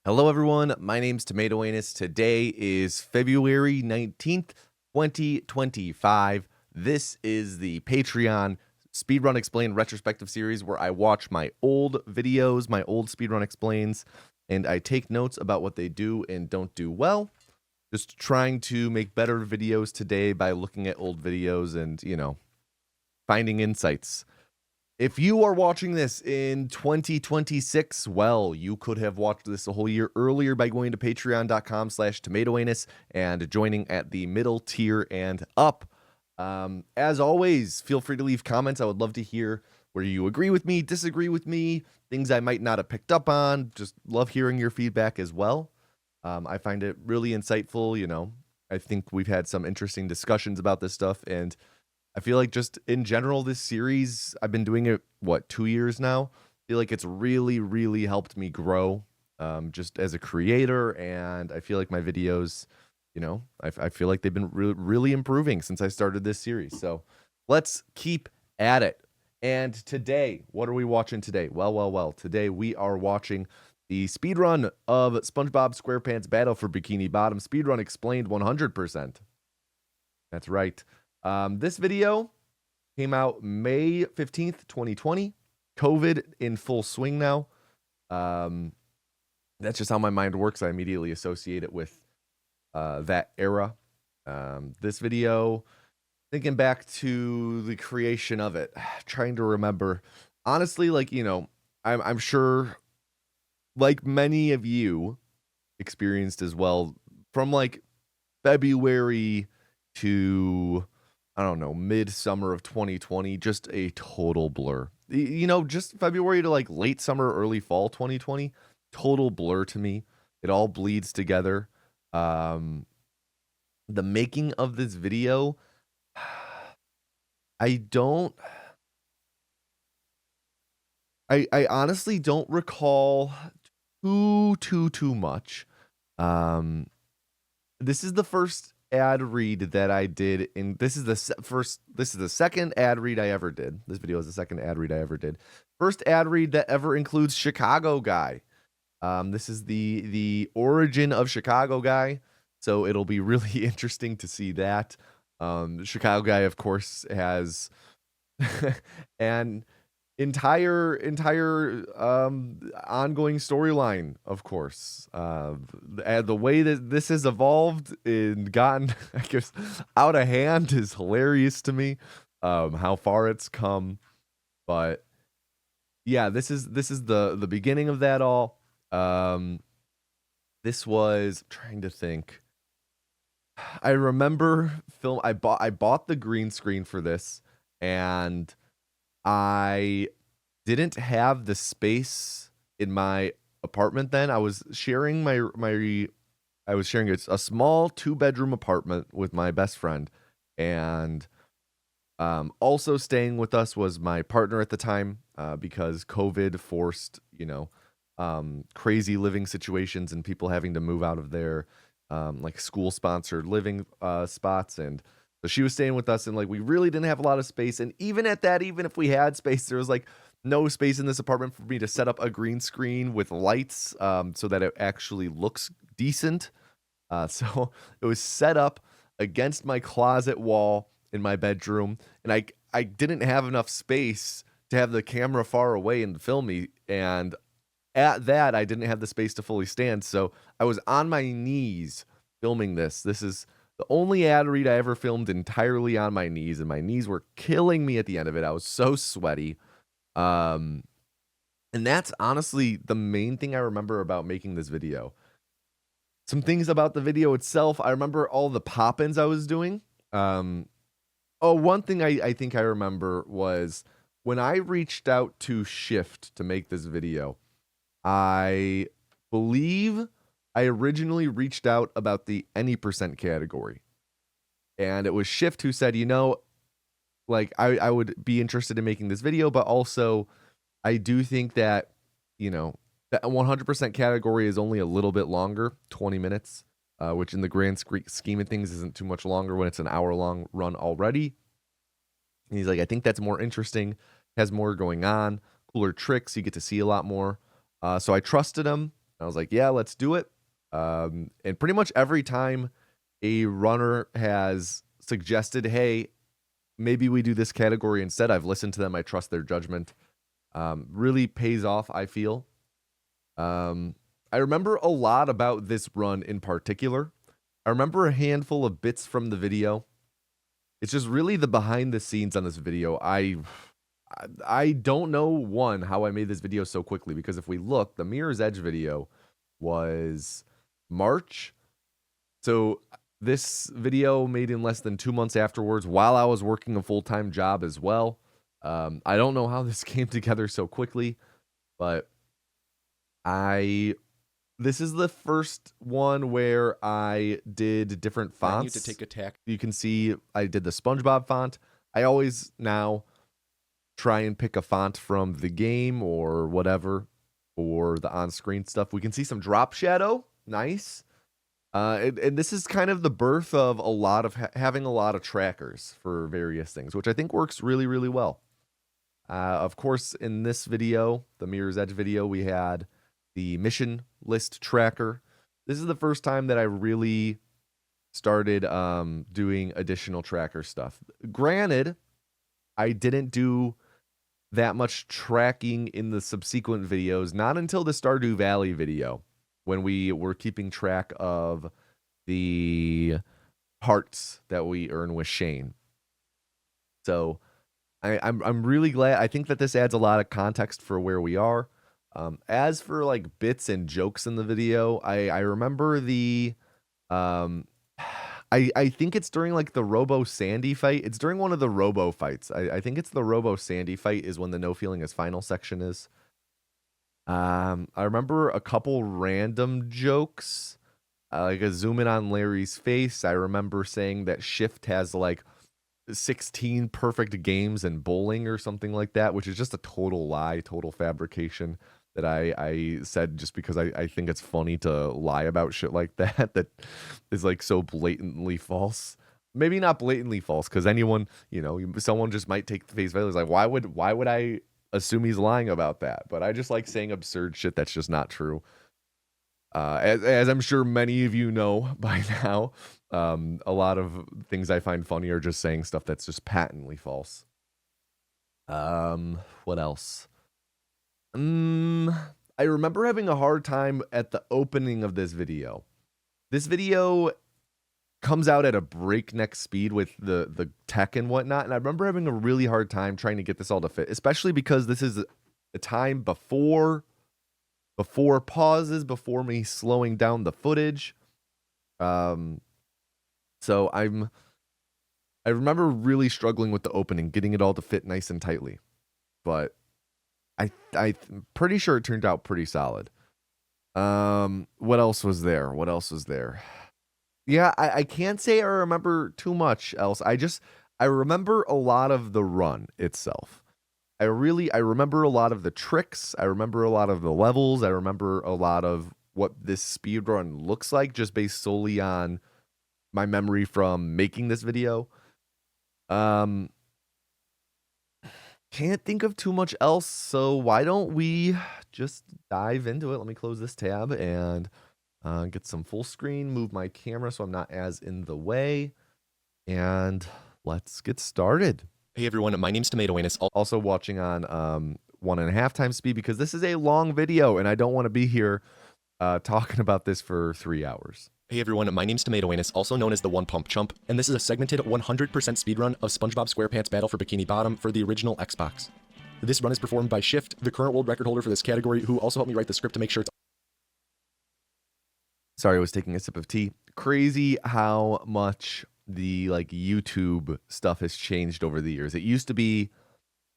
Hello, everyone. My name's Tomato Anus. Today is February 19th, 2025. This is the Patreon Speedrun Explained retrospective series where I watch my old videos, my old Speedrun Explains, and I take notes about what they do and don't do well. Just trying to make better videos today by looking at old videos and, finding insights. If you are watching this in 2026, well, you could have watched this a whole year earlier by going to patreon.com/tomatoanus and joining at the middle tier and up. As always, feel free to leave comments. I would love to hear where you agree with me, disagree with me, things I might not have picked up on. Just love hearing your feedback as well. I find it really insightful. I think we've had some interesting discussions about this stuff, and I feel like just in general, this series, I've been doing it, 2 years now? I feel like it's really, really helped me grow just as a creator. And I feel like my videos, I feel like they've been really improving since I started this series. So let's keep at it. And today, what are we watching today? Well, today we are watching the speedrun of SpongeBob SquarePants Battle for Bikini Bottom. Speedrun explained 100%. That's right. This video came out May 15th, 2020. COVID in full swing now. That's just how my mind works. I immediately associate it with that era. This video, thinking back to the creation of it, trying to remember. Honestly, I'm sure, like many of you experienced as well, from February to, I don't know, midsummer of 2020, just a total blur. Just February to late summer, early fall 2020, total blur to me. It all bleeds together. The making of this video, I honestly don't recall too much. This is the first ad read that I did, and this is the second ad read I ever did. This video is the second ad read I ever did. First ad read that ever includes Chicago Guy. This is the origin of Chicago Guy, so it'll be really interesting to see that. Chicago Guy, of course, has an entire ongoing storyline, of course. The way that this has evolved and gotten, I guess, out of hand is hilarious to me. How far it's come, but yeah, this is the beginning of that all. This was, trying to think. I remember I bought the green screen for this, and I didn't have the space in my apartment then. I was sharing a small 2-bedroom apartment with my best friend, and also staying with us was my partner at the time, because COVID forced, crazy living situations and people having to move out of their school sponsored living spots. And so she was staying with us, and we really didn't have a lot of space. And even at that, even if we had space, there was no space in this apartment for me to set up a green screen with lights, so that it actually looks decent. So it was set up against my closet wall in my bedroom, and I didn't have enough space to have the camera far away and film me. And at that, I didn't have the space to fully stand, so I was on my knees filming this. This is the only ad read I ever filmed entirely on my knees, and my knees were killing me at the end of it. I was so sweaty. And that's honestly the main thing I remember about making this video. Some things about the video itself, I remember all the pop-ins I was doing. One thing I think I remember was when I reached out to Shift to make this video. I believe I originally reached out about the any percent category, and it was Shift who said, I would be interested in making this video, but also I do think that, that 100% category is only a little bit longer, 20 minutes, which in the grand scheme of things isn't too much longer when it's an hour-long run already. And he's like, I think that's more interesting, has more going on, cooler tricks, you get to see a lot more. So I trusted him, I was like, yeah, let's do it. And pretty much every time a runner has suggested, hey, maybe we do this category instead, I've listened to them. I trust their judgment. Really pays off, I feel. I remember a lot about this run in particular. I remember a handful of bits from the video. It's just really the behind the scenes on this video. I don't know, one, how I made this video so quickly, because if we look, the Mirror's Edge video was March. So this video made in less than 2 months afterwards, while I was working a full-time job as well. I don't know how this came together so quickly, but this is the first one where I did different fonts. I need to take a tack. You can see I did the SpongeBob font. I always now try and pick a font from the game or whatever for the on-screen stuff. We can see some drop shadow. Nice. And this is kind of the birth of a lot of having a lot of trackers for various things, which I think works really, really well. Of course, in this video, the Mirror's Edge video, we had the mission list tracker. This is the first time that I really started doing additional tracker stuff. Granted, I didn't do that much tracking in the subsequent videos, not until the Stardew Valley video, when we were keeping track of the hearts that we earn with Shane. So I'm really glad. I think that this adds a lot of context for where we are. As for like bits and jokes in the video, I remember the I think it's during like the Robo Sandy fight. It's during one of the Robo fights. I think it's the Robo Sandy fight is when the No Feeling is Final section is. I remember a couple random jokes, like a zoom in on Larry's face. I remember saying that Shift has like 16 perfect games in bowling or something like that, which is just a total lie, total fabrication that I said just because I think it's funny to lie about shit like that that is like so blatantly false. Maybe not blatantly false, because anyone, someone just might take the face value. It's like, why would I assume he's lying about that? But I just like saying absurd shit that's just not true. As I'm sure many of you know by now, a lot of things I find funny are just saying stuff that's just patently false. What else? I remember having a hard time at the opening of this video. This video comes out at a breakneck speed with the tech and whatnot, and I remember having a really hard time trying to get this all to fit, especially because this is a time before pauses, before me slowing down the footage. So I remember really struggling with the opening, getting it all to fit nice and tightly, but I'm pretty sure it turned out pretty solid. What else was there? Yeah, I can't say I remember too much else. I remember a lot of the run itself. I remember a lot of the tricks. I remember a lot of the levels. I remember a lot of what this speedrun looks like, just based solely on my memory from making this video. Can't think of too much else, so why don't we just dive into it? Let me close this tab and get some full screen, move my camera so I'm not as in the way, and let's get started. Hey everyone, my name's Tomato Anus. Also watching on 1.5 times speed, because this is a long video and I don't want to be here talking about this for 3 hours. Hey everyone, my name's Tomato Anus, also known as the One Pump Chump, and this is a segmented 100% speedrun of SpongeBob SquarePants Battle for Bikini Bottom for the original Xbox. This run is performed by Shift, the current world record holder for this category, who also helped me write the script to make sure it's... Sorry, I was taking a sip of tea. Crazy how much the YouTube stuff has changed over the years. It used to be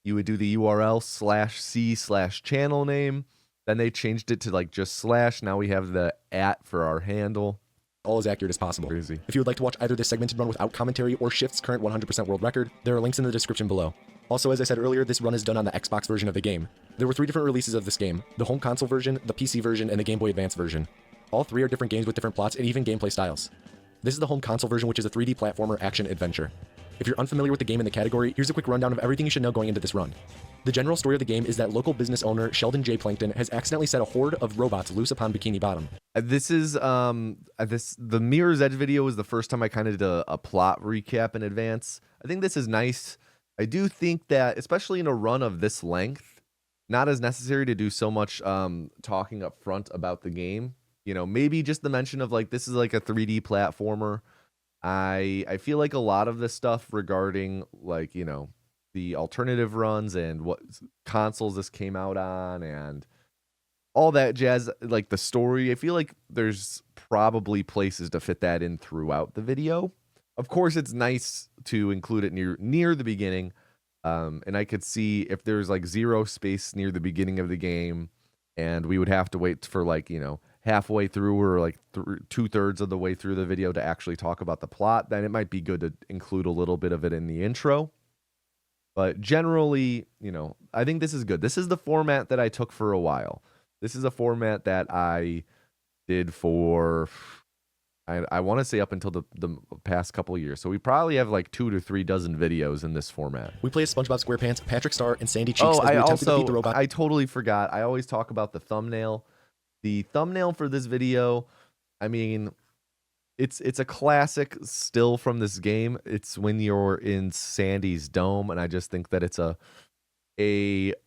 you would do the URL /c/channel name, then they changed it to just /. Now we have the @ for our handle. All as accurate as possible. Crazy. If you would like to watch either this segmented run without commentary or Shift's current 100% world record, there are links in the description below. Also, as I said earlier, this run is done on the Xbox version of the game. There were 3 different releases of this game: the home console version, the PC version, and the Game Boy Advance version. All 3 are different games with different plots and even gameplay styles. This is the home console version, which is a 3D platformer action adventure. If you're unfamiliar with the game and the category, here's a quick rundown of everything you should know going into this run. The general story of the game is that local business owner Sheldon J. Plankton has accidentally set a horde of robots loose upon Bikini Bottom. This is the Mirror's Edge video was the first time I kind of did a plot recap in advance. I think this is nice. I do think that, especially in a run of this length, not as necessary to do so much talking up front about the game. You know, maybe just the mention of like this is like a 3D platformer. I feel like a lot of this stuff regarding like, you know, the alternative runs and what consoles this came out on and all that jazz, like the story, I feel like there's probably places to fit that in throughout the video. Of course, it's nice to include it near the beginning. And I could see if there's like zero space near the beginning of the game and we would have to wait for like, you know, halfway through or like 2/3 of the way through the video to actually talk about the plot, then it might be good to include a little bit of it in the intro. But generally, you know, I think this is good. This is the format that I took for a while. This is a format that I did for, I want to say up until the past couple of years. So we probably have like 2 to 3 dozen videos in this format. We play as SpongeBob SquarePants, Patrick Star, and Sandy Cheeks as we attempt to defeat the robot. I totally forgot. I always talk about the thumbnail. The thumbnail for this video, I mean, it's a classic still from this game. It's when you're in Sandy's dome, and I just think that it's a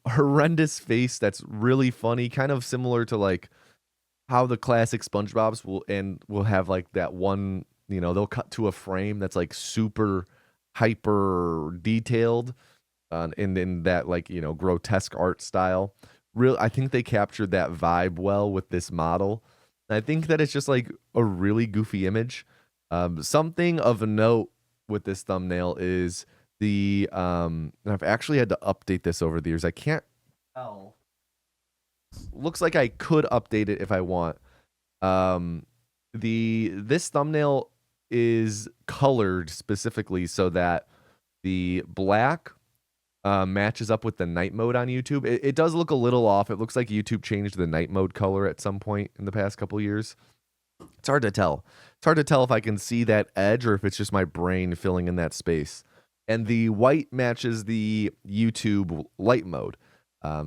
horrendous face that's really funny, kind of similar to like how the classic SpongeBob's will have like that one, you know, they'll cut to a frame that's like super hyper detailed in that like, you know, grotesque art style. I think they captured that vibe well with this model. I think that it's just like a really goofy image. Something of note with this thumbnail is the and I've actually had to update this over the years. I can't tell. Looks like I could update it if I want. This thumbnail is colored specifically so that the black matches up with the night mode on YouTube. It does look a little off. It looks like YouTube changed the night mode color at some point in the past couple years. It's hard to tell. It's hard to tell if I can see that edge or if it's just my brain filling in that space. And the white matches the YouTube light mode.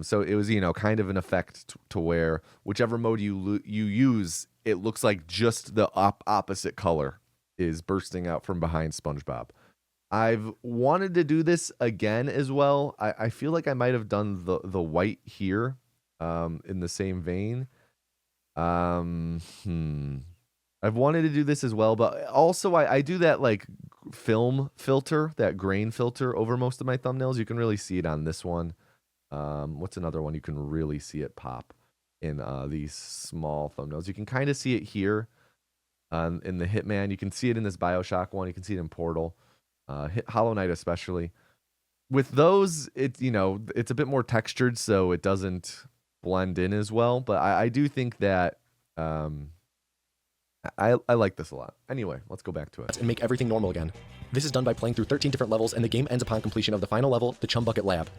So it was, you know, kind of an effect to where whichever mode you use, it looks like just the opposite color is bursting out from behind SpongeBob. I've wanted to do this again as well. I feel like I might have done the white here in the same vein. I've wanted to do this as well, but also I do that like film filter, that grain filter over most of my thumbnails. You can really see it on this one. What's another one you can really see it pop in these small thumbnails? You can kind of see it here in the Hitman. You can see it in this BioShock one. You can see it in Portal. Hollow Knight especially. With those, it's a bit more textured, so it doesn't blend in as well. But I do think that I like this a lot. Anyway, let's go back to it. And make everything normal again. This is done by playing through 13 different levels, and the game ends upon completion of the final level, the Chum Bucket Lab.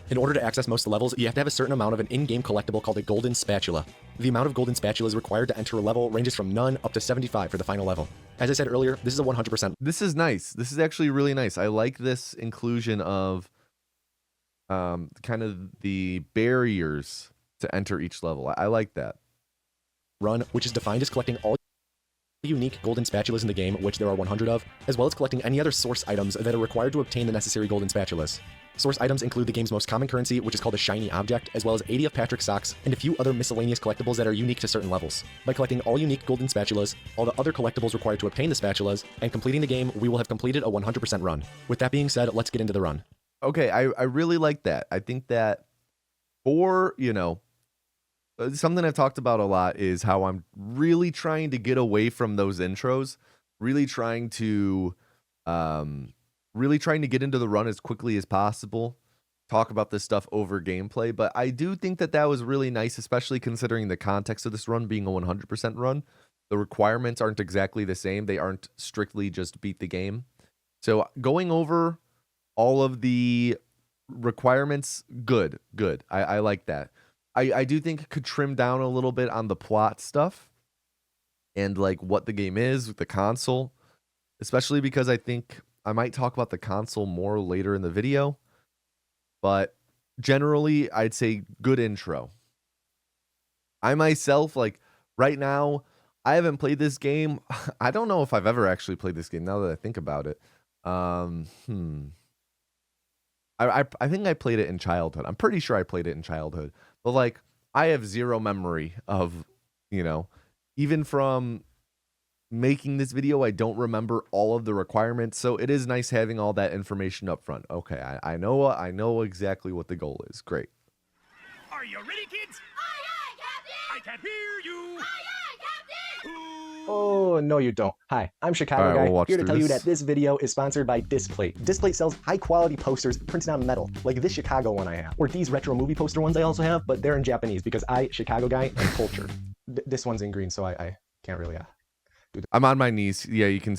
In order to access most of the levels, you have to have a certain amount of an in-game collectible called a golden spatula. The amount of golden spatulas required to enter a level ranges from none up to 75 for the final level. As I said earlier, this is a 100%. This is nice. This is actually really nice. I like this inclusion of kind of the barriers to enter each level. I like that. Run, which is defined as collecting all unique golden spatulas in the game, which there are 100 of, as well as collecting any other source items that are required to obtain the necessary golden spatulas. Source items include the game's most common currency, which is called a shiny object, as well as 80 of Patrick's socks, and a few other miscellaneous collectibles that are unique to certain levels. By collecting all unique golden spatulas, all the other collectibles required to obtain the spatulas, and completing the game, we will have completed a 100% run. With that being said, let's get into the run. Okay, I really like that. I think that for, something I've talked about a lot is how I'm really trying to get away from those intros, really trying to get into the run as quickly as possible, talk about this stuff over gameplay. But I do think that that was really nice, especially considering the context of this run being a 100% run. The requirements aren't exactly the same. They aren't strictly just beat the game. So going over all of the requirements, good. I like that. I do think it could trim down a little bit on the plot stuff and like what the game is with the console, especially because I think I might talk about the console more later in the video, but generally, I'd say good intro. I myself, like, right now, I haven't played this game. I don't know if I've ever actually played this game now that I think about it. I think I played it in childhood. I'm pretty sure I played it in childhood. But, like, I have zero memory of, even from making this video, I don't remember all of the requirements. So it is nice having all that information up front. Okay, I know exactly what the goal is. Great. Are you ready, kids? Aye, aye, Captain! I can't hear you! Aye, aye, Captain! Oh, no you don't. Hi, I'm Chicago All right, Guy, we'll watch here to through tell you this. that this video is sponsored by Displate. Displate sells high-quality posters printed on metal, like this Chicago one I have, or these retro movie poster ones I also have, but they're in Japanese because I, Chicago Guy, am cultured. This one's in green, so I can't really do I'm on my knees. Yeah, you can.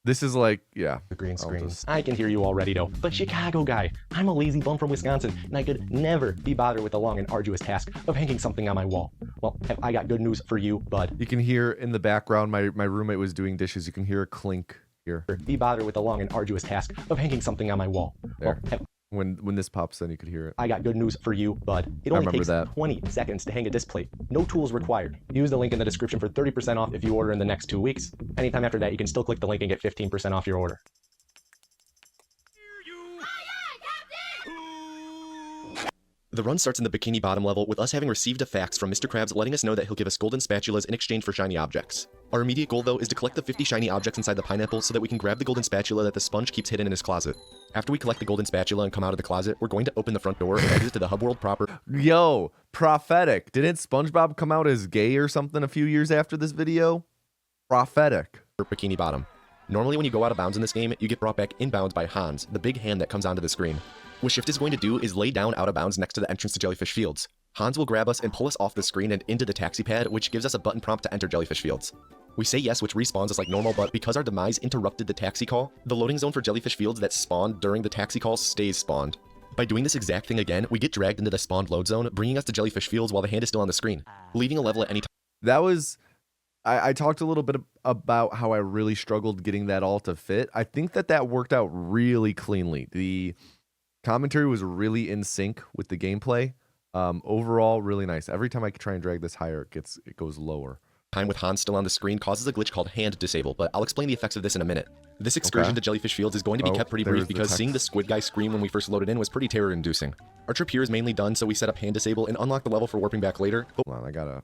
This is like, yeah. the green I'll screens. just- I can hear you already, though. But Chicago Guy, I'm a lazy bum from Wisconsin, and I could never be bothered with the long and arduous task of hanging something on my wall. Well, have I got good news for you, bud. You can hear in the background, my roommate was doing dishes. You can hear a clink here. Be bothered with the long and arduous task of hanging something on my wall. There. Well, have When this pops in, you could hear it. I got good news for you, bud. It only remember takes that. 20 seconds to hang a display. No tools required. Use the link in the description for 30% off if you order in the next 2 weeks. Anytime after that, you can still click the link and get 15% off your order. Hear you! Aye, aye, Captain! The run starts in the Bikini bottom level with us having received a fax from Mr. Krabs letting us know that he'll give us golden spatulas in exchange for shiny objects. Our immediate goal though is to collect the 50 shiny objects inside the pineapple so that we can grab the golden spatula that the sponge keeps hidden in his closet. After we collect the golden spatula and come out of the closet, we're going to open the front door and exit to the hub world proper. Yo, prophetic. Didn't SpongeBob come out as gay or something a few years after this video? Prophetic. Bikini bottom. Normally when you go out of bounds in this game, you get brought back inbounds by Hans, the big hand that comes onto the screen. What Shift is going to do is lay down out of bounds next to the entrance to Jellyfish Fields. Hans will grab us and pull us off the screen and into the taxi pad, which gives us a button prompt to enter Jellyfish Fields. We say yes, which respawns us like normal, but because our demise interrupted the taxi call, the loading zone for Jellyfish Fields that spawned during the taxi call stays spawned. By doing this exact thing again, we get dragged into the spawned load zone, bringing us to Jellyfish Fields while the hand is still on the screen, leaving a level at any time. That was. I talked a little bit about how I really struggled getting that all to fit. I think that worked out really cleanly. The commentary was really in sync with the gameplay. Overall, really nice. Every time I try and drag this higher, it goes lower. Time with Hans still on the screen causes a glitch called hand disable, but I'll explain the effects of this in a minute. This excursion Okay. to Jellyfish Fields is going to be kept pretty there's brief the because text. seeing the squid guy scream when we first loaded in was pretty terror-inducing. Our trip here is mainly done, so we set up hand disable and unlock the level for warping back later, but Hold on, I gotta.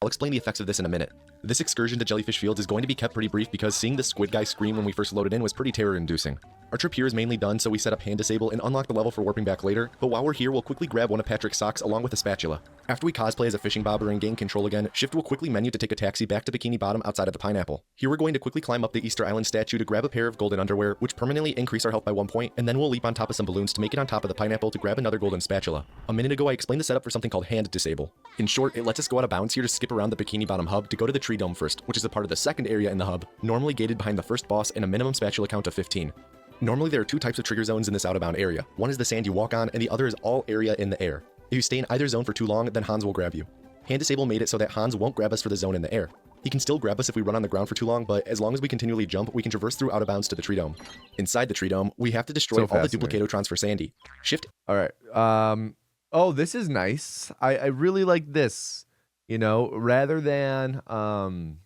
I'll explain the effects of this in a minute. This excursion to Jellyfish Fields is going to be kept pretty brief because seeing the squid guy scream when we first loaded in was pretty terror-inducing. Our trip here is mainly done, so we set up hand disable and unlock the level for warping back later, but while we're here, we'll quickly grab one of Patrick's socks along with a spatula. After we cosplay as a fishing bobber and gain control again, Shift will quickly menu to take a taxi back to Bikini Bottom outside of the pineapple. Here we're going to quickly climb up the Easter Island statue to grab a pair of golden underwear, which permanently increase our health by 1 point, and then we'll leap on top of some balloons to make it on top of the pineapple to grab another golden spatula. A minute ago I explained the setup for something called hand disable. In short, it lets us go out of bounds here to skip around the Bikini Bottom hub to go to the tree dome first, which is a part of the second area in the hub, normally gated behind the first boss and a minimum spatula count of 15. Normally there are 2 types of trigger zones in this out-of-bound area. One is the sand you walk on, and the other is all area in the air. If you stay in either zone for too long, then Hans will grab you. Hand disable made it so that Hans won't grab us for the zone in the air. He can still grab us if we run on the ground for too long, but as long as we continually jump, we can traverse through out of bounds to the tree dome. Inside the tree dome, we have to destroy So all the fascinating. duplicatortrons for Sandy. Shift All right. Oh, this is nice. I really like this. Rather than I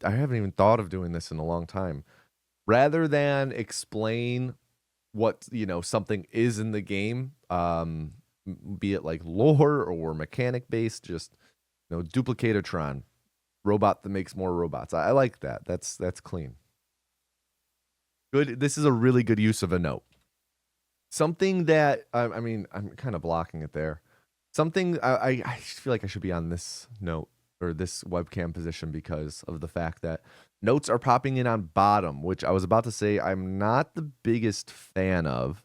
haven't even thought of doing this in a long time. Rather than explain what something is in the game, be it like lore or mechanic based, just Duplicatortron, robot that makes more robots. I like that. That's clean. Good. This is a really good use of a note. Something that I'm kind of blocking it there. Something I feel like I should be on this note or this webcam position because of the fact that notes are popping in on bottom, which I was about to say I'm not the biggest fan of.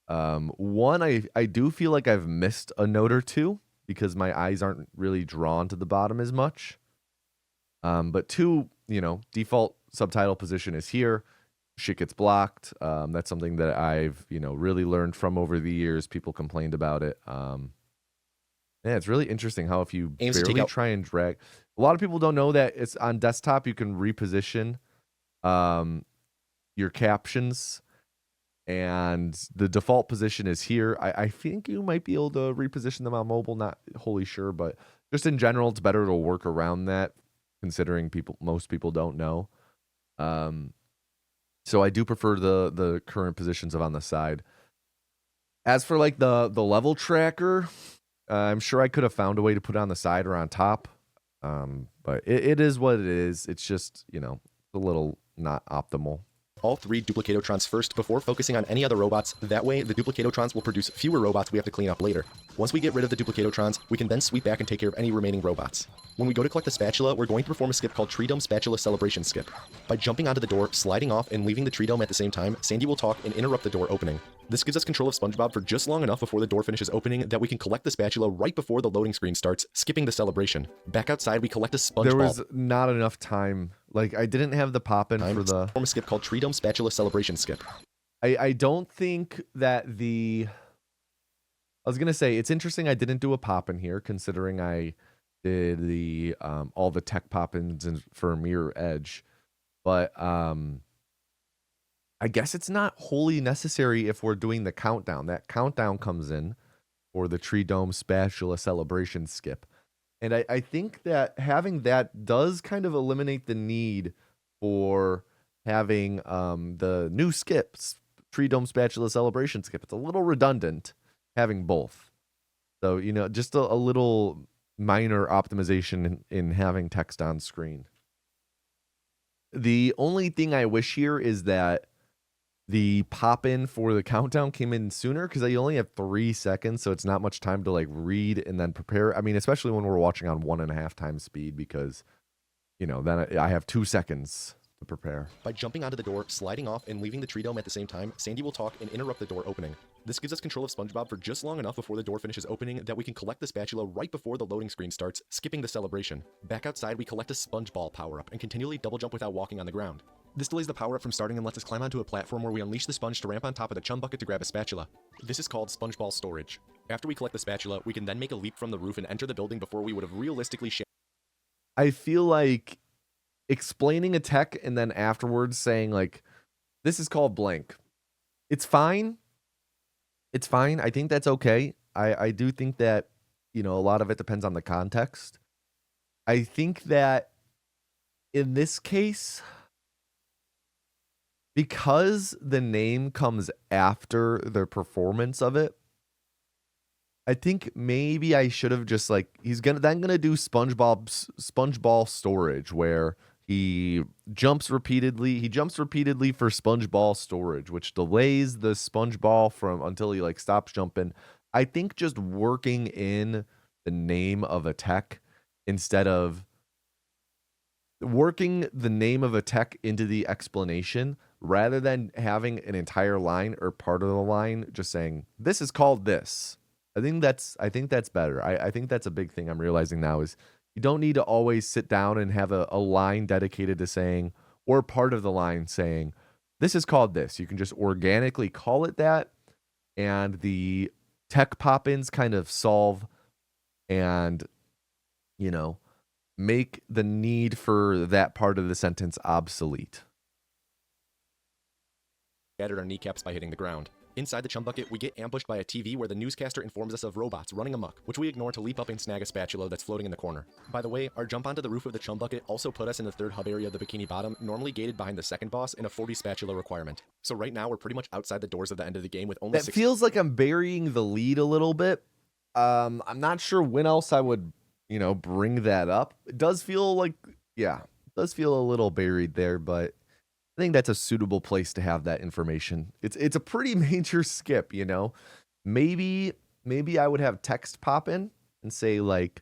One, I do feel like I've missed a note or two because my eyes aren't really drawn to the bottom as much. But 2, default subtitle position is here. Shit gets blocked. That's something that I've, really learned from over the years. People complained about it. Yeah, it's really interesting how if you Aims to take barely out- try and drag, a lot of people don't know that it's on desktop. You can reposition your captions, and the default position is here. I think you might be able to reposition them on mobile, not wholly sure, but just in general, it's better to work around that, considering most people don't know. So I do prefer the current positions of on the side. As for like the level tracker, I'm sure I could have found a way to put it on the side or on top. But it is what it is. It's just, a little not optimal. All 3 Duplicatotrons first before focusing on any other robots. That way, the Duplicatotrons will produce fewer robots we have to clean up later. Once we get rid of the Duplicatotrons, we can then sweep back and take care of any remaining robots. When we go to collect the spatula, we're going to perform a skip called Tree Dome Spatula Celebration Skip. By jumping onto the door, sliding off, and leaving the tree dome at the same time, Sandy will talk and interrupt the door opening. This gives us control of SpongeBob for just long enough before the door finishes opening that we can collect the spatula right before the loading screen starts, skipping the celebration. Back outside, we collect a SpongeBob. There was not enough time. Like, I didn't have the pop-in for the... Perform a skip called Tree Dome Spatula Celebration Skip. I don't think that I was going to say, it's interesting I didn't do a pop-in here, considering I did the all the tech pop-ins for Mirror Edge. But I guess it's not wholly necessary if we're doing the countdown. That countdown comes in for the Tree Dome Spatula Celebration Skip. And I think that having that does kind of eliminate the need for having the new skips, Tree Dome Spatula Celebration Skip. It's a little redundant having both. So, just a little minor optimization in having text on screen. The only thing I wish here is that the pop-in for the countdown came in sooner, because I only have 3 seconds, so it's not much time to like read and then prepare. I mean, especially when we're watching on 1.5 times speed, because, then I have 2 seconds to prepare. By jumping onto the door, sliding off, and leaving the tree dome at the same time, Sandy will talk and interrupt the door opening. This gives us control of SpongeBob for just long enough before the door finishes opening that we can collect the spatula right before the loading screen starts, skipping the celebration. Back outside, we collect a sponge ball power-up and continually double jump without walking on the ground. This delays the power-up from starting and lets us climb onto a platform where we unleash the sponge to ramp on top of the chum bucket to grab a spatula. This is called sponge ball storage. After we collect the spatula, we can then make a leap from the roof and enter the building before we would have realistically I feel like explaining a tech and then afterwards saying like, this is called blank. It's fine. It's fine. I think that's okay. I do think that, a lot of it depends on the context. I think that in this case, because the name comes after the performance of it, I think maybe I should have just like, he's gonna do SpongeBall storage, where he jumps repeatedly for SpongeBall storage, which delays the SpongeBall until he like stops jumping. I think just working in the name of a tech instead of working the name of a tech into the explanation, rather than having an entire line or part of the line just saying, this is called this. I think that's better. I think that's a big thing I'm realizing now is you don't need to always sit down and have a line dedicated to saying, or part of the line saying, this is called this. You can just organically call it that, and the tech pop-ins kind of solve and, make the need for that part of the sentence obsolete. Scattered our kneecaps by hitting the ground. Inside the chum bucket, we get ambushed by a TV where the newscaster informs us of robots running amok, which we ignore to leap up and snag a spatula that's floating in the corner. By the way, our jump onto the roof of the chum bucket also put us in the third hub area of the Bikini Bottom, normally gated behind the second boss, and a 40 spatula requirement. So right now, we're pretty much outside the doors of the end of the game with only That feels like I'm burying the lead a little bit. I'm not sure when else I would, bring that up. It does feel like, it does feel a little buried there, but I think that's a suitable place to have that information. It's a pretty major skip, Maybe I would have text pop in and say like,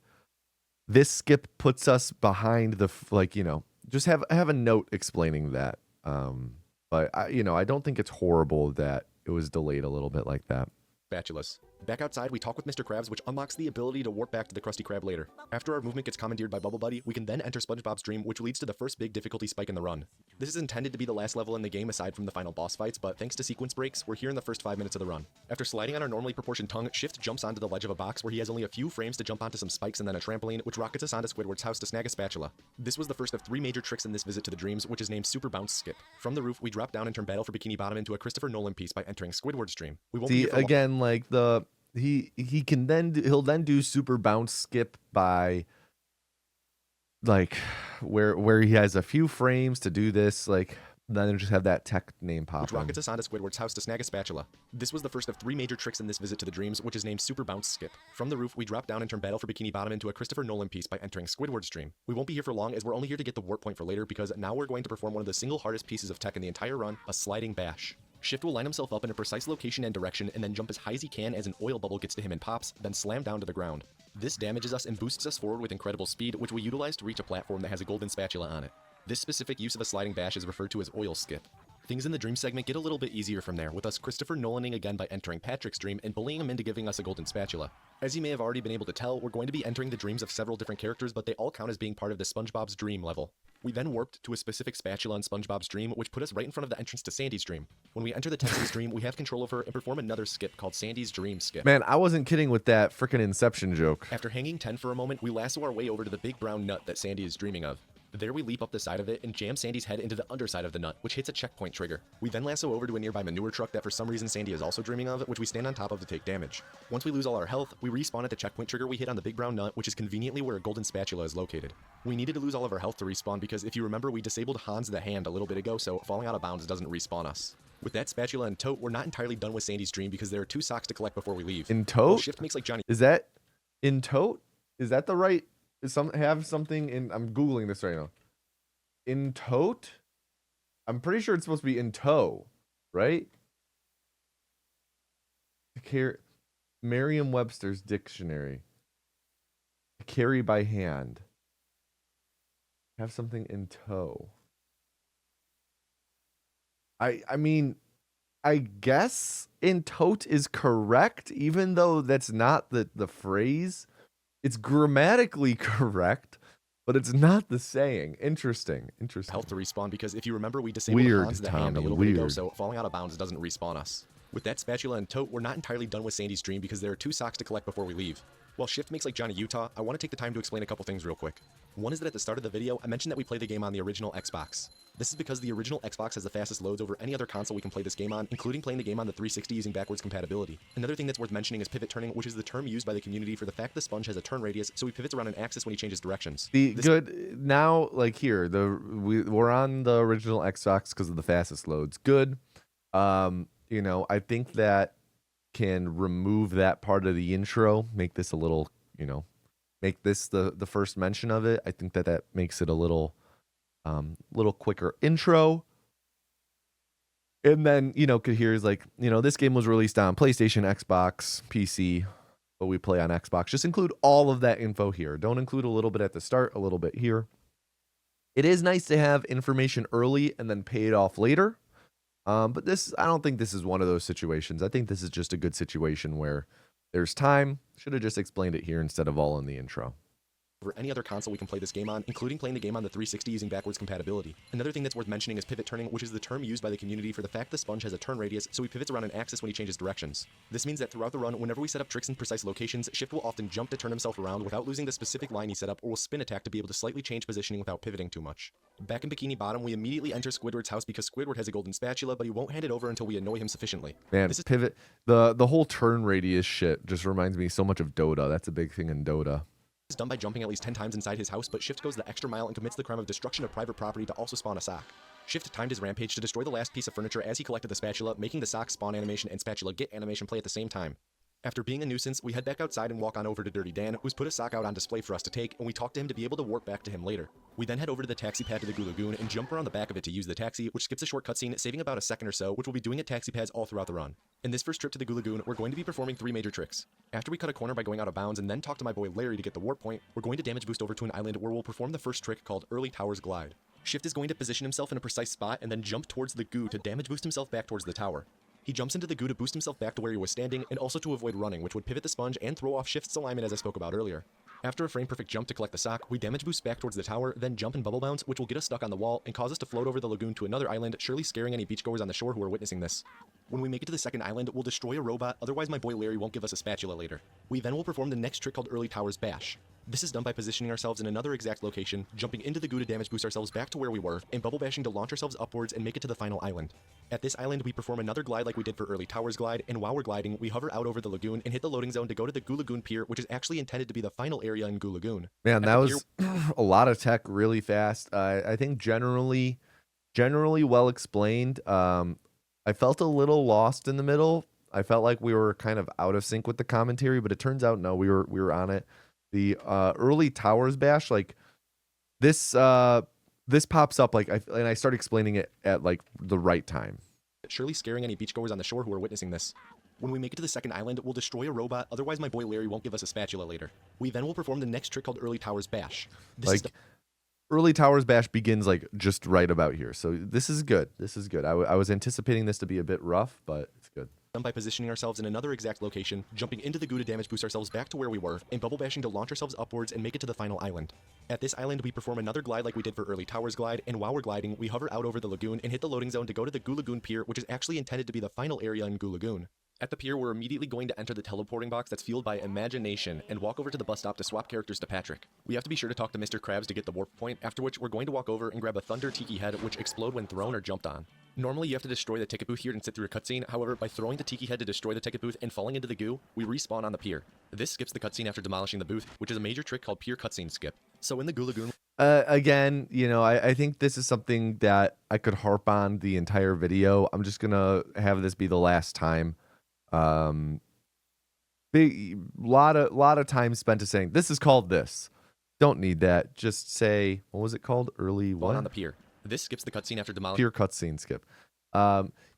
this skip puts us behind the just have a note explaining that. But I don't think it's horrible that it was delayed a little bit like that. Spatulas. Back outside, we talk with Mr. Krabs, which unlocks the ability to warp back to the Krusty Krab later. After our movement gets commandeered by Bubble Buddy, we can then enter SpongeBob's dream, which leads to the first big difficulty spike in the run. This is intended to be the last level in the game aside from the final boss fights, but thanks to sequence breaks, we're here in the first 5 minutes of the run. After sliding on our normally proportioned tongue, Shift jumps onto the ledge of a box where he has only a few frames to jump onto some spikes and then a trampoline, which rockets us onto Squidward's house to snag a spatula. This was the first of 3 major tricks in this visit to the dreams, which is named Super Bounce Skip. From the roof, we drop down and turn Battle for Bikini Bottom into a Christopher Nolan piece by entering Squidward's dream. We won't be See, here for again, like he'll then do super bounce skip by like where he has a few frames to do this, like then just have that tech name pop which rockets us onto Squidward's house to snag a spatula. This was the first of 3 major tricks in this visit to the dreams, which is named Super Bounce Skip. From the roof, we drop down and turn Battle for Bikini Bottom into a Christopher Nolan piece by entering Squidward's dream. We won't be here for long as we're only here to get the warp point for later, because now we're going to perform one of the single hardest pieces of tech in the entire run, a sliding bash. Shift will line himself up in a precise location and direction and then jump as high as he can as an oil bubble gets to him and pops, then slam down to the ground. This damages us and boosts us forward with incredible speed, which we utilize to reach a platform that has a golden spatula on it. This specific use of a sliding bash is referred to as oil skip. Things in the dream segment get a little bit easier from there, with us Christopher Nolaning again by entering Patrick's dream and bullying him into giving us a golden spatula. As you may have already been able to tell, we're going to be entering the dreams of several different characters, but they all count as being part of the SpongeBob's dream level. We then warped to a specific spatula in SpongeBob's dream, which put us right in front of the entrance to Sandy's dream. When we enter the Texas dream, we have control of her and perform another skip called Sandy's Dream Skip. Man, I wasn't kidding with that frickin' Inception joke. After hanging 10 for a moment, we lasso our way over to the big brown nut that Sandy is dreaming of. There we leap up the side of it and jam Sandy's head into the underside of the nut, which hits a checkpoint trigger. We then lasso over to a nearby manure truck that for some reason Sandy is also dreaming of, which we stand on top of to take damage. Once we lose all our health, we respawn at the checkpoint trigger we hit on the big brown nut, which is conveniently where a golden spatula is located. We needed to lose all of our health to respawn because if you remember, we disabled Hans the Hand a little bit ago, so falling out of bounds doesn't respawn us. With that spatula in tote, we're not entirely done with Sandy's dream because there are 2 socks to collect before we leave. In tote? Shift makes like Johnny. Is that in tote? Is that the right? Have something in? I'm googling this right now. In tote? I'm pretty sure it's supposed to be in tow, right? Merriam-Webster's dictionary. Carry by hand. Have something in tow. I mean, I guess in tote is correct, even though that's not the phrase. It's grammatically correct, but it's not the saying. Interesting. Health to respawn because if you remember, we disabled Hans the Hand a little bit ago, so falling out of bounds doesn't respawn us. With that spatula and tote, we're not entirely done with Sandy's dream because there are 2 socks to collect before we leave. While Shift makes like Johnny Utah, I want to take the time to explain a couple things real quick. One is that at the start of the video, I mentioned that we play the game on the original Xbox. This is because the original Xbox has the fastest loads over any other console we can play this game on, including playing the game on the 360 using backwards compatibility. Another thing that's worth mentioning is pivot turning, which is the term used by the community for the fact the sponge has a turn radius, so he pivots around an axis when he changes directions. Now, like here, we're on the original Xbox because of the fastest loads. Good. You know, I think that can remove that part of the intro, make this a little, you know, make this the first mention of it. I think that makes it a little quicker intro. And then, you know, could hear is like, you know, this game was released on PlayStation, Xbox, PC, but we play on Xbox. Just include all of that info here. Don't include a little bit at the start, a little bit here. It is nice to have information early and then pay it off later. But I don't think this is one of those situations. I think this is just a good situation where there's time. Should have just explained it here instead of all in the intro. Over any other console we can play this game on, including playing the game on the 360 using backwards compatibility. Another thing that's worth mentioning is pivot turning, which is the term used by the community for the fact the sponge has a turn radius, so he pivots around an axis when he changes directions. This means that throughout the run, whenever we set up tricks in precise locations, Shift will often jump to turn himself around without losing the specific line he set up, or will spin attack to be able to slightly change positioning without pivoting too much. Back in Bikini Bottom, we immediately enter Squidward's house because Squidward has a golden spatula, but he won't hand it over until we annoy him sufficiently. Man, pivot, the whole turn radius shit just reminds me so much of Dota. That's a big thing in Dota. Is done by jumping at least 10 times inside his house, but Shift goes the extra mile and commits the crime of destruction of private property to also spawn a sock. Shift timed his rampage to destroy the last piece of furniture as he collected the spatula, making the sock spawn animation and spatula get animation play at the same time. After being a nuisance, we head back outside and walk on over to Dirty Dan, who's put a sock out on display for us to take, and we talk to him to be able to warp back to him later. We then head over to the taxi pad to the Goo Lagoon and jump around the back of it to use the taxi, which skips a short cutscene, saving about a second or so, which we'll be doing at taxi pads all throughout the run. In this first trip to the Goo Lagoon, we're going to be performing 3 major tricks. After we cut a corner by going out of bounds and then talk to my boy Larry to get the warp point, we're going to damage boost over to an island where we'll perform the first trick called Early Towers Glide. Shift is going to position himself in a precise spot and then jump towards the goo to damage boost himself back towards the tower. He jumps into the goo to boost himself back to where he was standing, and also to avoid running, which would pivot the sponge and throw off Shift's alignment as I spoke about earlier. After a frame-perfect jump to collect the sock, we damage boost back towards the tower, then jump and bubble bounce, which will get us stuck on the wall and cause us to float over the lagoon to another island, surely scaring any beachgoers on the shore who are witnessing this. When we make it to the second island, we'll destroy a robot, otherwise my boy Larry won't give us a spatula later. We then will perform the next trick called Early Towers Bash. This is done by positioning ourselves in another exact location, jumping into the goo to damage boost ourselves back to where we were, and bubble bashing to launch ourselves upwards and make it to the final island. At this island, we perform another glide like we did for Early Towers Glide, and while we're gliding, we hover out over the lagoon and hit the loading zone to go to the Goo Lagoon Pier, which is actually intended to be the final area in Goo Lagoon. Man, that was a lot of tech really fast. I think generally well explained. I felt a little lost in the middle. I felt like we were kind of out of sync with the commentary, but it turns out no, we were on it. The Early Towers Bash, like this pops up and I start explaining it at like the right time. Surely scaring any beachgoers on the shore who are witnessing this. When we make it to the second island, we'll destroy a robot, otherwise my boy Larry won't give us a spatula later. We then will perform the next trick called Early Towers Bash. Early Towers Bash begins like just right about here. So this is good. This is good. I was anticipating this to be a bit rough, but it's good. Done by positioning ourselves in another exact location, jumping into the goo to damage boost ourselves back to where we were, and bubble bashing to launch ourselves upwards and make it to the final island. At this island, we perform another glide like we did for Early Towers Glide, and while we're gliding, we hover out over the lagoon and hit the loading zone to go to the Goo Lagoon Pier, which is actually intended to be the final area in Goo Lagoon. At the pier, we're immediately going to enter the teleporting box that's fueled by imagination and walk over to the bus stop to swap characters to Patrick. We have to be sure to talk to Mr. Krabs to get the warp point, after which we're going to walk over and grab a Thunder Tiki head, which explode when thrown or jumped on. Normally, you have to destroy the ticket booth here and sit through a cutscene. However, by throwing the Tiki head to destroy the ticket booth and falling into the goo, we respawn on the pier. This skips the cutscene after demolishing the booth, which is a major trick called Pier Cutscene Skip. So in the Goo Lagoon... Again, I think this is something that I could harp on the entire video. I'm just going to have this be the last time. Big lot of time spent to saying, this is called this. Don't need that. Just say, what was it called? Early what? On the pier. This skips the cutscene after demolishing... Pier cutscene skip.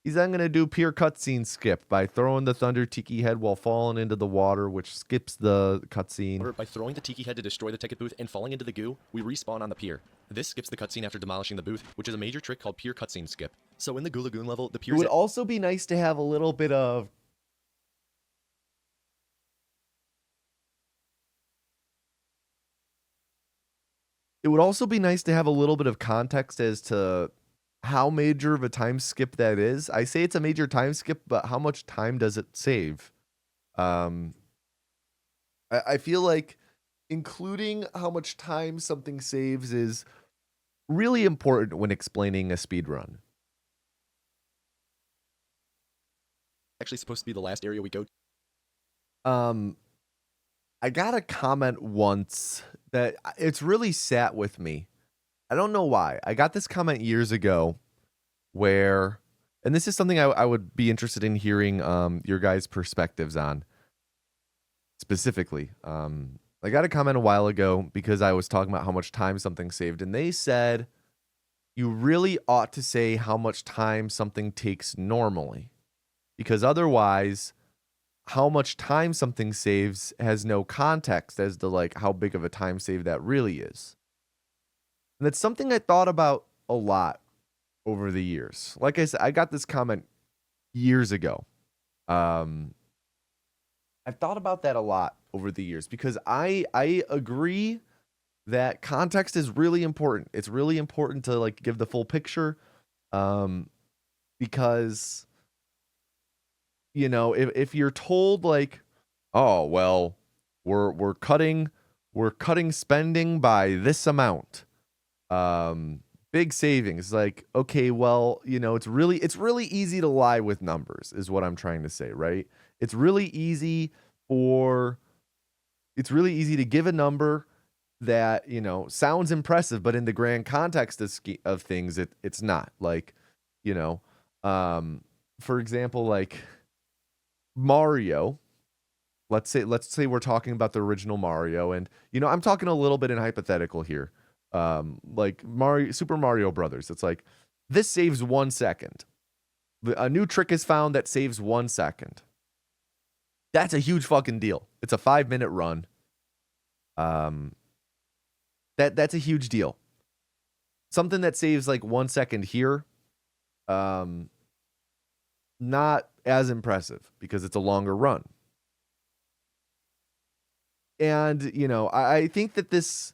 He's then going to do Pier cutscene skip by throwing the Thunder Tiki head while falling into the water, which skips the cutscene. By throwing the Tiki head to destroy the ticket booth and falling into the goo, we respawn on the pier. This skips the cutscene after demolishing the booth, which is a major trick called Pier Cutscene Skip. So in the Goo Lagoon level, the pier... It would also be nice to have a little bit of... It would also be nice to have a little bit of context as to how major of a time skip that is. I say it's a major time skip, but how much time does it save? I feel like including how much time something saves is really important when explaining a speedrun. Actually supposed to be the last area we go to. I got a comment once that it's really sat with me. I don't know why. I got this comment years ago where, and this is something I would be interested in hearing your guys' perspectives on specifically. I got a comment a while ago because I was talking about how much time something saved, and they said you really ought to say how much time something takes normally, because otherwise how much time something saves has no context as to like how big of a time save that really is. And that's something I thought about a lot over the years. Like I said, I got this comment years ago. I've thought about that a lot over the years because I agree that context is really important. It's really important to like give the full picture, because if you're told like, oh well, we're cutting spending by this amount, big savings, like, okay, well, it's really easy to lie with numbers is what I'm trying to say, right? It's really easy to give a number that sounds impressive, but in the grand context of things, it's not. Like, for example, like Mario, let's say we're talking about the original Mario, and I'm talking a little bit in hypothetical here, like Super Mario Brothers. It's like, this saves 1 second. A new trick is found that saves 1 second. That's a huge fucking deal. It's a 5-minute run. That's a huge deal. Something that saves like 1 second here, not as impressive because it's a longer run. And, you know, I think that this,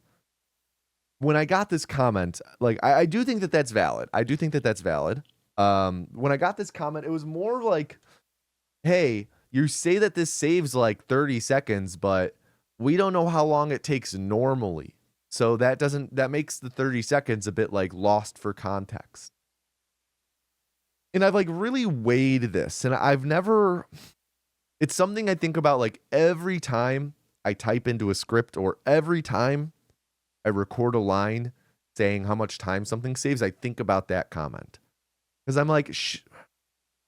when I got this comment, like, I do think that that's valid. I do think that that's valid. When I got this comment, it was more like, hey, you say that this saves like 30 seconds, but we don't know how long it takes normally. So that makes the 30 seconds a bit like lost for context. And I've like really weighed this, and it's something I think about like every time I type into a script or every time I record a line saying how much time something saves, I think about that comment. Because I'm like,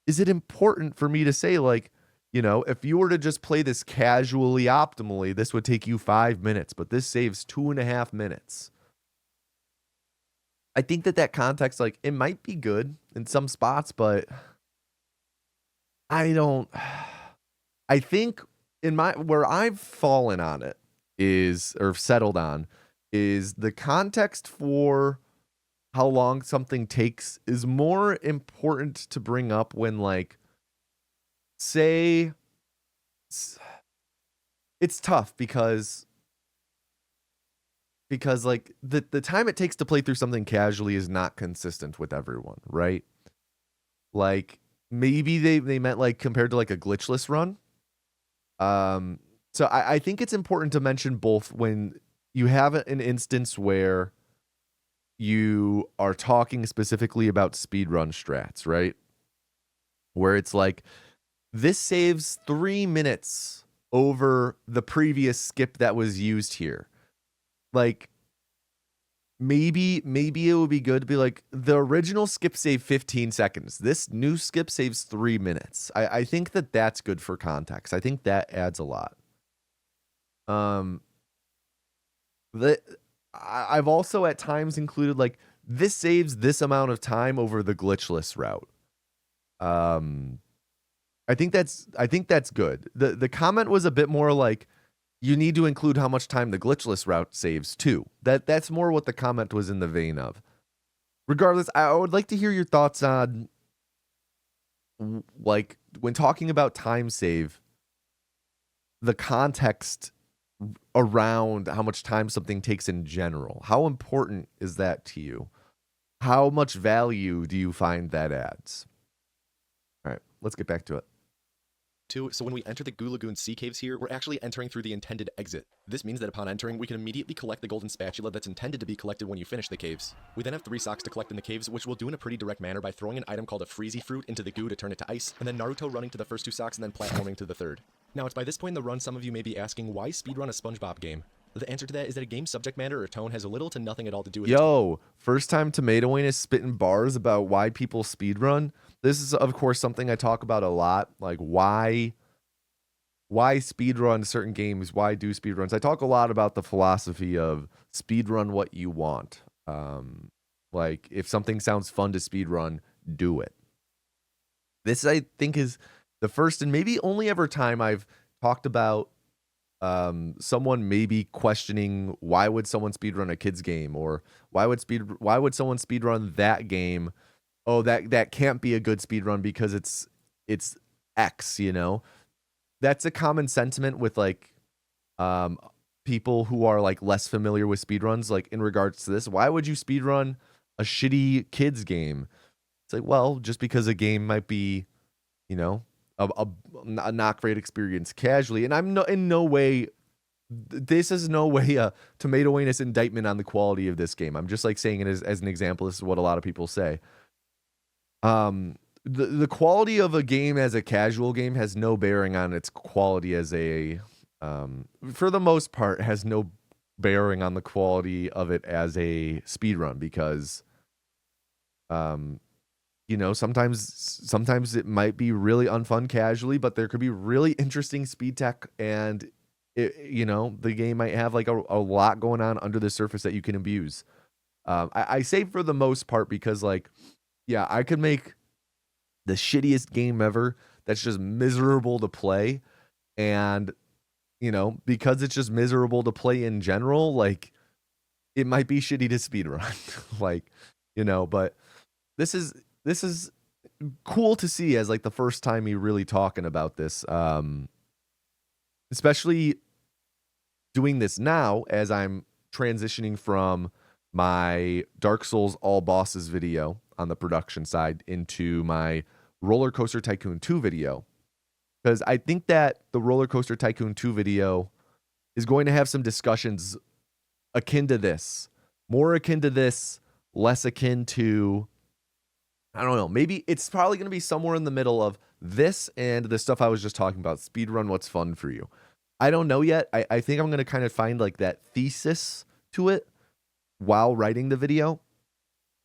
is it important for me to say, like, you know, if you were to just play this casually optimally, this would take you 5 minutes, but this saves 2.5 minutes. I think that context, like, it might be good in some spots, but I think where I've fallen on it or settled on is the context for how long something takes is more important to bring up when, like, say, it's tough because like the time it takes to play through something casually is not consistent with everyone, right? Like maybe they meant like compared to like a glitchless run. So I think it's important to mention both when you have an instance where you are talking specifically about speedrun strats, right? Where it's like, this saves 3 minutes over the previous skip that was used here. Like, maybe it would be good to be like, the original skip saved 15 seconds. This new skip saves 3 minutes. I think that that's good for context. I think that adds a lot. I've also at times included like, this saves this amount of time over the glitchless route. I think that's good. The comment was a bit more like, you need to include how much time the glitchless route saves too. That's more what the comment was in the vein of. Regardless, I would like to hear your thoughts on, like, when talking about time save, the context around how much time something takes in general. How important is that to you? How much value do you find that adds? All right, let's get back to it. So when we enter the Goo Lagoon Sea Caves here, we're actually entering through the intended exit. This means that upon entering, we can immediately collect the golden spatula that's intended to be collected when you finish the caves. We then have 3 socks to collect in the caves, which we'll do in a pretty direct manner by throwing an item called a Freezy Fruit into the goo to turn it to ice, and then Naruto running to the first 2 socks and then platforming to the third. Now, it's by this point in the run some of you may be asking, why speedrun a SpongeBob game? The answer to that is that a game's subject matter or tone has little to nothing at all to do with First time Tomatoing is spitting bars about why people speedrun. This is, of course, something I talk about a lot, like why speedrun certain games, why do speedruns. I talk a lot about the philosophy of speedrun what you want. Like, if something sounds fun to speedrun, do it. This, I think, is the first and maybe only ever time I've talked about someone maybe questioning, why would someone speedrun a kid's game, or why would someone speedrun that game? Oh, that can't be a good speedrun because it's X, you know? That's a common sentiment with like people who are like less familiar with speedruns, like in regards to this. Why would you speedrun a shitty kids game? It's like, well, just because a game might be, you know, a not great experience casually. And I'm in no way, this is no way a Tomatoiness indictment on the quality of this game. I'm just like saying it as an example. This is what a lot of people say. The quality of a game as a casual game has no bearing on its quality as a, for the most part, has no bearing on the quality of it as a speedrun, because, you know, sometimes it might be really unfun casually, but there could be really interesting speed tech, and you know, the game might have like a lot going on under the surface that you can abuse. I say for the most part because, like, yeah, I could make the shittiest game ever that's just miserable to play, and you know, because it's just miserable to play in general, like, it might be shitty to speedrun. Like, you know, but this is cool to see as like the first time me really talking about this. Especially doing this now as I'm transitioning from my Dark Souls All Bosses video on the production side into my Roller Coaster Tycoon 2 video. Because I think that the Roller Coaster Tycoon 2 video is going to have some discussions akin to this. More akin to this, less akin to, I don't know, maybe it's probably going to be somewhere in the middle of this and the stuff I was just talking about, speedrun what's fun for you. I don't know yet. I think I'm going to kind of find like that thesis to it while writing the video.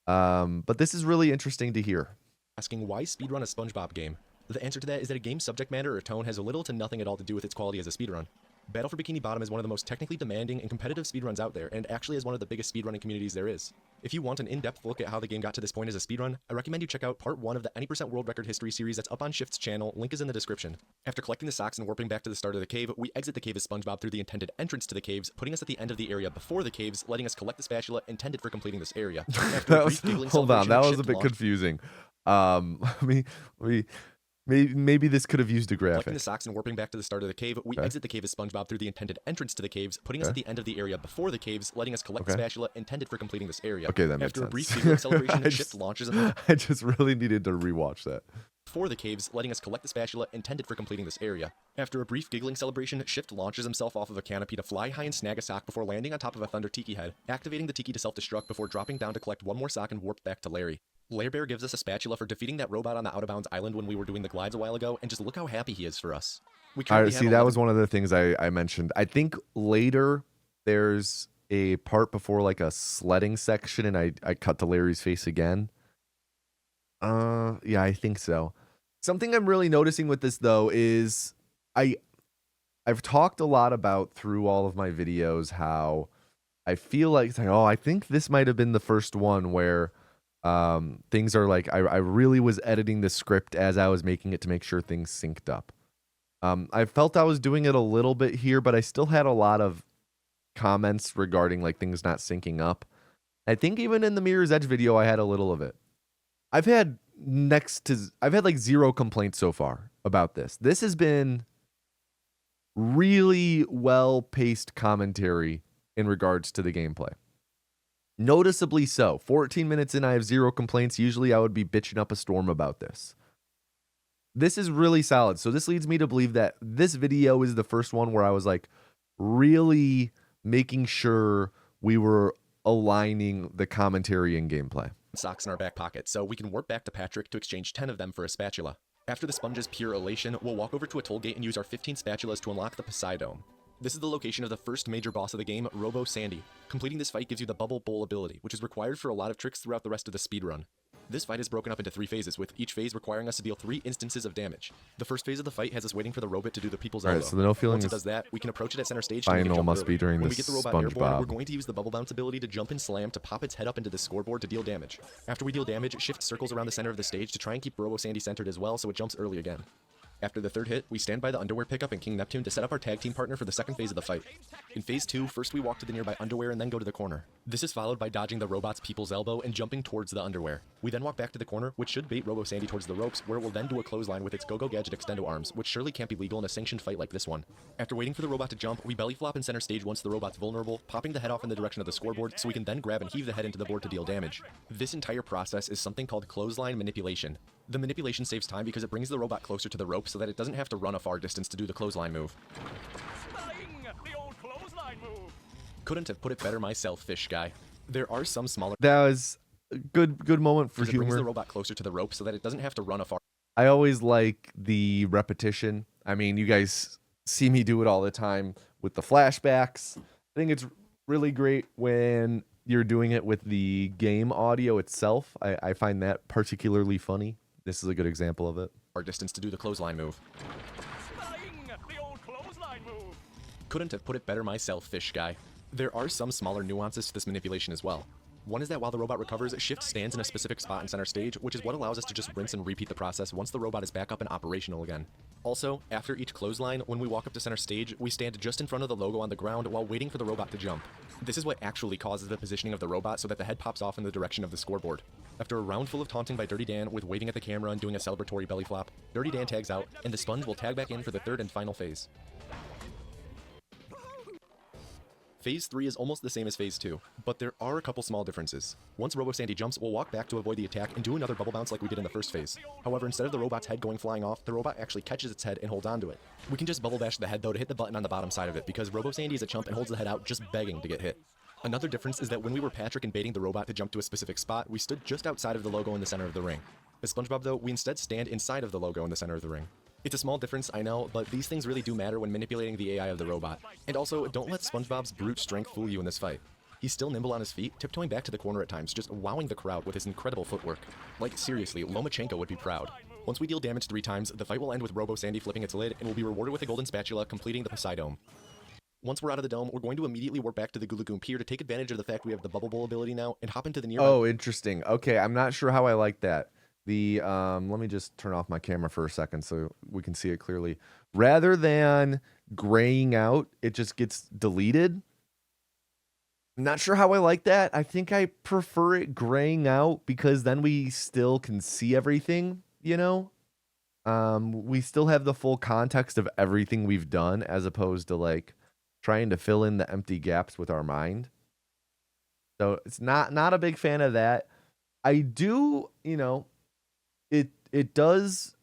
But this is really interesting to hear. Asking why speedrun a SpongeBob game? The answer to that is that a game's subject matter or tone has little to nothing at all to do with its quality as a speedrun. Battle for Bikini Bottom is one of the most technically demanding and competitive speedruns out there, and actually is one of the biggest speedrunning communities there is. If you want an in-depth look at how the game got to this point as a speedrun, I recommend you check out part 1 of the Any Percent World Record History series that's up on Shift's channel, link is in the description. After collecting the socks and warping back to the start of the cave, we exit the cave as SpongeBob through the intended entrance to the caves, putting us at the end of the area before the caves, letting us collect the spatula intended for completing this area. Hold on, that was a bit confusing. Maybe this could have used a graphic. Collecting the socks and warping back to the start of the cave, we exit the cave as SpongeBob through the intended entrance to the caves, putting us at the end of the area before the caves, letting us collect the spatula intended for completing this area. Okay, that makes After sense. a brief giggling celebration, Shift launches I just really needed to rewatch that. Before the caves, letting us collect the spatula intended for completing this area. After a brief giggling celebration, Shift launches himself off of a canopy to fly high and snag a sock before landing on top of a Thunder Tiki head, activating the Tiki to self-destruct before dropping down to collect one more sock and warp back to Larry. Lair Bear gives us a spatula for defeating that robot on the out-of-bounds island when we were doing the glides a while ago, and just look how happy he is for us. See, that was one of the things I mentioned. I think later there's a part before like a sledding section, and I cut to Larry's face again. Yeah, I think so. Something I'm really noticing with this though is I've talked a lot about through all of my videos how I feel like, I think this might have been the first one where things are like I really was editing the script as I was making it to make sure things synced up. I felt I was doing it a little bit here, but I still had a lot of comments regarding like things not syncing up. I think even in the Mirror's Edge video, I had a little of it. I've had like 0 complaints so far about this. This has been really well-paced commentary in regards to the gameplay. Noticeably so. 14 minutes in, I have 0 complaints. Usually I would be bitching up a storm about this. This is really solid. So this leads me to believe that this video is the first one where I was like really making sure we were aligning the commentary and gameplay. Socks in our back pocket, so we can warp back to Patrick to exchange 10 of them for a spatula. After the sponge's pure elation, we'll walk over to a toll gate and use our 15 spatulas to unlock the Poseidome. This is the location of the first major boss of the game, Robo Sandy. Completing this fight gives you the Bubble Bowl ability, which is required for a lot of tricks throughout the rest of the speedrun. This fight is broken up into 3 phases, with each phase requiring us to deal 3 instances of damage. The first phase of the fight has us waiting for the robot to do the people's elbow. Alright, so the no feeling Once it does that, we can approach it at center stage final must be during when the we get the robot SpongeBob. airborne, we're going to use the Bubble Bounce ability to jump and slam to pop its head up into the scoreboard to deal damage. After we deal damage, Shift circles around the center of the stage to try and keep Robo Sandy centered as well so it jumps early again. After the 3rd hit, we stand by the underwear pickup in King Neptune to set up our tag team partner for the 2nd phase of the fight. In phase 2, first we walk to the nearby underwear and then go to the corner. This is followed by dodging the robot's people's elbow and jumping towards the underwear. We then walk back to the corner, which should bait Robo Sandy towards the ropes, where it will then do a clothesline with its Go-Go Gadget extendo arms, which surely can't be legal in a sanctioned fight like this one. After waiting for the robot to jump, we belly flop in center stage once the robot's vulnerable, popping the head off in the direction of the scoreboard so we can then grab and heave the head into the board to deal damage. This entire process is something called clothesline manipulation. The manipulation saves time because it brings the robot closer to the rope so that it doesn't have to run a far distance to do the clothesline move. The old clothesline move. Couldn't have put it better myself, fish guy. There are some smaller... That was a good moment for It brings the humor. robot closer to the rope so that it doesn't have to run a far... I always like the repetition. I mean, you guys see me do it all the time with the flashbacks. I think it's really great when you're doing it with the game audio itself. I find that particularly funny. This is a good example of it. Far distance to do the clothesline move. The old clothesline move. Couldn't have put it better myself, fish guy. There are some smaller nuances to this manipulation as well. One is that while the robot recovers, Shift stands in a specific spot in center stage, which is what allows us to just rinse and repeat the process once the robot is back up and operational again. Also, after each clothesline, when we walk up to center stage, we stand just in front of the logo on the ground while waiting for the robot to jump. This is what actually causes the positioning of the robot so that the head pops off in the direction of the scoreboard. After a round full of taunting by Dirty Dan with waving at the camera and doing a celebratory belly flop, Dirty Dan tags out, and the sponge will tag back in for the third and final phase. Phase 3 is almost the same as Phase 2, but there are a couple small differences. Once Robo Sandy jumps, we'll walk back to avoid the attack and do another bubble bounce like we did in the first phase. However, instead of the robot's head going flying off, the robot actually catches its head and holds onto it. We can just bubble bash the head though to hit the button on the bottom side of it because Robo Sandy is a chump and holds the head out just begging to get hit. Another difference is that when we were Patrick and baiting the robot to jump to a specific spot, we stood just outside of the logo in the center of the ring. As SpongeBob though, we instead stand inside of the logo in the center of the ring. It's a small difference, I know, but these things really do matter when manipulating the AI of the robot. And also, don't let SpongeBob's brute strength fool you in this fight. He's still nimble on his feet, tiptoeing back to the corner at times, just wowing the crowd with his incredible footwork. Like, seriously, Lomachenko would be proud. Once we deal damage 3 times, the fight will end with Robo Sandy flipping its lid, and we'll be rewarded with a golden spatula, completing the Poseidome. Once we're out of the dome, we're going to immediately warp back to the Goo Lagoon Pier to take advantage of the fact we have the Bubble Bowl ability now, and hop into the nearby— Oh, interesting. Okay, I'm not sure how I like that. Let me just turn off my camera for a second so we can see it clearly. Rather than graying out, it just gets deleted. I'm not sure how I like that. I think I prefer it graying out because then we still can see everything, you know? We still have the full context of everything we've done as opposed to like trying to fill in the empty gaps with our mind. So it's not a big fan of that. I do, you know, it does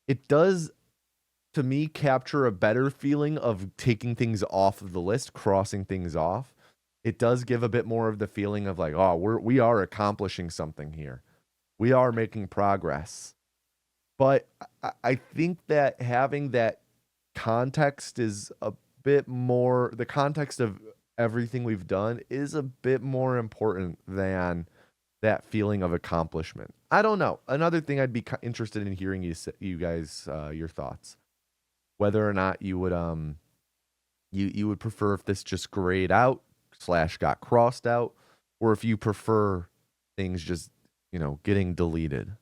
to me capture a better feeling of taking things off of the list, crossing things off. It does give a bit more of the feeling of like, oh, we are accomplishing something here. We are making progress. But I think that having that context is a bit more, the context of everything we've done is a bit more important than that feeling of accomplishment. I don't know. Another thing I'd be interested in hearing you guys your thoughts, whether or not you would you would prefer if this just grayed out / got crossed out, or if you prefer things just, you know, getting deleted.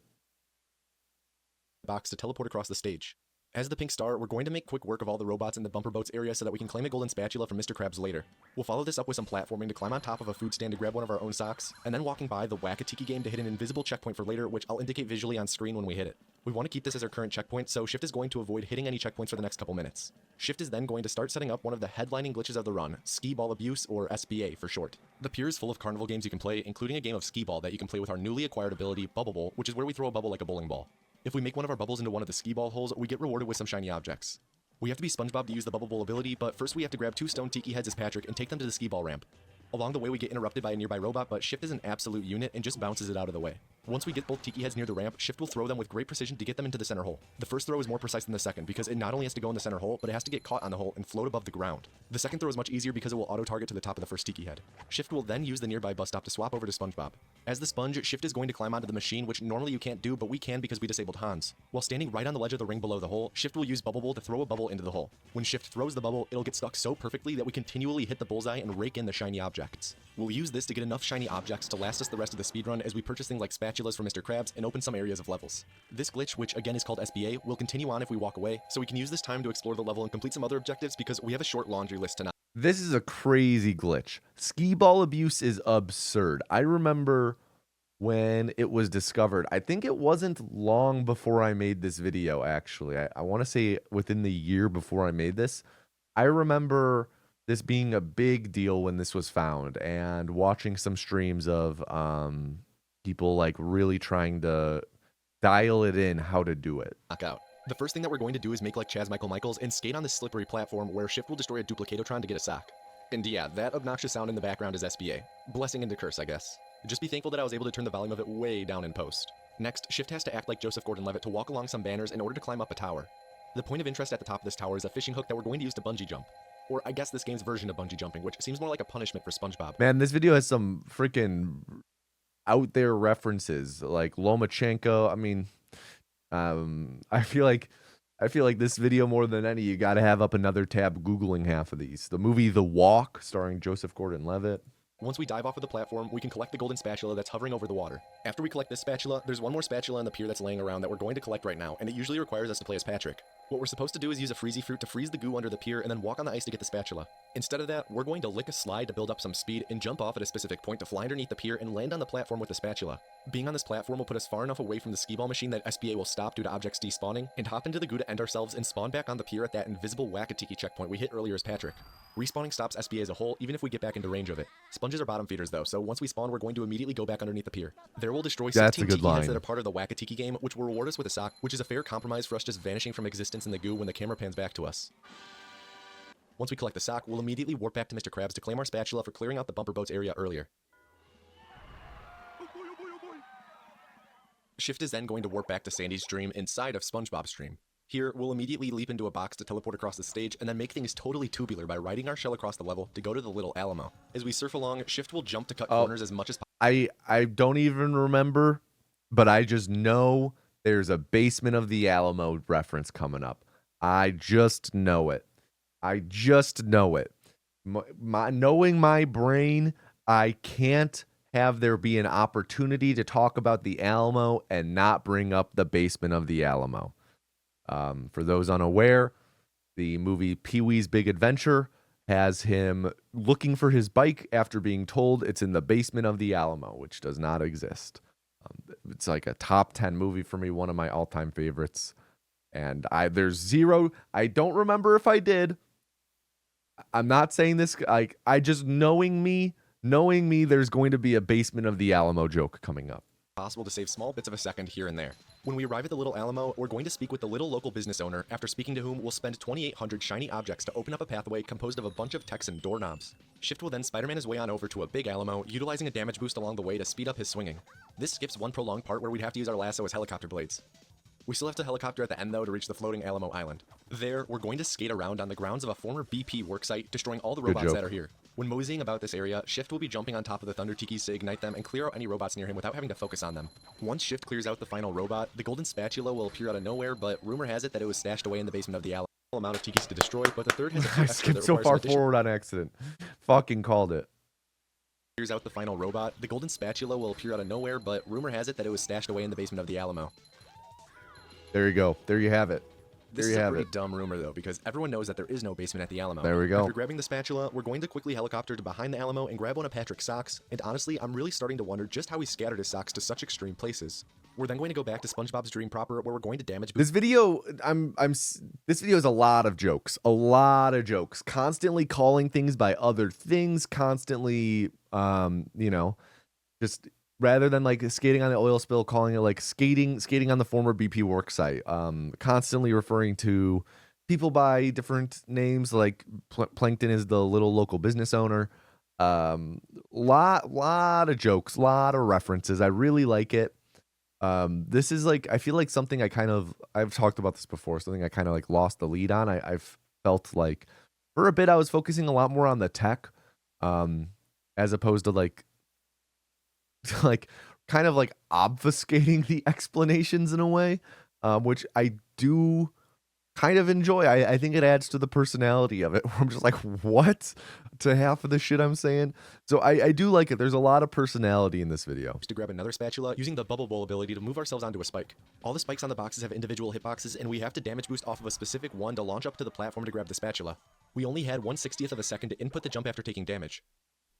box to teleport across the stage. As the pink star, we're going to make quick work of all the robots in the bumper boats area so that we can claim a golden spatula from Mr. Krabs later. We'll follow this up with some platforming to climb on top of a food stand to grab one of our own socks, and then walking by the Whack-A-Tiki game to hit an invisible checkpoint for later, which I'll indicate visually on screen when we hit it. We want to keep this as our current checkpoint, so Shift is going to avoid hitting any checkpoints for the next couple minutes. Shift is then going to start setting up one of the headlining glitches of the run, Skee Ball Abuse, or SBA for short. The pier is full of carnival games you can play, including a game of skee ball that you can play with our newly acquired ability, Bubble Bowl, which is where we throw a bubble like a bowling ball. If we make one of our bubbles into one of the skee ball holes, we get rewarded with some shiny objects. We have to be SpongeBob to use the Bubble Bowl ability, but first we have to grab 2 stone tiki heads as Patrick and take them to the skee ball ramp. Along the way we get interrupted by a nearby robot, but Shift is an absolute unit and just bounces it out of the way. Once we get both tiki heads near the ramp, Shift will throw them with great precision to get them into the center hole. The first throw is more precise than the second because it not only has to go in the center hole, but it has to get caught on the hole and float above the ground. The second throw is much easier because it will auto-target to the top of the first tiki head. Shift will then use the nearby bus stop to swap over to SpongeBob. As the sponge, Shift is going to climb onto the machine, which normally you can't do, but we can because we disabled Hans. While standing right on the ledge of the ring below the hole, Shift will use Bubble Bowl to throw a bubble into the hole. When Shift throws the bubble, it'll get stuck so perfectly that we continually hit the bullseye and rake in the shiny objects. We'll use this to get enough shiny objects to last us the rest of the speedrun as we purchase things like spatulas for Mr. Krabs and open some areas of levels. This glitch, which again is called SBA, will continue on if we walk away, so we can use this time to explore the level and complete some other objectives because we have a short laundry list tonight. This is a crazy glitch. Skee Ball Abuse is absurd. I remember when it was discovered. I think it wasn't long before I made this video, actually. I want to say within the year before I made this. I remember this being a big deal when this was found and watching some streams of people like really trying to dial it in how to do it. Knockout. The first thing that we're going to do is make like Chaz Michaels and skate on this slippery platform where Shift will destroy a Duplicatotron to get a sock. And yeah, that obnoxious sound in the background is SBA. Blessing and a curse, I guess. Just be thankful that I was able to turn the volume of it way down in post. Next, Shift has to act like Joseph Gordon-Levitt to walk along some banners in order to climb up a tower. The point of interest at the top of this tower is a fishing hook that we're going to use to bungee jump. Or I guess this game's version of bungee jumping, which seems more like a punishment for SpongeBob. Man, this video has some freaking out there references like Lomachenko. I mean, I feel like this video more than any, you got to have up another tab Googling half of these. The movie The Walk, starring Joseph Gordon-Levitt. Once we dive off of the platform, we can collect the golden spatula that's hovering over the water. After we collect this spatula, there's one more spatula on the pier that's laying around that we're going to collect right now, and it usually requires us to play as Patrick. What we're supposed to do is use a freezy fruit to freeze the goo under the pier and then walk on the ice to get the spatula. Instead of that, we're going to lick a slide to build up some speed and jump off at a specific point to fly underneath the pier and land on the platform with the spatula. Being on this platform will put us far enough away from the skee-ball machine that SBA will stop due to objects despawning, and hop into the goo to end ourselves and spawn back on the pier at that invisible Wakatiki checkpoint we hit earlier as Patrick. Respawning stops SBA as a whole, even if we get back into range of it. Sponges are bottom feeders though, so once we spawn, we're going to immediately go back underneath the pier. There we'll destroy 16 tiki heads that are part of the Wakatiki game, which will reward us with a sock, which is a fair compromise for us just vanishing from existence in the goo when the camera pans back to us. Once we collect the sock, we'll immediately warp back to Mr. Krabs to claim our spatula for clearing out the bumper boats area earlier. Oh boy, oh boy, oh boy. Shift is then going to warp back to Sandy's dream inside of SpongeBob's dream. Here, we'll immediately leap into a box to teleport across the stage and then make things totally tubular by riding our shell across the level to go to the little Alamo. As we surf along, Shift will jump to cut corners as much as possible. I don't even remember, but I just know there's a Basement of the Alamo reference coming up. I just know it. I just know it. Knowing my brain, I can't have there be an opportunity to talk about the Alamo and not bring up the Basement of the Alamo. For those unaware, the movie Pee-wee's Big Adventure has him looking for his bike after being told it's in the basement of the Alamo, which does not exist. It's like a top 10 movie for me, one of my all-time favorites. And I don't remember if I did. I'm not saying this, I just knowing me, there's going to be a Basement of the Alamo joke coming up. Possible to save small bits of a second here and there. When we arrive at the little Alamo, we're going to speak with the little local business owner, after speaking to whom we'll spend 2,800 shiny objects to open up a pathway composed of a bunch of techs and doorknobs. Shift will then Spider-Man his way on over to a big Alamo, utilizing a damage boost along the way to speed up his swinging. This skips one prolonged part where we'd have to use our lasso as helicopter blades. We still have to helicopter at the end though to reach the floating Alamo Island. There, we're going to skate around on the grounds of a former BP worksite, destroying all the robots that are here. When moseying about this area, Shift will be jumping on top of the Thunder Tikis to ignite them and clear out any robots near him without having to focus on them. Once Shift clears out the final robot, the golden spatula will appear out of nowhere, but rumor has it that it was stashed away in the basement of the Alamo. Amount of Tikis to destroy, but the third has a few I extra skipped that so requires far forward on accident. Fucking called it. Clears out the final robot, the golden spatula will appear out of nowhere, but rumor has it that it was stashed away in the basement of the Alamo. There you go. There you have it. This is a pretty dumb rumor though, because everyone knows that there is no basement at the Alamo. There we go. After grabbing the spatula, we're going to quickly helicopter to behind the Alamo and grab one of Patrick's socks, and honestly, I'm really starting to wonder just how he scattered his socks to such extreme places. We're then going to go back to SpongeBob's dream proper, where we're going to damage this video. This video is a lot of jokes, constantly calling things by other things, constantly, just rather than like skating on the oil spill, calling it like skating on the former BP worksite. Constantly referring to people by different names, like Plankton is the little local business owner. Lot of jokes, lot of references. I really like it. This is like, I feel like something I've talked about this before, something I kind of like lost the lead on. I've felt like for a bit I was focusing a lot more on the tech, as opposed to like kind of like obfuscating the explanations in a way, which I do kind of enjoy. I think it adds to the personality of it, where I'm just like, what? To half of the shit I'm saying. So I do like it. There's a lot of personality in this video. To grab another spatula, using the bubble bowl ability to move ourselves onto a spike. All the spikes on the boxes have individual hitboxes, and we have to damage boost off of a specific one to launch up to the platform to grab the spatula. We only had 1/60th of a second to input the jump after taking damage.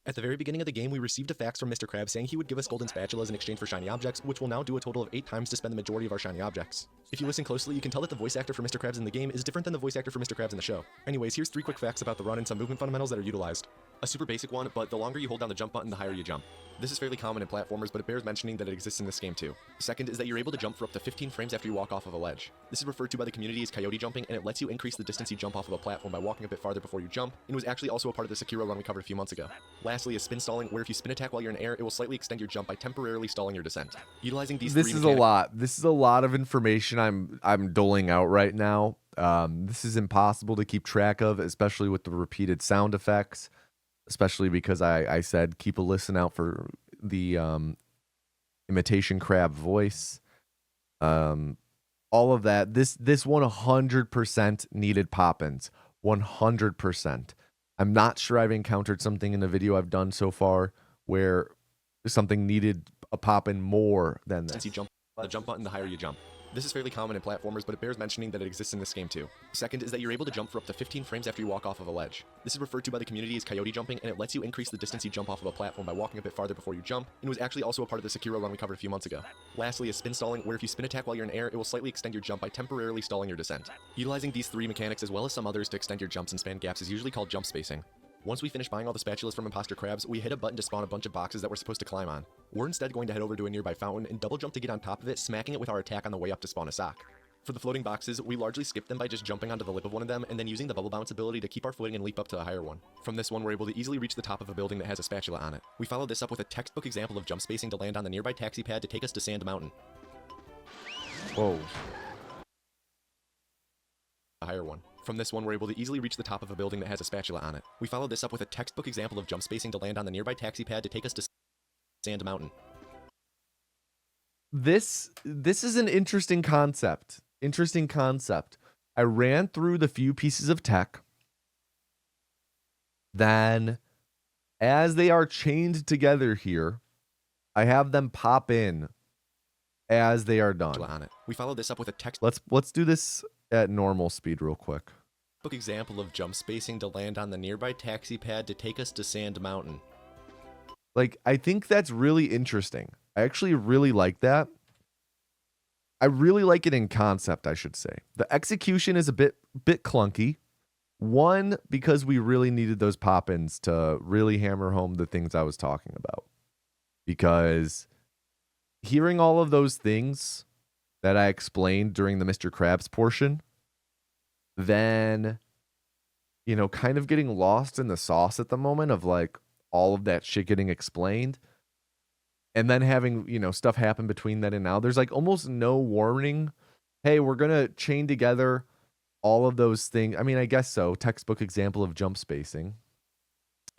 At the very beginning of the game, we received a fax from Mr. Krabs saying he would give us golden spatulas in exchange for shiny objects, which will now do a total of 8 times to spend the majority of our shiny objects. If you listen closely, you can tell that the voice actor for Mr. Krabs in the game is different than the voice actor for Mr. Krabs in the show. Anyways, here's 3 quick facts about the run and some movement fundamentals that are utilized. A super basic one, but the longer you hold down the jump button, the higher you jump. This is fairly common in platformers, but it bears mentioning that it exists in this game too. Second is that you're able to jump for up to 15 frames after you walk off of a ledge. This is referred to by the community as coyote jumping, and it lets you increase the distance you jump off of a platform by walking a bit farther before you jump, and was actually also a part of the Sekiro run we covered a few months ago. Lastly is spin stalling, where if you spin attack while you're in air, it will slightly extend your jump by temporarily stalling your descent. Utilizing these This is a lot. This is a lot of information I'm doling out right now. This is impossible to keep track of, especially with the repeated sound effects, especially because I said keep a listen out for the imitation crab voice. All of that. This 100% needed pop-ins. 100%. I'm not sure I've encountered something in a video I've done so far where something needed a pop-in more than this. Since you jump the jump button, the higher you jump. This is fairly common in platformers, but it bears mentioning that it exists in this game too. Second is that you're able to jump for up to 15 frames after you walk off of a ledge. This is referred to by the community as coyote jumping, and it lets you increase the distance you jump off of a platform by walking a bit farther before you jump, and was actually also a part of the Sekiro run we covered a few months ago. Lastly is spin stalling, where if you spin attack while you're in air, it will slightly extend your jump by temporarily stalling your descent. Utilizing these three mechanics as well as some others to extend your jumps and span gaps is usually called jump spacing. Once we finish buying all the spatulas from Imposter Crabs, we hit a button to spawn a bunch of boxes that we're supposed to climb on. We're instead going to head over to a nearby fountain and double jump to get on top of it, smacking it with our attack on the way up to spawn a sock. For the floating boxes, we largely skip them by just jumping onto the lip of one of them and then using the bubble bounce ability to keep our footing and leap up to a higher one. From this one, we're able to easily reach the top of a building that has a spatula on it. We follow this up with a textbook example of jump spacing to land on the nearby taxi pad to take us to Sand Mountain. Whoa. A higher one. From this one, we're able to easily reach the top of a building that has a spatula on it. We follow this up with a textbook example of jump spacing to land on the nearby taxi pad to take us to Sand Mountain. This is an interesting concept. I ran through the few pieces of tech. Then, as they are chained together here, I have them pop in as they are done. On it. We follow this up with a text. Let's do this at normal speed real quick. Book example of jump spacing to land on the nearby taxi pad to take us to Sand Mountain. Like, I think that's really interesting. I actually really like that. I really like it in concept, I should say. The execution is a bit clunky. One, because we really needed those pop-ins to really hammer home the things I was talking about. Because hearing all of those things that I explained during the Mr. Krabs portion, then, you know, kind of getting lost in the sauce at the moment of like all of that shit getting explained. And then having, you know, stuff happen between then and now. There's like almost no warning. Hey, we're going to chain together all of those things. I mean, I guess so. Textbook example of jump spacing.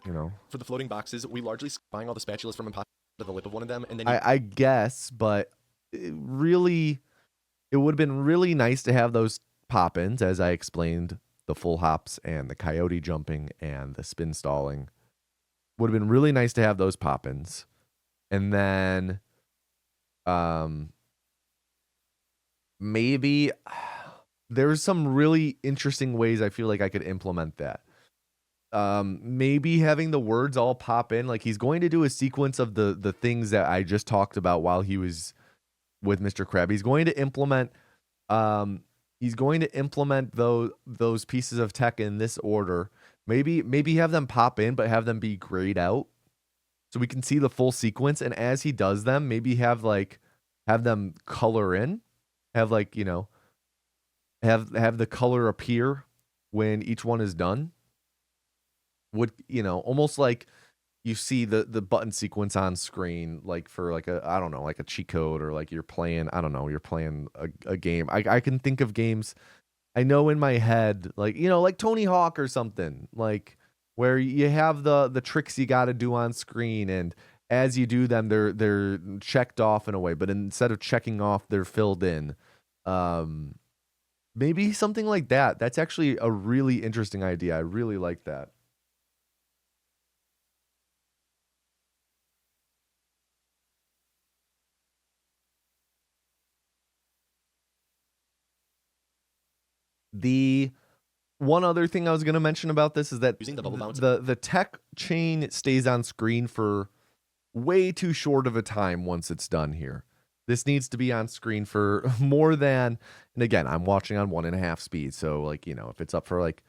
You know. For the floating boxes, we largely buying all the spatulas from Imposter to the lip of one of them. And then I guess, but it would have been really nice to have those pop-ins, as I explained, the full hops and the coyote jumping and the spin stalling. Would have been really nice to have those pop-ins. And then maybe there's some really interesting ways I feel like I could implement that. Maybe having the words all pop in, like he's going to do a sequence of the things that I just talked about while he was with Mr. Krab. He's going to implement those pieces of tech in this order. Maybe have them pop in, but have them be grayed out. So we can see the full sequence, and as he does them, maybe have them color in, have like, you know, have the color appear when each one is done. Would, you know, almost like you see the button sequence on screen, like for like a, I don't know, like a cheat code, or like you're playing a game. I can think of games I know in my head, like, you know, like Tony Hawk or something, like, where you have the tricks you got to do on screen, and as you do them, they're checked off in a way, but instead of checking off, they're filled in. Maybe something like that. That's actually a really interesting idea. I really like that. The one other thing I was going to mention about this is that using the bubble bounce, the tech chain stays on screen for way too short of a time once it's done here. This needs to be on screen for more than, and again, I'm watching on 1.5 speed. So like, you know, if it's up for like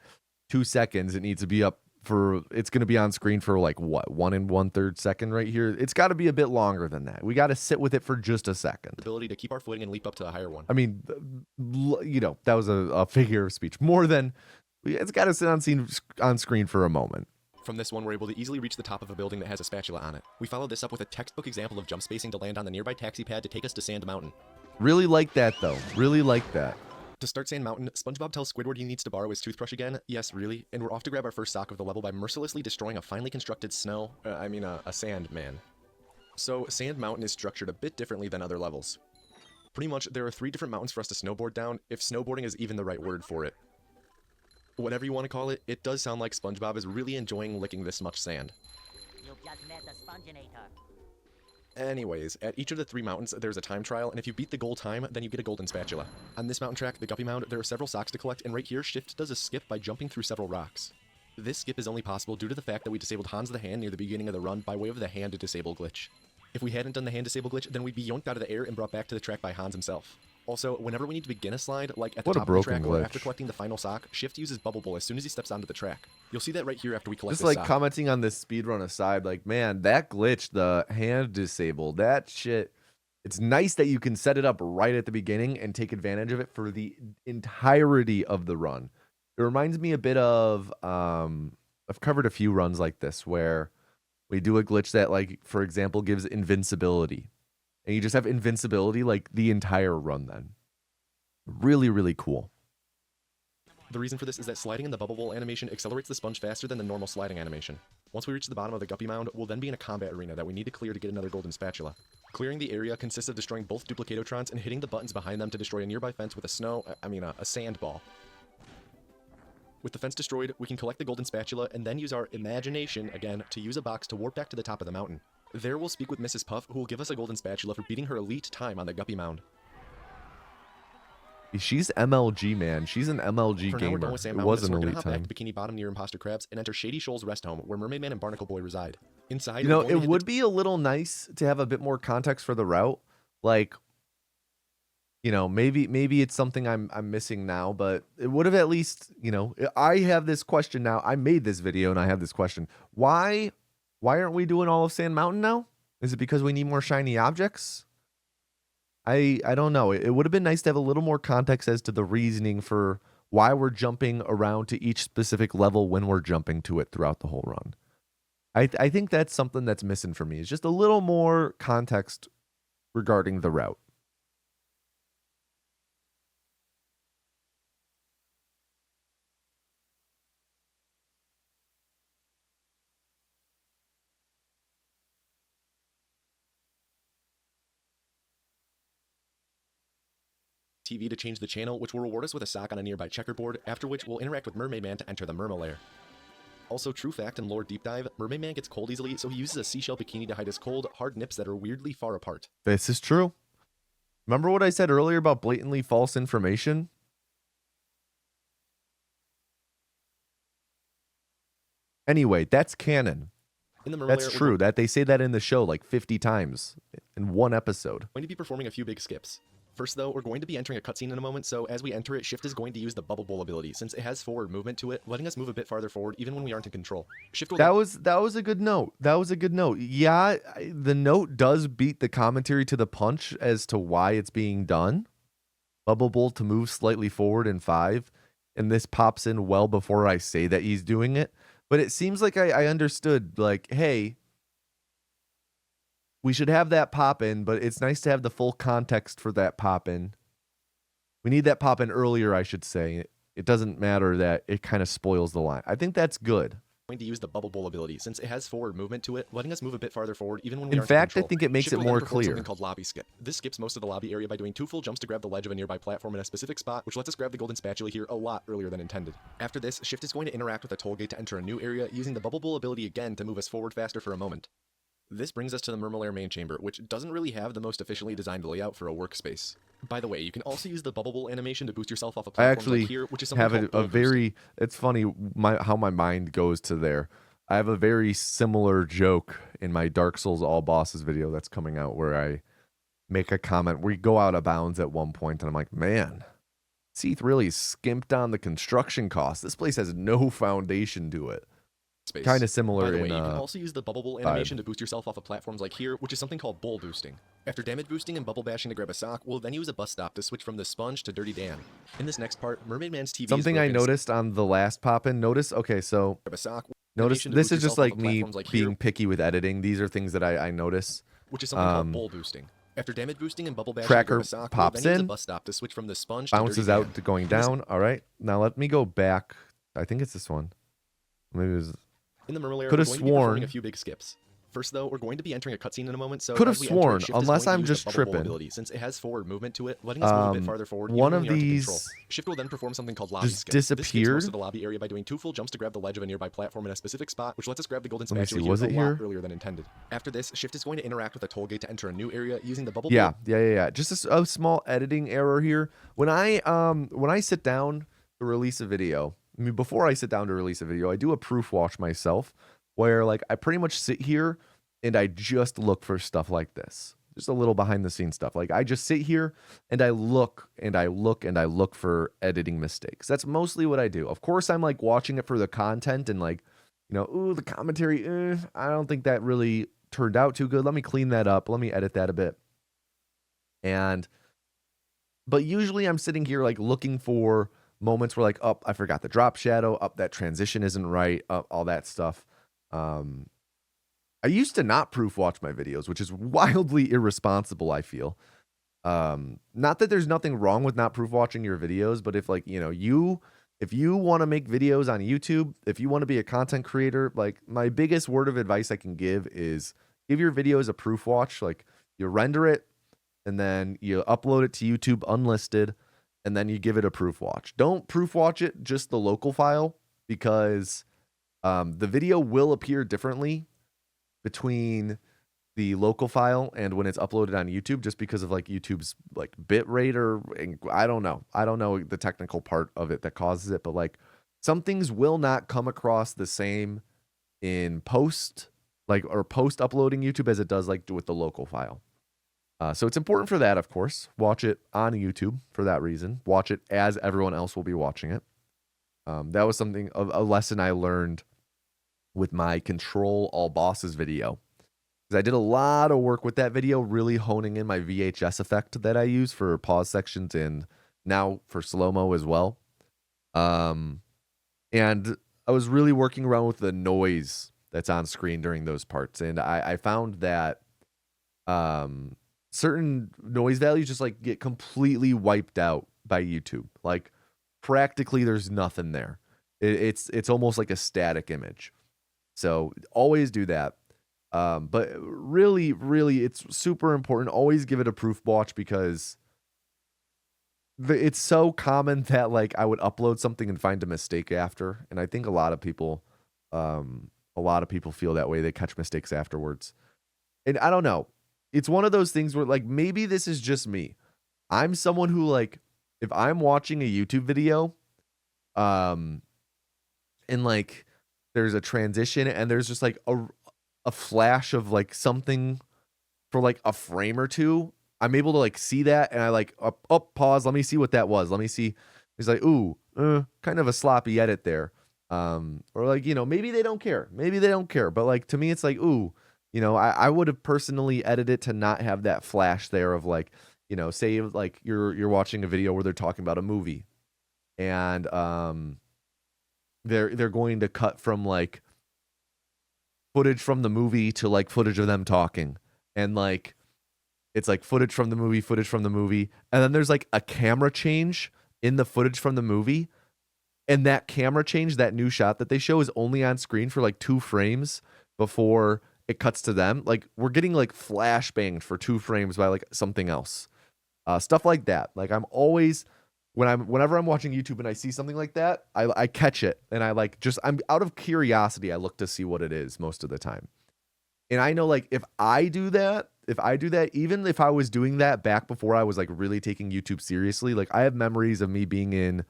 2 seconds, it needs to be up for, it's going to be on screen for like what, 1 1/3 second right here. It's got to be a bit longer than that. We got to sit with it for just a second. Ability to keep our footing and leap up to a higher one. I mean, you know, that was a figure of speech. More than, it's got to sit on screen for a moment. From this one, we're able to easily reach the top of a building that has a spatula on it. We follow this up with a textbook example of jump spacing to land on the nearby taxi pad to take us to Sand Mountain. Really like that, though. Really like that. To start Sand Mountain, SpongeBob tells Squidward he needs to borrow his toothbrush again. Yes, really. And we're off to grab our first sock of the level by mercilessly destroying a finely constructed a sand man. So, Sand Mountain is structured a bit differently than other levels. Pretty much, there are 3 different mountains for us to snowboard down, if snowboarding is even the right word for it. Whatever you want to call it, it does sound like SpongeBob is really enjoying licking this much sand. You've just met the Sponginator. Anyways, at each of the 3 mountains, there's a time trial, and if you beat the goal time, then you get a golden spatula. On this mountain track, the Guppy Mound, there are several socks to collect, and right here, Shift does a skip by jumping through several rocks. This skip is only possible due to the fact that we disabled Hans the Hand near the beginning of the run by way of the hand disable glitch. If we hadn't done the hand disable glitch, then we'd be yoinked out of the air and brought back to the track by Hans himself. Also, whenever we need to begin a slide, like at the top of the track or after collecting the final sock, Shift uses Bubble Bowl as soon as he steps onto the track. You'll see that right here after we collect Just this like sock. commenting on this speedrun aside, like, man, that glitch, the hand disabled, that shit, it's nice that you can set it up right at the beginning and take advantage of it for the entirety of the run. It reminds me a bit of, I've covered a few runs like this where we do a glitch that, like, for example, gives invincibility. And you just have invincibility like the entire run then. Really, really cool. The reason for this is that sliding in the Bubble Bowl animation accelerates the sponge faster than the normal sliding animation. Once we reach the bottom of the Guppy Mound, we'll then be in a combat arena that we need to clear to get another golden spatula. Clearing the area consists of destroying both Duplicatotrons and hitting the buttons behind them to destroy a nearby fence with a sand ball. With the fence destroyed, we can collect the golden spatula and then use our imagination, again, to use a box to warp back to the top of the mountain. There we'll speak with Mrs. Puff, who will give us a golden spatula for beating her elite time on the Guppy Mound. She's MLG, man. She's an MLG For gamer. now, we're done with Sand It Mountain, was so an we're gonna elite hop back time. to Bikini Bottom near Imposter Crabs and enter Shady Shoals Rest Home, where Mermaid Man and Barnacle Boy reside. Inside, You know, we're going to it hit would be a little nice to have a bit more context for the route. Like, you know, maybe it's something I'm missing now, but it would have at least, you know, I have this question now. I made this video and I have this question. Why aren't we doing all of Sand Mountain now? Is it because we need more shiny objects? I don't know. It would have been nice to have a little more context as to the reasoning for why we're jumping around to each specific level when we're jumping to it throughout the whole run. I think that's something that's missing for me. Is just a little more context regarding the route. TV to change the channel, which will reward us with a sock on a nearby checkerboard, after which we'll interact with Mermaid Man to enter the Merma lair. Also, true fact and lore deep dive, Mermaid Man gets cold easily, so he uses a seashell bikini to hide his cold, hard nips that are weirdly far apart. This is true. Remember what I said earlier about blatantly false information? Anyway, that's canon. In the Merma That's lair, true. That they say that in the show like 50 times in one episode. We're going to be performing a few big skips. First though, we're going to be entering a cutscene in a moment, so as we enter it, Shift is going to use the Bubble Bowl ability, since it has forward movement to it, letting us move a bit farther forward even when we aren't in control. Shift will That was a good note. That was a good note. Yeah, the note does beat the commentary to the punch as to why it's being done. Bubble Bowl to move slightly forward in 5, and this pops in well before I say that he's doing it. But it seems like I understood, like, hey, we should have that pop in, but it's nice to have the full context for that pop in. We need that pop in earlier, I should say. It doesn't matter that it kind of spoils the line. I think that's good. going to use the Bubble Bowl ability, since it has forward movement to it, letting us move a bit farther forward even when we In aren't fact, in I control. think it makes Shift it will then more perform clear. something called Lobby Skip. This skips most of the lobby area by doing 2 full jumps to grab the ledge of a nearby platform in a specific spot, which lets us grab the golden spatula here a lot earlier than intended. After this, Shift is going to interact with a toll gate to enter a new area, using the Bubble Bowl ability again to move us forward faster for a moment. This brings us to the Mermalair main chamber, which doesn't really have the most efficiently designed layout for a workspace. By the way, you can also use the Bubble Bowl animation to boost yourself off a I platform actually like here, which is something have called a bowl boosting. very, it's funny how my mind goes to there. I have a very similar joke in my Dark Souls All Bosses video that's coming out where I make a comment. We go out of bounds at one point and I'm like, man, Seath really skimped on the construction costs. This place has no foundation to it. Space. Kind of similar By the way, in you can also use the Bubble Bowl vibe. animation to boost yourself off of platforms like here, which is something called bowl boosting. After damage boosting and bubble bashing to grab a sock, we'll then use a bus stop to switch from the sponge to Dirty Dan. In this next part, Mermaid Man's TV something is I broken, so noticed on the last pop-in. Okay, so grab a sock. notice animation to this boost is just yourself like off of me platforms like being here, picky with editing. These are things that I notice. which is something called bowl boosting. After damage boosting and bubble bashing to Tracker grab a sock, pops we'll then use a in, bus stop to switch from the sponge bounces to Dirty out Dan. to going In this- down. All right, now let me go back. I think it's this one. Maybe it was. In the Mermalair, Coulda we're going to be performing sworn. a few big skips. First, though, we're going to be entering a cutscene in a moment, so Could have as we enter, sworn, Shift is unless going to I'm use the just bubble hole tripping. ability, since it has forward movement to it, letting us move a bit farther forward. One even of when we aren't in these control. Shift will then perform something called lobby just skip. This skips most disappeared. of the lobby area by doing 2 full jumps to grab the ledge of a nearby platform in a specific spot, which lets us grab the golden Let me spatula see, here was a it lot here? earlier than intended. After this, Shift is going to interact with a toll gate to enter a new area using the bubble. Yeah. Just a small editing error here. When I sit down to release a video, I mean, before I sit down to release a video, I do a proof watch myself, where like I pretty much sit here and I just look for stuff like this. Just a little behind the scenes stuff. Like I just sit here and I look and I look and I look for editing mistakes. That's mostly what I do. Of course, I'm like watching it for the content and like, you know, ooh, the commentary, I don't think that really turned out too good. Let me clean that up. Let me edit that a bit. But usually I'm sitting here like looking for moments where like, oh, I forgot the drop shadow, that transition isn't right, all that stuff. I used to not proof watch my videos, which is wildly irresponsible, I feel. Not that there's nothing wrong with not proof watching your videos, but if like, you know, if you want to make videos on YouTube, if you want to be a content creator, like my biggest word of advice I can give is give your videos a proof watch. Like you render it and then you upload it to YouTube unlisted and then you give it a proof watch. Don't proof watch it just the local file, because the video will appear differently between the local file and when it's uploaded on YouTube, just because of like YouTube's like bit rate, or I don't know the technical part of it that causes it, but like some things will not come across the same in post uploading YouTube as it does like with the local file. So it's important for that, of course. Watch it on YouTube for that reason. Watch it as everyone else will be watching it. That was a lesson I learned with my Control All Bosses video, because I did a lot of work with that video, really honing in my VHS effect that I use for pause sections and now for slow-mo as well. And I was really working around with the noise that's on screen during those parts, and I found that certain noise values just like get completely wiped out by YouTube. Like practically there's nothing there. It's almost like a static image. So always do that. But really, it's super important. Always give it a proof watch, because it's so common that like I would upload something and find a mistake after. And I think a lot of people feel that way. They catch mistakes afterwards. And I don't know. It's one of those things where like maybe this is just me. I'm someone who like, if I'm watching a YouTube video, and like there's a transition and there's just like a flash of like something for like a frame or two, I'm able to like see that, and I like pause, let me see what that was. Let me see. He's like, ooh, kind of a sloppy edit there. Or like, you know, maybe they don't care. But like to me, it's like, ooh, you know, I would have personally edited it to not have that flash there of like, you know, say like you're watching a video where they're talking about a movie, and they're going to cut from like footage from the movie to like footage of them talking, and like it's like footage from the movie, and then there's like a camera change in the footage from the movie, and that camera change, that new shot that they show, is only on screen for like 2 frames before it cuts to them. Like we're getting like flash banged for 2 frames by like something else, stuff like that. Like I'm always, whenever I'm watching YouTube and I see something like that, I catch it, and I'm out of curiosity, I look to see what it is most of the time. And I know like if I do that, even if I was doing that back before I was like really taking YouTube seriously, like I have memories of me being in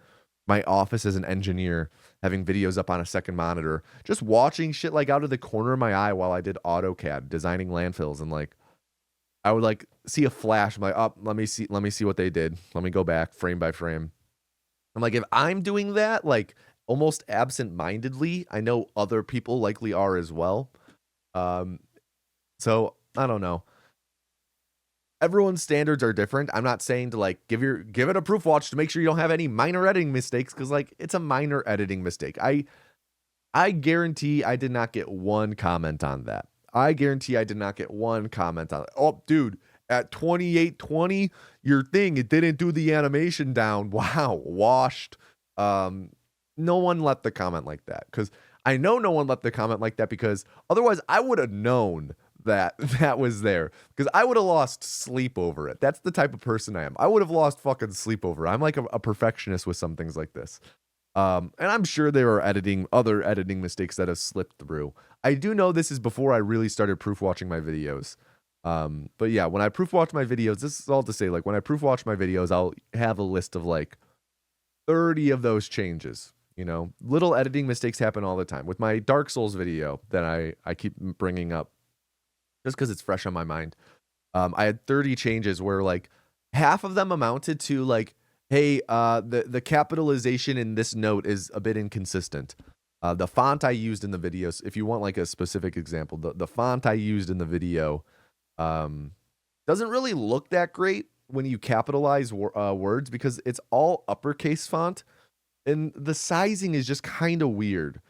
my office as an engineer, having videos up on a second monitor, just watching shit like out of the corner of my eye while I did AutoCAD designing landfills, and like I would like see a flash. I'm like, oh, let me see what they did. Let me go back frame by frame. I'm like, if I'm doing that like almost absent-mindedly, I know other people likely are as well. So I don't know. Everyone's standards are different. I'm not saying to like give it a proof watch to make sure you don't have any minor editing mistakes, because like it's a minor editing mistake. I guarantee I did not get one comment on that. I guarantee I did not get one comment on it. Oh, dude, at 2820, your thing, it didn't do the animation down. Wow, washed. No one left the comment like that, because I know no one left the comment like that because otherwise I would have known that that was there because I would have lost sleep over it. That's the type of person I am. I would have lost fucking sleep over it. I'm like a perfectionist with some things like this. And I'm sure there are other editing mistakes that have slipped through. I do know this is before I really started proof watching my videos. But yeah, when I proof watch my videos, this is all to say, like when I proof watch my videos, I'll have a list of like 30 of those changes. You know, little editing mistakes happen all the time. With my Dark Souls video that I keep bringing up just because it's fresh on my mind. I had 30 changes where like half of them amounted to like, hey, the capitalization in this note is a bit inconsistent. The font I used in the videos, if you want like a specific example, the font I used in the video doesn't really look that great when you capitalize words because it's all uppercase font and the sizing is just kind of weird.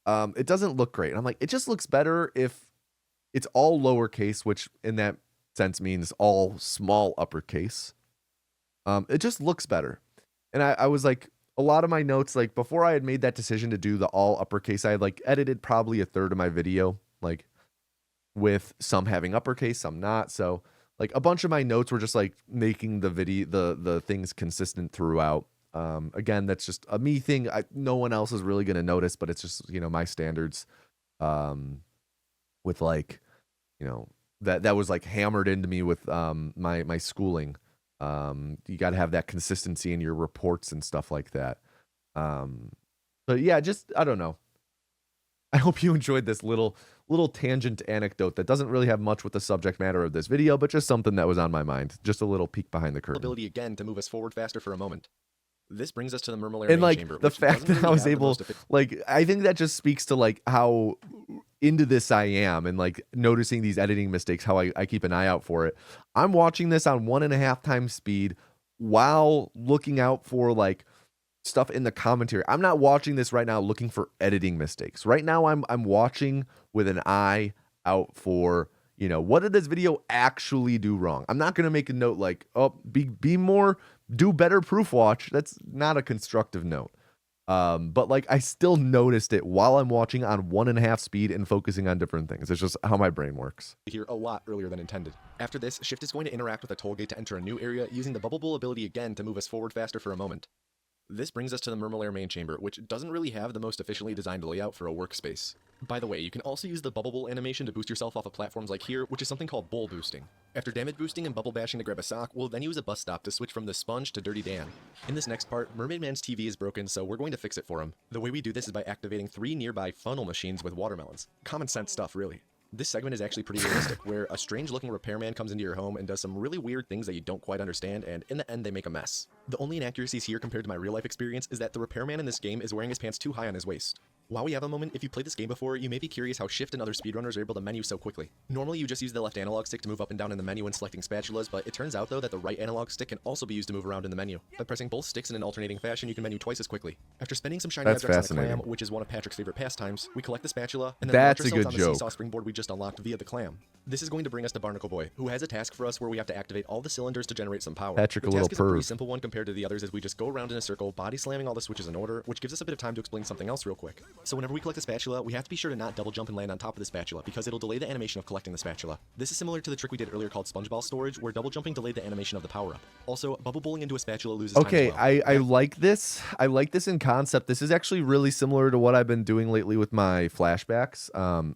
It doesn't look great. And I'm like, it just looks better if it's all lowercase, which in that sense means all small uppercase. It just looks better. And I was like, a lot of my notes, like before I had made that decision to do the all uppercase, I had like edited probably a third of my video, like with some having uppercase, some not. So like a bunch of my notes were just like making the video, the things consistent throughout. Again, that's just a me thing. No one else is really going to notice, but it's just, you know, my standards, with like, you know, that was like hammered into me with, my schooling. You got to have that consistency in your reports and stuff like that. But yeah, just, I don't know. I hope you enjoyed this little tangent anecdote that doesn't really have much with the subject matter of this video, but just something that was on my mind. Just a little peek behind the curtain. Ability again to move us forward faster for a moment. This brings us to the Murmulaire And main like chamber, the which fact doesn't that I really was have the able, most like, I think that just speaks to like how into this I am and like noticing these editing mistakes, how I keep an eye out for it. I'm watching this on 1.5 times speed while looking out for like stuff in the commentary. I'm not watching this right now looking for editing mistakes. Right now I'm watching with an eye out for, you know, what did this video actually do wrong? I'm not going to make a note like, oh, do better proof watch. That's not a constructive note. But like I still noticed it while I'm watching on 1.5 speed and focusing on different things. It's just how my brain works. Here a lot earlier than intended. After this, Shift is going to interact with a toll gate to enter a new area using the Bubble Bowl ability again to move us forward faster for a moment. This brings us to the Murmulaire main chamber, which doesn't really have the most efficiently designed layout for a workspace. By the way, you can also use the Bubble Bowl animation to boost yourself off of platforms like here, which is something called bowl boosting. After damage boosting and bubble bashing to grab a sock, we'll then use a bus stop to switch from the Sponge to Dirty Dan. In this next part, Mermaid Man's TV is broken, so we're going to fix it for him. The way we do this is by activating 3 nearby funnel machines with watermelons. Common sense stuff, really. This segment is actually pretty realistic, where a strange-looking repairman comes into your home and does some really weird things that you don't quite understand, and in the end they make a mess. The only inaccuracies here compared to my real-life experience is that the repairman in this game is wearing his pants too high on his waist. While we have a moment, if you played this game before, you may be curious how Shift and other speedrunners are able to menu so quickly. Normally you just use the left analog stick to move up and down in the menu when selecting spatulas, but it turns out though that the right analog stick can also be used to move around in the menu. By pressing both sticks in an alternating fashion, you can menu twice as quickly. After spending some shiny That's objects on the clam, fascinating. which is one of Patrick's favorite pastimes, we collect the spatula, and then That's launch a ourselves good on the joke. seesaw springboard we just unlocked via the clam. This is going to bring us to Barnacle Boy, who has a task for us where we have to activate all the cylinders to generate some power. Patrick, the a task little is a pretty perv. simple one compared to the others as we just go around in a circle, body slamming all the switches in order, which gives us a bit of time to explain something else real quick. So whenever we collect a spatula, we have to be sure to not double jump and land on top of the spatula because it'll delay the animation of collecting the spatula. This is similar to the trick we did earlier called SpongeBob storage, where double jumping delayed the animation of the power-up. Also, bubble bowling into a spatula loses time Okay, as well. I like this. I like this in concept. This is actually really similar to what I've been doing lately with my flashbacks. I'm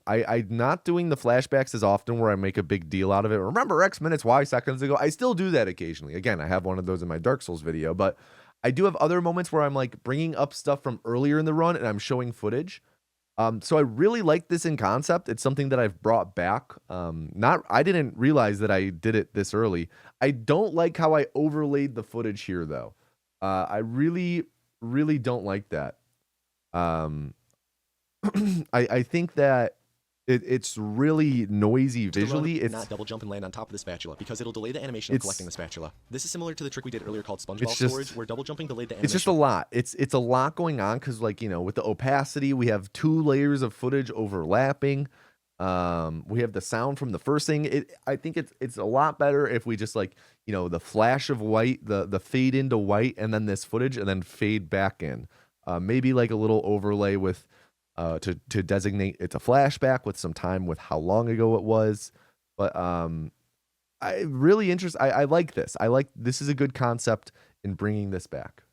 not doing the flashbacks as often where I make a big deal out of it. Remember X minutes, Y seconds ago? I still do that occasionally. Again, I have one of those in my Dark Souls video, but I do have other moments where I'm like bringing up stuff from earlier in the run and I'm showing footage. So I really like this in concept. It's something that I've brought back. I didn't realize that I did it this early. I don't like how I overlaid the footage here though. I really, really don't like that. I think that it's really noisy To the run, visually. It's not double jump and land on top of the spatula because it'll delay the animation of It's- collecting the spatula. This is similar to the trick we did earlier called SpongeBob It's just- storage, where double jumping delayed the animation. it's just a lot. It's a lot going on because, like, you know, with the opacity, we have 2 layers of footage overlapping. We have the sound from the first thing. I think it's a lot better if we just, like, you know, the flash of white, the fade into white, and then this footage, and then fade back in. Maybe like a little overlay with to designate it's a flashback with some time with how long ago it was. But I really interest. I like this. This is a good concept in bringing this back.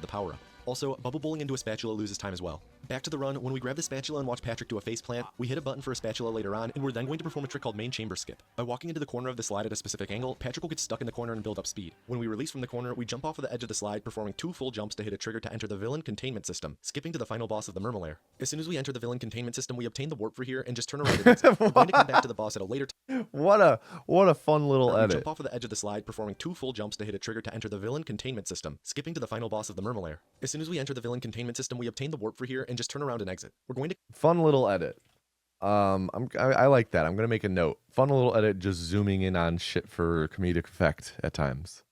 The power-up. Also, bubble bowling into a spatula loses time as well. Back to the run, when we grab the spatula and watch Patrick do a faceplant, we hit a button for a spatula later on, and we're then going to perform a trick called main chamber skip. By walking into the corner of the slide at a specific angle, Patrick will get stuck in the corner and build up speed. When we release from the corner, we jump off of the edge of the slide, performing 2 full jumps to hit a trigger to enter the villain containment system, skipping to the final boss of the Murmelair. As soon as we enter the villain containment system, we obtain the warp for here and just turn around and exit. We're going to come back to the boss at a later time. What a fun little edit. Jump off of the edge of the slide, performing 2 full jumps to hit a trigger to enter the villain containment system, skipping to the final boss of the Murmelair. As soon as we enter the villain containment system, we obtain the warp for here and just turn around and exit. We're going to fun little edit. I like that. I'm gonna make a note. Fun little edit, just zooming in on shit for comedic effect at times.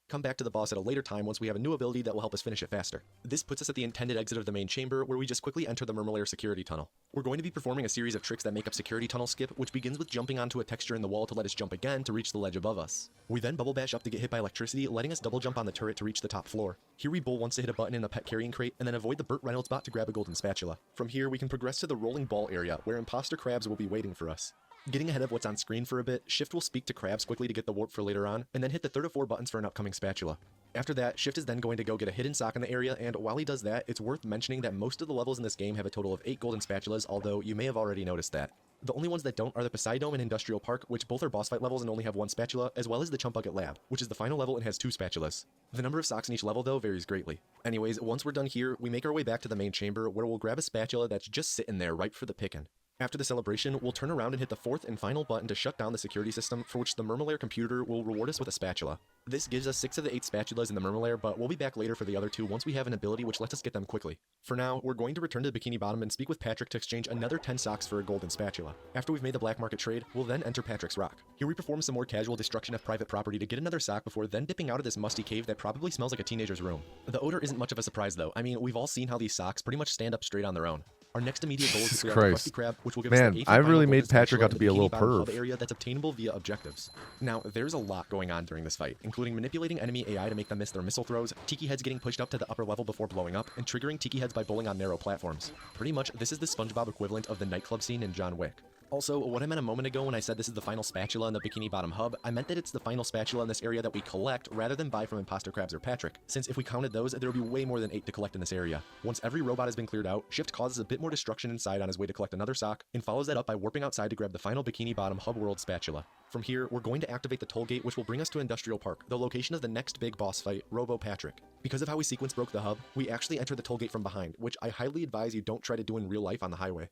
come back to the boss at a later time once we have a new ability that will help us finish it faster. This puts us at the intended exit of the main chamber, where we just quickly enter the Murmelair security tunnel. We're going to be performing a series of tricks that make up security tunnel skip, which begins with jumping onto a texture in the wall to let us jump again to reach the ledge above us. We then bubble bash up to get hit by electricity, letting us double jump on the turret to reach the top floor. Here we bowl once to hit a button in the pet carrying crate, and then avoid the Burt Reynolds bot to grab a golden spatula. From here, we can progress to the rolling ball area, where imposter crabs will be waiting for us. Getting ahead of what's on screen for a bit, Shift will speak to Krabs quickly to get the warp for later on, and then hit the third of 4 buttons for an upcoming spatula. After that, Shift is then going to go get a hidden sock in the area, and while he does that, it's worth mentioning that most of the levels in this game have a total of 8 golden spatulas, although you may have already noticed that. The only ones that don't are the Poseidome and Industrial Park, which both are boss fight levels and only have 1 spatula, as well as the Chump Bucket Lab, which is the final level and has 2 spatulas. The number of socks in each level, though, varies greatly. Anyways, once we're done here, we make our way back to the main chamber, where we'll grab a spatula that's just sitting there, ripe for the picking. After the celebration, we'll turn around and hit the 4th and final button to shut down the security system, for which the Murmelair computer will reward us with a spatula. This gives us 6 of the 8 spatulas in the Murmelair, but we'll be back later for the other 2 once we have an ability which lets us get them quickly. For now, we're going to return to Bikini Bottom and speak with Patrick to exchange another 10 socks for a golden spatula. After we've made the black market trade, we'll then enter Patrick's Rock. Here we perform some more casual destruction of private property to get another sock before then dipping out of this musty cave that probably smells like a teenager's room. The odor isn't much of a surprise though. I mean, we've all seen how these socks pretty much stand up straight on their own. Our next immediate goal is to clear out the Krusty Krab, which will give us the 8th I and really final made golden Patrick spatula out to in be the a little Bikini Bottom perv. hub area that's obtainable via objectives. Now, there's a lot going on during this fight, including manipulating enemy AI to make them miss their missile throws, Tiki Heads getting pushed up to the upper level before blowing up, and triggering Tiki Heads by bowling on narrow platforms. Pretty much, this is the SpongeBob equivalent of the nightclub scene in John Wick. Also, what I meant a moment ago when I said this is the final spatula in the Bikini Bottom hub, I meant that it's the final spatula in this area that we collect rather than buy from Imposter Krabs or Patrick, since if we counted those, there would be way more than 8 to collect in this area. Once every robot has been cleared out, Shift causes a bit more destruction inside on his way to collect another sock, and follows that up by warping outside to grab the final Bikini Bottom hub world spatula. From here, we're going to activate the toll gate, which will bring us to Industrial Park, the location of the next big boss fight, Robo Patrick. Because of how we sequence broke the hub, we actually enter the toll gate from behind, which I highly advise you don't try to do in real life on the highway.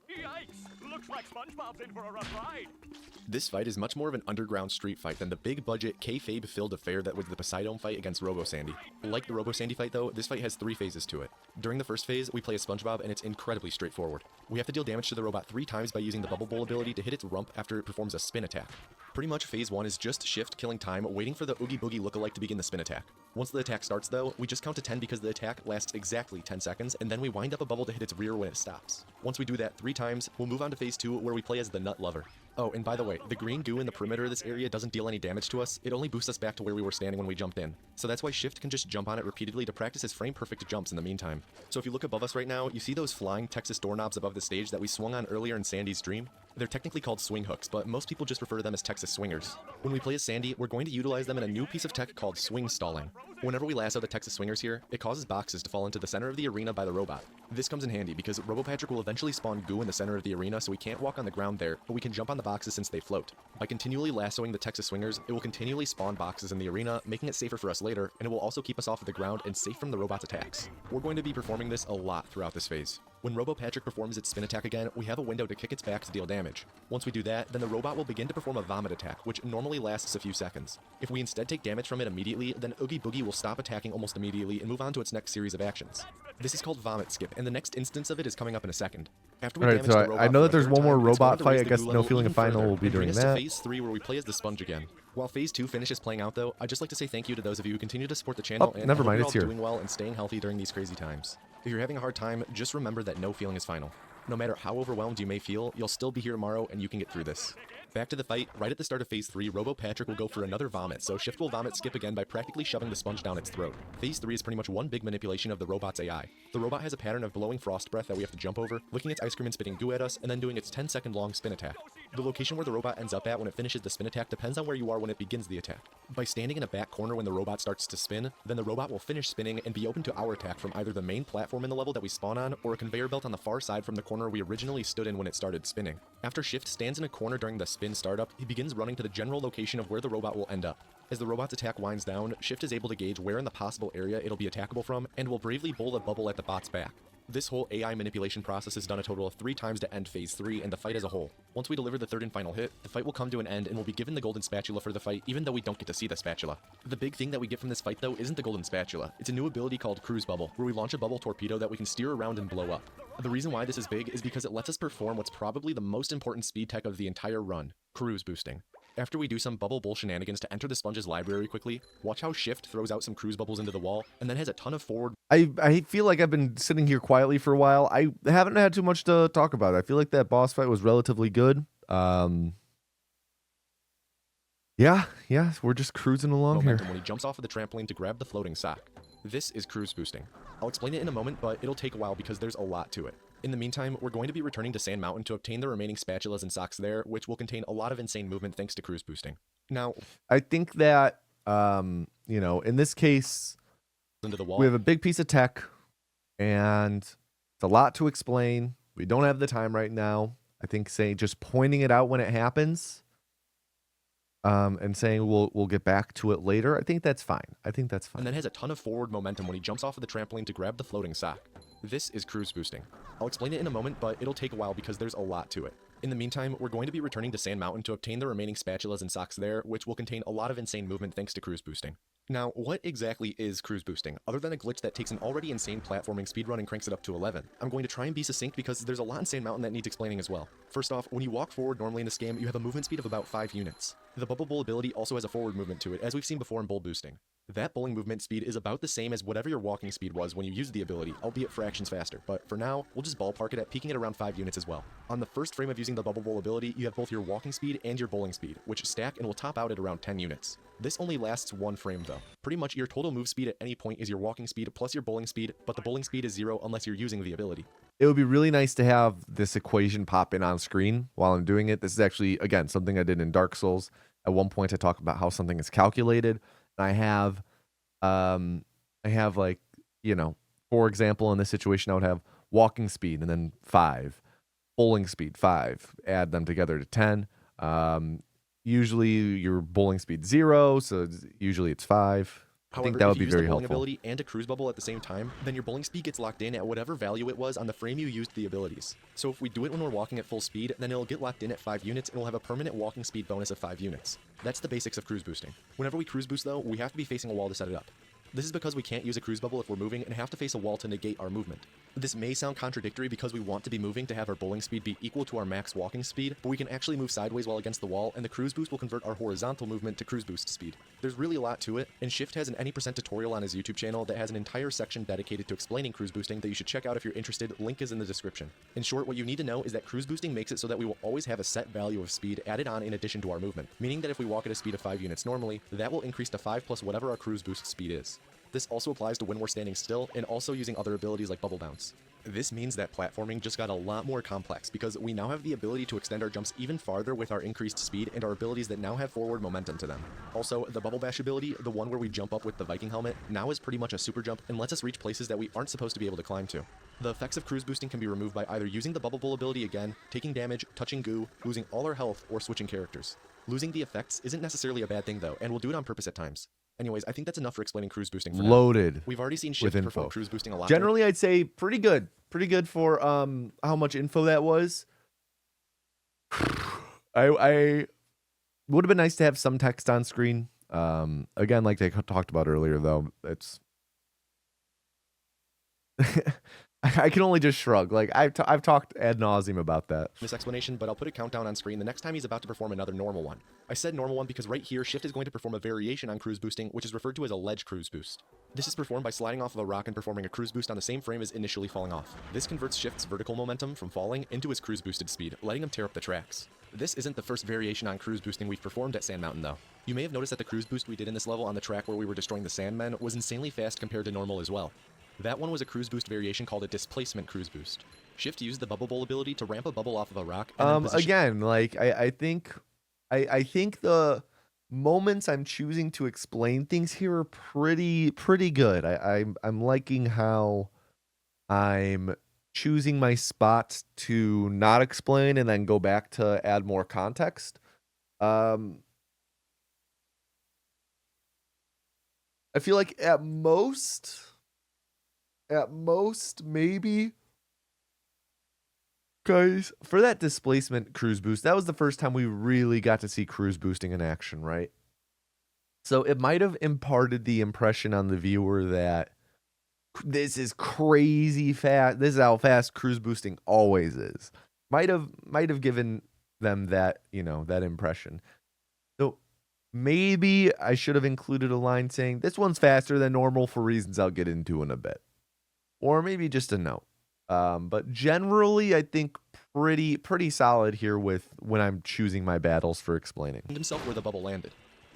Yikes! Looks like SpongeBob's in for a rough ride. This fight is much more of an underground street fight than the big-budget, kayfabe-filled affair that was the Poseidome fight against Robo Sandy. Like the Robo Sandy fight, though, this fight has 3 phases to it. During the first phase, we play as SpongeBob, and it's incredibly straightforward. We have to deal damage to the robot 3 times by using the Bubble Bowl ability to hit its rump after it performs a spin attack. Pretty much phase 1 is just Shift killing time, waiting for the Oogie Boogie lookalike to begin the spin attack. Once the attack starts, though, we just count to 10 because the attack lasts exactly 10 seconds, and then we wind up a bubble to hit its rear when it stops. Once we do that 3 times, we'll move on to phase 2, where we play as the Nut Lover. Oh, and by the way, the green goo in the perimeter of this area doesn't deal any damage to us, it only boosts us back to where we were standing when we jumped in. So that's why Shift can just jump on it repeatedly to practice his frame-perfect jumps in the meantime. So if you look above us right now, you see those flying Texas doorknobs above the stage that we swung on earlier in Sandy's dream? They're technically called swing hooks, but most people just refer to them as Texas swingers. When we play as Sandy, we're going to utilize them in a new piece of tech called swing stalling. Whenever we lasso the Texas swingers here, it causes boxes to fall into the center of the arena by the robot. This comes in handy because Robo Patrick will eventually spawn goo in the center of the arena, so we can't walk on the ground there, but we can jump on the boxes since they float. By continually lassoing the Texas swingers, it will continually spawn boxes in the arena, making it safer for us later, and it will also keep us off of the ground and safe from the robot's attacks. We're going to be performing this a lot throughout this phase. When Robo Patrick performs its spin attack again, we have a window to kick its back to deal damage. Once we do that, then the robot will begin to perform a vomit attack, which normally lasts a few seconds. If we instead take damage from it immediately, then Oogie Boogie will stop attacking almost immediately and move on to its next series of actions. This is called Vomit Skip, and the next instance of it is coming up in a second. After we damage the robot I know that for a there's third one more time, it's going robot to fight. raise I the guess goo No level Feeling even a Final further will be and bring doing us that. to phase 3 where we play as the sponge again. While phase 2 finishes playing out though, I'd just like to say thank you to those of you who continue to support the channel and never I hope mind, you're it's all here. doing well and staying healthy during these crazy times. If you're having a hard time, just remember that no feeling is final. No matter how overwhelmed you may feel, you'll still be here tomorrow and you can get through this. Back to the fight, right at the start of Phase 3, Robo Patrick will go for another vomit, so Shift will vomit skip again by practically shoving the sponge down its throat. Phase 3 is pretty much one big manipulation of the robot's AI. The robot has a pattern of blowing frost breath that we have to jump over, licking its ice cream and spitting goo at us, and then doing its 10-second long spin attack. The location where the robot ends up at when it finishes the spin attack depends on where you are when it begins the attack. By standing in a back corner when the robot starts to spin, then the robot will finish spinning and be open to our attack from either the main platform in the level that we spawn on, or a conveyor belt on the far side from the corner we originally stood in when it started spinning. After Shift stands in a corner during the spin startup, he begins running to the general location of where the robot will end up. As the robot's attack winds down, Shift is able to gauge where in the possible area it'll be attackable from, and will bravely bowl a bubble at the bot's back. This whole AI manipulation process is done a total of 3 times to end Phase 3 and the fight as a whole. Once we deliver the third and final hit, the fight will come to an end and we'll be given the golden spatula for the fight, even though we don't get to see the spatula. The big thing that we get from this fight though isn't the golden spatula. It's a new ability called Cruise Bubble, where we launch a bubble torpedo that we can steer around and blow up. The reason why this is big is because it lets us perform what's probably the most important speed tech of the entire run, cruise boosting. After we do some bubble bowl shenanigans to enter the sponge's library quickly, watch how Shift throws out some cruise bubbles into the wall, and then has a ton of forward. I feel like I've been sitting here quietly for a while. I haven't had too much to talk about. I feel like that boss fight was relatively good. Yeah, we're just cruising along momentum here. When he jumps off of the trampoline to grab the floating sock. This is cruise boosting. I'll explain it in a moment, but it'll take a while because there's a lot to it. In the meantime, we're going to be returning to Sand Mountain to obtain the remaining spatulas and socks there, which will contain a lot of insane movement thanks to cruise boosting. Now, I think that, in this case, into the wall. We have a big piece of tech, and it's a lot to explain. We don't have the time right now. I think just pointing it out when it happens, and saying we'll get back to it later. I think that's fine. And then has a ton of forward momentum when he jumps off of the trampoline to grab the floating sock. This is cruise boosting. I'll explain it in a moment, but it'll take a while because there's a lot to it. In the meantime, we're going to be returning to Sand Mountain to obtain the remaining spatulas and socks there, which will contain a lot of insane movement thanks to cruise boosting. Now, what exactly is cruise boosting, other than a glitch that takes an already insane platforming speedrun and cranks it up to 11? I'm going to try and be succinct because there's a lot in Sand Mountain that needs explaining as well. First off, when you walk forward normally in this game, you have a movement speed of about 5 units. The Bubble Bowl ability also has a forward movement to it, as we've seen before in bowl boosting. That bowling movement speed is about the same as whatever your walking speed was when you used the ability, albeit fractions faster, but for now, we'll just ballpark it at peaking at around 5 units as well. On the first frame of using the Bubble Bowl ability, you have both your walking speed and your bowling speed, which stack and will top out at around 10 units. This only lasts 1 frame though. Pretty much your total move speed at any point is your walking speed plus your bowling speed, but the bowling speed is 0 unless you're using the ability. It would be really nice to have this equation pop in on screen while I'm doing it. This is actually, again, something I did in Dark Souls. At one point I talk about how something is calculated, and I have like, for example, in this situation, I would have walking speed and then 5, bowling speed 5, add them together to 10. Usually your bowling speed 0, so usually it's 5. However, I think that would if be you use very the bowling helpful. ability and a cruise bubble at the same time, then your bowling speed gets locked in at whatever value it was on the frame you used the abilities. So if we do it when we're walking at full speed, then it'll get locked in at 5 units and we'll have a permanent walking speed bonus of 5 units. That's the basics of cruise boosting. Whenever we cruise boost though, we have to be facing a wall to set it up. This is because we can't use a cruise bubble if we're moving and have to face a wall to negate our movement. This may sound contradictory because we want to be moving to have our bowling speed be equal to our max walking speed, but we can actually move sideways while against the wall, and the cruise boost will convert our horizontal movement to cruise boost speed. There's really a lot to it, and Shift has an any % tutorial on his YouTube channel that has an entire section dedicated to explaining cruise boosting that you should check out if you're interested. Link is in the description. In short, what you need to know is that cruise boosting makes it so that we will always have a set value of speed added on in addition to our movement, meaning that if we walk at a speed of 5 units normally, that will increase to 5 plus whatever our cruise boost speed is. This also applies to when we're standing still and also using other abilities like Bubble Bounce. This means that platforming just got a lot more complex because we now have the ability to extend our jumps even farther with our increased speed and our abilities that now have forward momentum to them. Also, the Bubble Bash ability, the one where we jump up with the Viking helmet, now is pretty much a super jump and lets us reach places that we aren't supposed to be able to climb to. The effects of cruise boosting can be removed by either using the Bubble Bowl ability again, taking damage, touching goo, losing all our health, or switching characters. Losing the effects isn't necessarily a bad thing though, and we'll do it on purpose at times. Anyways, I think that's enough for explaining cruise boosting for now. Loaded. We've already seen Shift perform cruise boosting a lot. Generally, I'd say pretty good. Pretty good for how much info that was. I would have been nice to have some text on screen. Again, like they talked about earlier, though, it's I can only just shrug. Like I've talked ad nauseum about that. this explanation, but I'll put a countdown on screen the next time he's about to perform another normal one. I said normal one because right here, Shift is going to perform a variation on cruise boosting, which is referred to as a ledge cruise boost. This is performed by sliding off of a rock and performing a cruise boost on the same frame as initially falling off. This converts Shift's vertical momentum from falling into his cruise boosted speed, letting him tear up the tracks. This isn't the first variation on cruise boosting we've performed at Sand Mountain though. You may have noticed that the cruise boost we did in this level on the track where we were destroying the Sandmen was insanely fast compared to normal as well. That one was a cruise boost variation called a displacement cruise boost. Shift used the bubble bowl ability to ramp a bubble off of a rock and then position. Again, like I think the moments I'm choosing to explain things here are pretty good. I'm liking how I'm choosing my spots to not explain and then go back to add more context. I feel like at most maybe, guys, for that displacement cruise boost, that was the first time we really got to see cruise boosting in action, right? So it might have imparted the impression on the viewer that this is crazy fast. This is how fast cruise boosting always is. Might have given them that, that impression. So maybe I should have included a line saying this one's faster than normal for reasons I'll get into in a bit. Or maybe just a note. But generally, I think pretty solid here with when I'm choosing my battles for explaining. Himself where the bubble landed.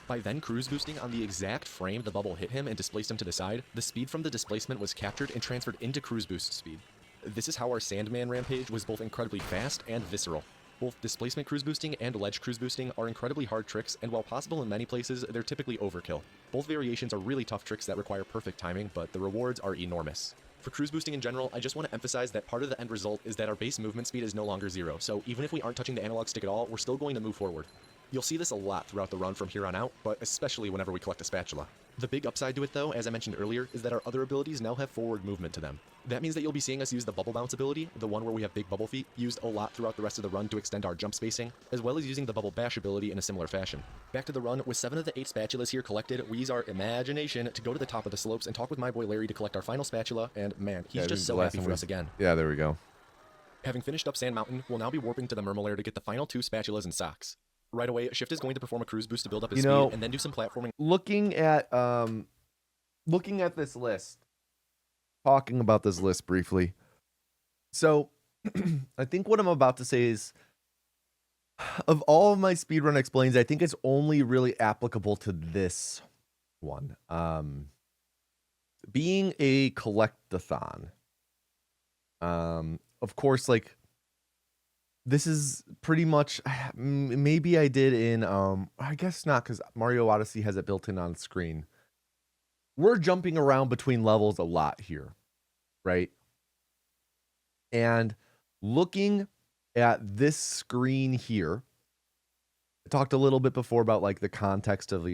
By then cruise boosting on the exact frame the bubble hit him and displaced him to the side, the speed from the displacement was captured and transferred into cruise boost speed. This is how our Sandman rampage was both incredibly fast and visceral. Both displacement cruise boosting and ledge cruise boosting are incredibly hard tricks, and while possible in many places, they're typically overkill. Both variations are really tough tricks that require perfect timing, but the rewards are enormous. For cruise boosting in general, I just want to emphasize that part of the end result is that our base movement speed is no longer 0, so even if we aren't touching the analog stick at all, we're still going to move forward. You'll see this a lot throughout the run from here on out, but especially whenever we collect a spatula. The big upside to it though, as I mentioned earlier, is that our other abilities now have forward movement to them. That means that you'll be seeing us use the bubble bounce ability, the one where we have big bubble feet, used a lot throughout the rest of the run to extend our jump spacing, as well as using the bubble bash ability in a similar fashion. Back to the run, with 7 of the 8 spatulas here collected, we use our imagination to go to the top of the slopes and talk with my boy Larry to collect our final spatula, and man, he's just so happy for us again. Yeah, there we go. Having finished up Sand Mountain, we'll now be warping to the Murmelair to get the final 2 spatulas and socks. Right away, Shift is going to perform a cruise boost to build up his speed, and then do some platforming. Looking at this list, talking about this list briefly. So, I think what I'm about to say is, of all of my speedrun explains, I think it's only really applicable to this one. Being a collectathon, of course, like, this is pretty much, maybe I did in, I guess not, because Mario Odyssey has it built in on screen. We're jumping around between levels a lot here, right? And looking at this screen here, I talked a little bit before about like the context of,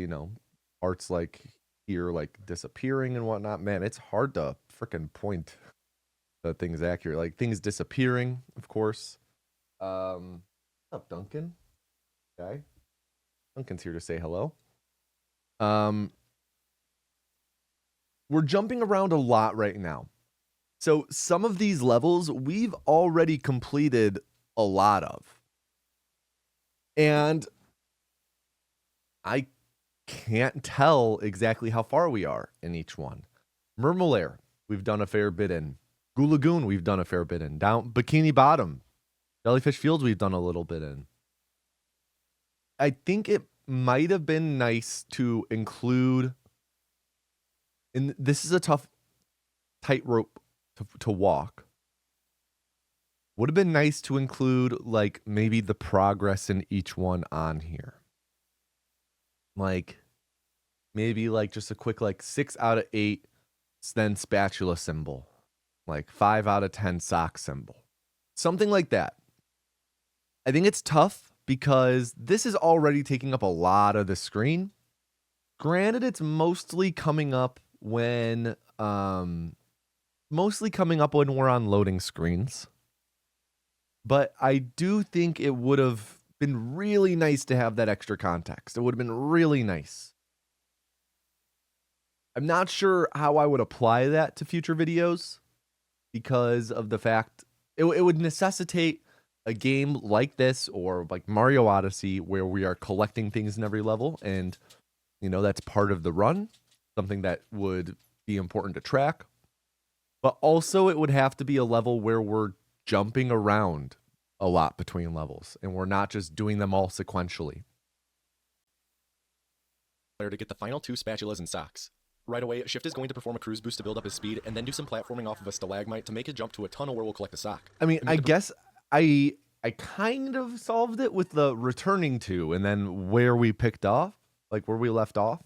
parts like here, like disappearing and whatnot. Man, it's hard to freaking point that things accurate. Like things disappearing, of course. What's up, Duncan? Okay. Duncan's here to say hello. We're jumping around a lot right now. So some of these levels we've already completed a lot of. And I can't tell exactly how far we are in each one. Murmelair, we've done a fair bit in. Goo Lagoon, we've done a fair bit in. Down Bikini Bottom, Jellyfish Fields, we've done a little bit in. I think it might have been nice to include, and this is a tough tightrope to walk. Would have been nice to include like maybe the progress in each one on here. Like maybe like just a quick like 6 out of 8 then spatula symbol. Like 5 out of 10 sock symbol. Something like that. I think it's tough because this is already taking up a lot of the screen. Granted, it's mostly coming up when we're on loading screens. But I do think it would have been really nice to have that extra context. It would have been really nice. I'm not sure how I would apply that to future videos. because of the fact it would necessitate a game like this or like Mario Odyssey where we are collecting things in every level, and that's part of the run, something that would be important to track. But also it would have to be a level where we're jumping around a lot between levels and we're not just doing them all sequentially. To get the final 2 spatulas and socks. Right away, Shift is going to perform a cruise boost to build up his speed, and then do some platforming off of a stalagmite to make a jump to a tunnel where we'll collect a sock. I mean, I guess I kind of solved it with the returning to and then where we picked off, like where we left off.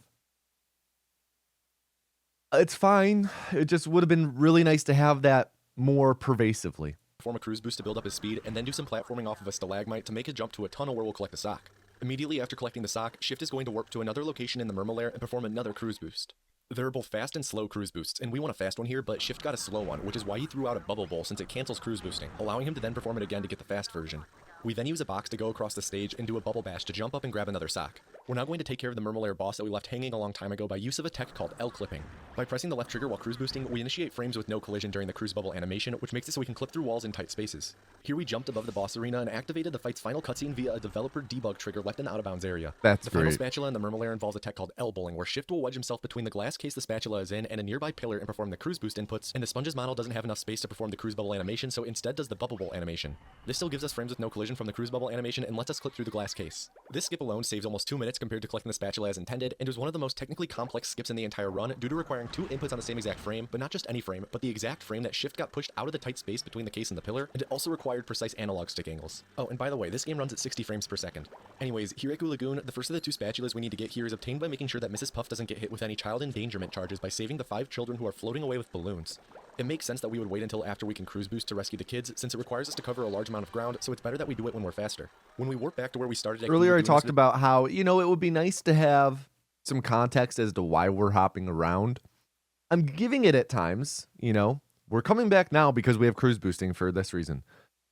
It's fine. It just would have been really nice to have that more pervasively. Perform a cruise boost to build up his speed, and then do some platforming off of a stalagmite to make a jump to a tunnel where we'll collect a sock. Immediately after collecting the sock, Shift is going to warp to another location in the Murmelair and perform another cruise boost. There are both fast and slow cruise boosts, and we want a fast one here, but Shift got a slow one, which is why he threw out a bubble bowl since it cancels cruise boosting, allowing him to then perform it again to get the fast version. We then use a box to go across the stage and do a bubble bash to jump up and grab another sock. We're now going to take care of the Murmelair boss that we left hanging a long time ago by use of a tech called L-clipping. By pressing the left trigger while cruise boosting, we initiate frames with no collision during the cruise bubble animation, which makes it so we can clip through walls in tight spaces. Here we jumped above the boss arena and activated the fight's final cutscene via a developer debug trigger left in the out-of-bounds area. That's the great. final spatula in the Murmelair involves a tech called L-bowling, where Shift will wedge himself between the glass case the spatula is in and a nearby pillar and perform the cruise boost inputs, and the Sponge's model doesn't have enough space to perform the cruise bubble animation, so instead does the bubble bowl animation. This still gives us frames with no collision from the cruise bubble animation and lets us clip through the glass case. This skip alone saves almost 2 minutes compared to collecting the spatula as intended, and is one of the most technically complex skips in the entire run due to requiring 2 inputs on the same exact frame, but not just any frame, but the exact frame that Shift got pushed out of the tight space between the case and the pillar, and it also required precise analog stick angles. Oh, and by the way, this game runs at 60 frames per second. Anyways, here at Goo Lagoon, the first of the 2 spatulas we need to get here is obtained by making sure that Mrs. Puff doesn't get hit with any child endangerment charges by saving the 5 children who are floating away with balloons. It makes sense that we would wait until after we can cruise boost to rescue the kids, since it requires us to cover a large amount of ground, so it's better that we do it when we're faster. When we warp back to where we started at Earlier I talked about how, it would be nice to have some context as to why we're hopping around. I'm giving it at times, We're coming back now because we have cruise boosting for this reason.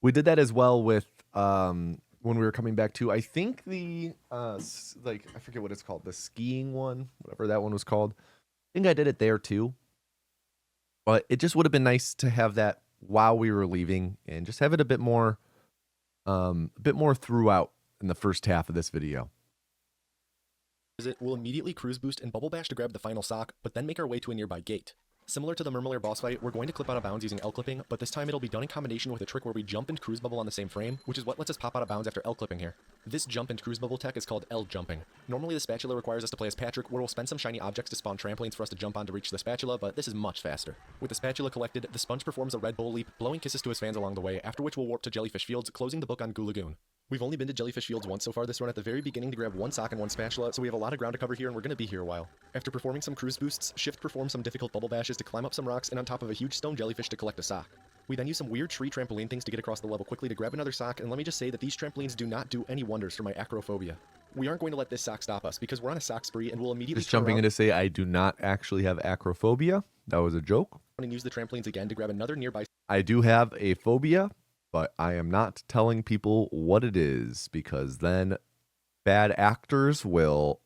We did that as well with when we were coming back to, I think the I forget what it's called, the skiing one, whatever that one was called. I think I did it there too. But it just would have been nice to have that while we were leaving and just have it a bit more throughout in the first half of this video. We'll immediately cruise boost and bubble bash to grab the final sock, but then make our way to a nearby gate. Similar to the Murmelair boss fight, we're going to clip out of bounds using L-clipping, but this time it'll be done in combination with a trick where we jump and cruise bubble on the same frame, which is what lets us pop out of bounds after L-clipping here. This jump and cruise bubble tech is called L-jumping. Normally the spatula requires us to play as Patrick, where we'll spend some shiny objects to spawn trampolines for us to jump on to reach the spatula, but this is much faster. With the spatula collected, the sponge performs a Red Bull leap, blowing kisses to his fans along the way, after which we'll warp to Jellyfish Fields, closing the book on Goo Lagoon. We've only been to Jellyfish Fields once so far this run at the very beginning to grab 1 sock and 1 spatula, so we have a lot of ground to cover here and we're going to be here a while. After performing some cruise boosts, Shift performs some difficult bubble bashes to climb up some rocks and on top of a huge stone jellyfish to collect a sock. We then use some weird tree trampoline things to get across the level quickly to grab another sock, and let me just say that these trampolines do not do any wonders for my acrophobia. We aren't going to let this sock stop us because we're on a sock spree and we'll immediately just jumping in to say I do not actually have acrophobia. That was a joke. And use the trampolines again to grab another nearby. I do have a phobia, but I am not telling people what it is because then bad actors will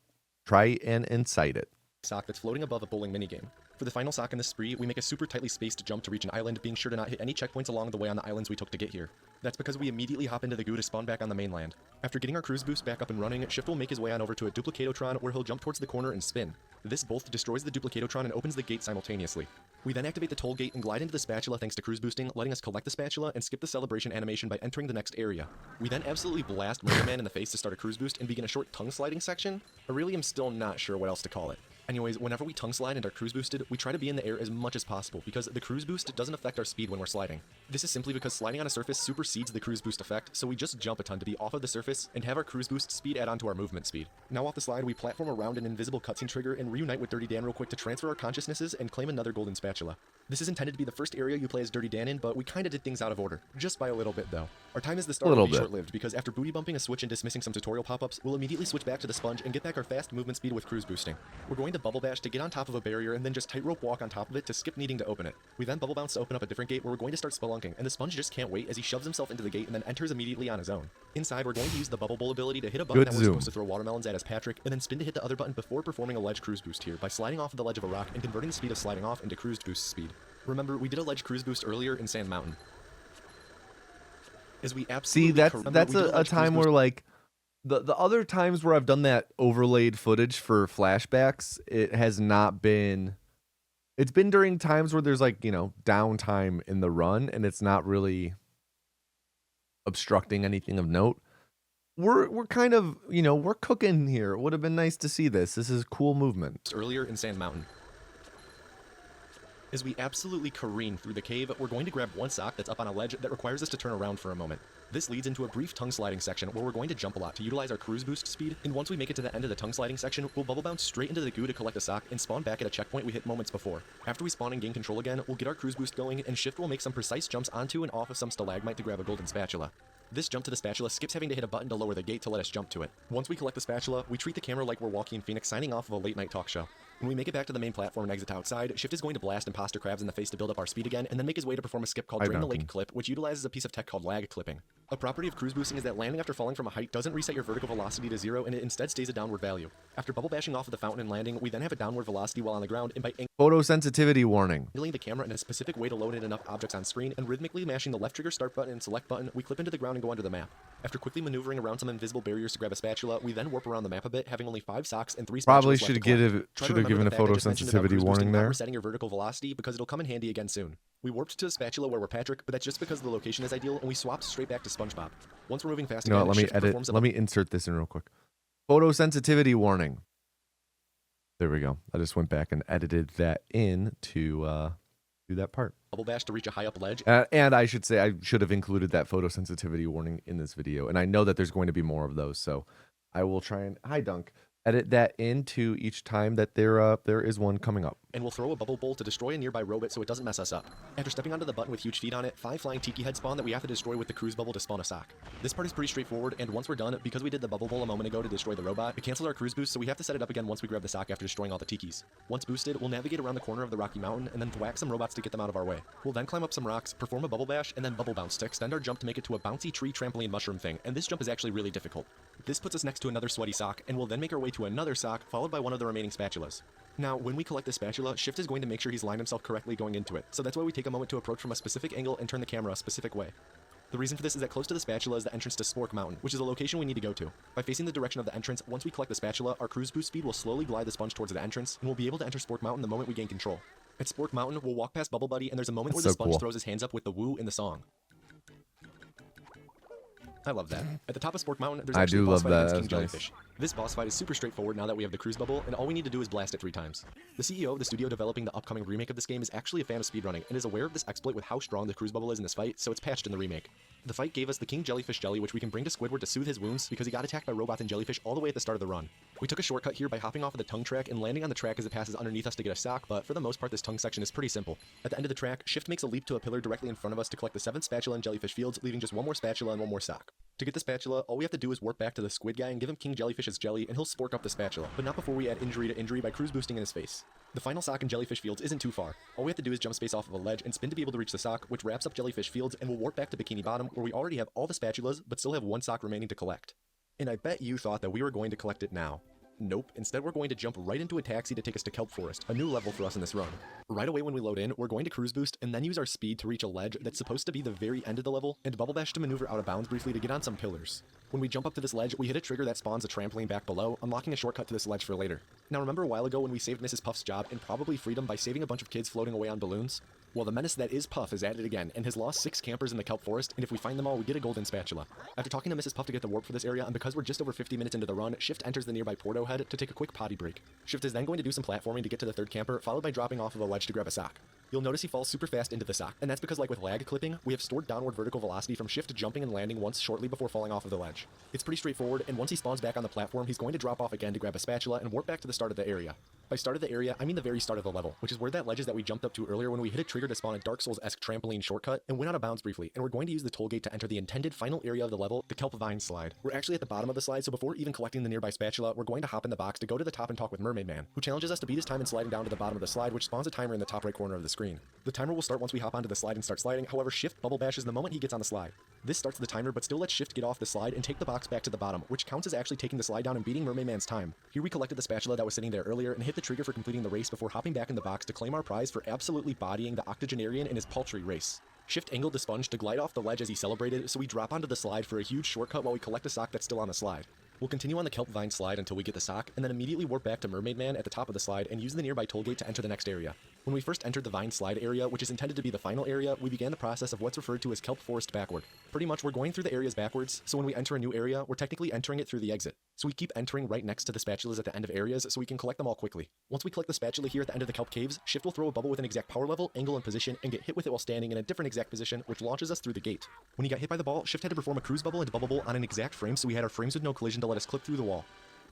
try and incite it. Sock that's floating above a bowling minigame. For the final sock in this spree, we make a super tightly spaced jump to reach an island, being sure to not hit any checkpoints along the way on the islands we took to get here. That's because we immediately hop into the goo to spawn back on the mainland. After getting our cruise boost back up and running, Shift will make his way on over to a Duplicatotron where he'll jump towards the corner and spin. This both destroys the Duplicatotron and opens the gate simultaneously. We then activate the toll gate and glide into the spatula thanks to cruise boosting, letting us collect the spatula and skip the celebration animation by entering the next area. We then absolutely blast Murder Man in the face to start a cruise boost and begin a short tongue sliding section. I really am still not sure what else to call it. Anyways, whenever we tongue slide and are cruise boosted, we try to be in the air as much as possible because the cruise boost doesn't affect our speed when we're sliding. This is simply because sliding on a surface supersedes the cruise boost effect, so we just jump a ton to be off of the surface and have our cruise boost speed add on to our movement speed. Now off the slide, we platform around an invisible cutscene trigger and reunite with Dirty Dan real quick to transfer our consciousnesses and claim another golden spatula. This is intended to be the first area you play as Dirty Dan in, but we kinda did things out of order. Just by a little bit though. Our time as the star will be short-lived because after booty bumping a switch and dismissing some tutorial pop-ups, we'll immediately switch back to the sponge and get back our fast movement speed with cruise boosting. We're going to bubble bash to get on top of a barrier and then just tightrope walk on top of it to skip needing to open it. We then bubble bounce to open up a different gate where we're going to start spelunking, and the sponge just can't wait as he shoves himself into the gate and then enters immediately on his own. Inside, we're going to use the bubble bowl ability to hit a button that we're supposed to throw watermelons at as Patrick, and then spin to hit the other button before performing a ledge cruise boost here by sliding off of the ledge of a rock and converting the speed of sliding off into cruise boost speed. Remember, we did a ledge cruise boost earlier in Sand Mountain. As we See, absolutely that's a time where, like, the other times where I've done that overlaid footage for flashbacks, it has not been. It's been during times where there's, like, you know, downtime in the run, and it's not really obstructing anything of note. We're kind of, you know, we're cooking here. It would have been nice to see this. This is cool movement. Earlier in Sand Mountain. As we absolutely careen through the cave, we're going to grab one sock that's up on a ledge that requires us to turn around for a moment. This leads into a brief tongue sliding section where we're going to jump a lot to utilize our cruise boost speed, and once we make it to the end of the tongue sliding section, we'll bubble bounce straight into the goo to collect a sock and spawn back at a checkpoint we hit moments before. After we spawn and gain control again, we'll get our cruise boost going, and Shift will make some precise jumps onto and off of some stalagmite to grab a golden spatula. This jump to the spatula skips having to hit a button to lower the gate to let us jump to it. Once we collect the spatula, we treat the camera like we're Walking Phoenix signing off of a late night talk show. When we make it back to the main platform and exit outside, Shift is going to blast imposter crabs in the face to build up our speed again, and then make his way to perform a skip called Drain the Lake Clip, which utilizes a piece of tech called lag clipping. A property of cruise boosting is that landing after falling from a height doesn't reset your vertical velocity to 0, and it instead stays a downward value. After bubble bashing off of the fountain and landing, we then have a downward velocity while on the ground, and by Photosensitivity warning. angling the camera in a specific way to load in enough objects on screen, and rhythmically mashing the left trigger start button and select button, we clip into the ground and go under the map. After quickly maneuvering around some invisible barriers to grab a spatula, we then warp around the map a bit, having only 5 socks and 3 spatulas Probably left to should collect. have given a photosensitivity warning there. Resetting your vertical velocity because it'll come in handy again soon. We warped to a spatula where we're Patrick, but that's just because the location is ideal, and we swapped straight back to SpongeBob. Once we're moving fast You know again, what, let me Shift edit. performs a Let me insert this in real quick. Photosensitivity warning. There we go. I just went back and edited that in to do that part. bubble bash to reach a high up ledge. And I should say I should have included that photosensitivity warning in this video. And I know that there's going to be more of those, so I will try and edit that into each time that there is one coming up. And we'll throw a bubble bowl to destroy a nearby robot so it doesn't mess us up. After stepping onto the button with huge feet on it, 5 flying tiki heads spawn that we have to destroy with the cruise bubble to spawn a sock. This part is pretty straightforward, and once we're done, because we did the bubble bowl a moment ago to destroy the robot, it cancels our cruise boost, so we have to set it up again once we grab the sock after destroying all the tikis. Once boosted, we'll navigate around the corner of the rocky mountain and then thwack some robots to get them out of our way. We'll then climb up some rocks, perform a bubble bash, and then bubble bounce to extend our jump to make it to a bouncy tree trampoline mushroom thing, and this jump is actually really difficult. This puts us next to another sweaty sock, and we'll then make our way to another sock, followed by one of the remaining spatulas. Now, when we collect the spatula, Shift is going to make sure he's lined himself correctly going into it, so that's why we take a moment to approach from a specific angle and turn the camera a specific way. The reason for this is that close to the spatula is the entrance to Spork Mountain, which is a location we need to go to. By facing the direction of the entrance, once we collect the spatula, our cruise boost speed will slowly glide the sponge towards the entrance, and we'll be able to enter Spork Mountain the moment we gain control. At Spork Mountain, we'll walk past Bubble Buddy, and there's a moment where the sponge throws his hands up with the woo in the song. I love that. At the top of Spork Mountain, there's actually a boss fight against King Jellyfish. This boss fight is super straightforward now that we have the cruise bubble, and all we need to do is blast it 3 times. The CEO of the studio developing the upcoming remake of this game is actually a fan of speedrunning, and is aware of this exploit with how strong the cruise bubble is in this fight, so it's patched in the remake. The fight gave us the King Jellyfish Jelly, which we can bring to Squidward to soothe his wounds because he got attacked by robots and jellyfish all the way at the start of the run. We took a shortcut here by hopping off of the tongue track and landing on the track as it passes underneath us to get a sock, but for the most part this tongue section is pretty simple. At the end of the track, Shift makes a leap to a pillar directly in front of us to collect the 7th spatula in Jellyfish Fields, leaving just 1 more spatula and 1 more sock. To get the spatula, all we have to do is warp back to the squid guy and give him King Jellyfish's jelly, and he'll spork up the spatula, but not before we add injury to injury by cruise boosting in his face. The final sock in Jellyfish Fields isn't too far. All we have to do is jump space off of a ledge and spin to be able to reach the sock, which wraps up Jellyfish Fields, and we'll warp back to Bikini Bottom, where we already have all the spatulas, but still have 1 sock remaining to collect. And I bet you thought that we were going to collect it now. Nope, instead we're going to jump right into a taxi to take us to Kelp Forest, a new level for us in this run. Right away when we load in, we're going to cruise boost and then use our speed to reach a ledge that's supposed to be the very end of the level, and bubble bash to maneuver out of bounds briefly to get on some pillars. When we jump up to this ledge, we hit a trigger that spawns a trampoline back below, unlocking a shortcut to this ledge for later. Now remember a while ago when we saved Mrs. Puff's job and probably freed him by saving a bunch of kids floating away on balloons? Well, the menace that is Puff is at it again, and has lost 6 campers in the Kelp Forest, and if we find them all, we get a golden spatula. After talking to Mrs. Puff to get the warp for this area, and because we're just over 50 minutes into the run, Shift enters the nearby Porto Head to take a quick potty break. Shift is then going to do some platforming to get to the 3rd camper, followed by dropping off of a ledge to grab a sock. You'll notice he falls super fast into the sock, and that's because like with lag clipping, we have stored downward vertical velocity from Shift jumping and landing once shortly before falling off of the ledge. It's pretty straightforward, and once he spawns back on the platform, he's going to drop off again to grab a spatula and warp back to the start of the area. By start of the area, I mean the very start of the level, which is where that ledge is that we jumped up to earlier when we hit a trigger to spawn a Dark Souls-esque trampoline shortcut and went out of bounds briefly, and we're going to use the toll gate to enter the intended final area of the level, the Kelp Vine Slide. We're actually at the bottom of the slide, so before even collecting the nearby spatula, we're going to hop in the box to go to the top and talk with Mermaid Man, who challenges us to beat his time in sliding down to the bottom of the slide, which spawns a timer in the top right corner of the screen. screen. The timer will start once we hop onto the slide and start sliding, however Shift bubble bashes the moment he gets on the slide. This starts the timer but still lets Shift get off the slide and take the box back to the bottom, which counts as actually taking the slide down and beating Mermaid Man's time. Here we collected the spatula that was sitting there earlier and hit the trigger for completing the race before hopping back in the box to claim our prize for absolutely bodying the octogenarian in his paltry race. Shift angled the sponge to glide off the ledge as he celebrated, so we drop onto the slide for a huge shortcut while we collect a sock that's still on the slide. We'll continue on the kelp vine slide until we get the sock, and then immediately warp back to Mermaid Man at the top of the slide and use the nearby toll gate to enter the next area. When we first entered the vine slide area, which is intended to be the final area, we began the process of what's referred to as kelp forest backward. Pretty much we're going through the areas backwards, so when we enter a new area, we're technically entering it through the exit. So we keep entering right next to the spatulas at the end of areas so we can collect them all quickly. Once we collect the spatula here at the end of the kelp caves, Shift will throw a bubble with an exact power level, angle, and position, and get hit with it while standing in a different exact position, which launches us through the gate. When he got hit by the ball, Shift had to perform a cruise bubble and bubble bowl on an exact frame, so we had our frames with no collision to let us clip through the wall.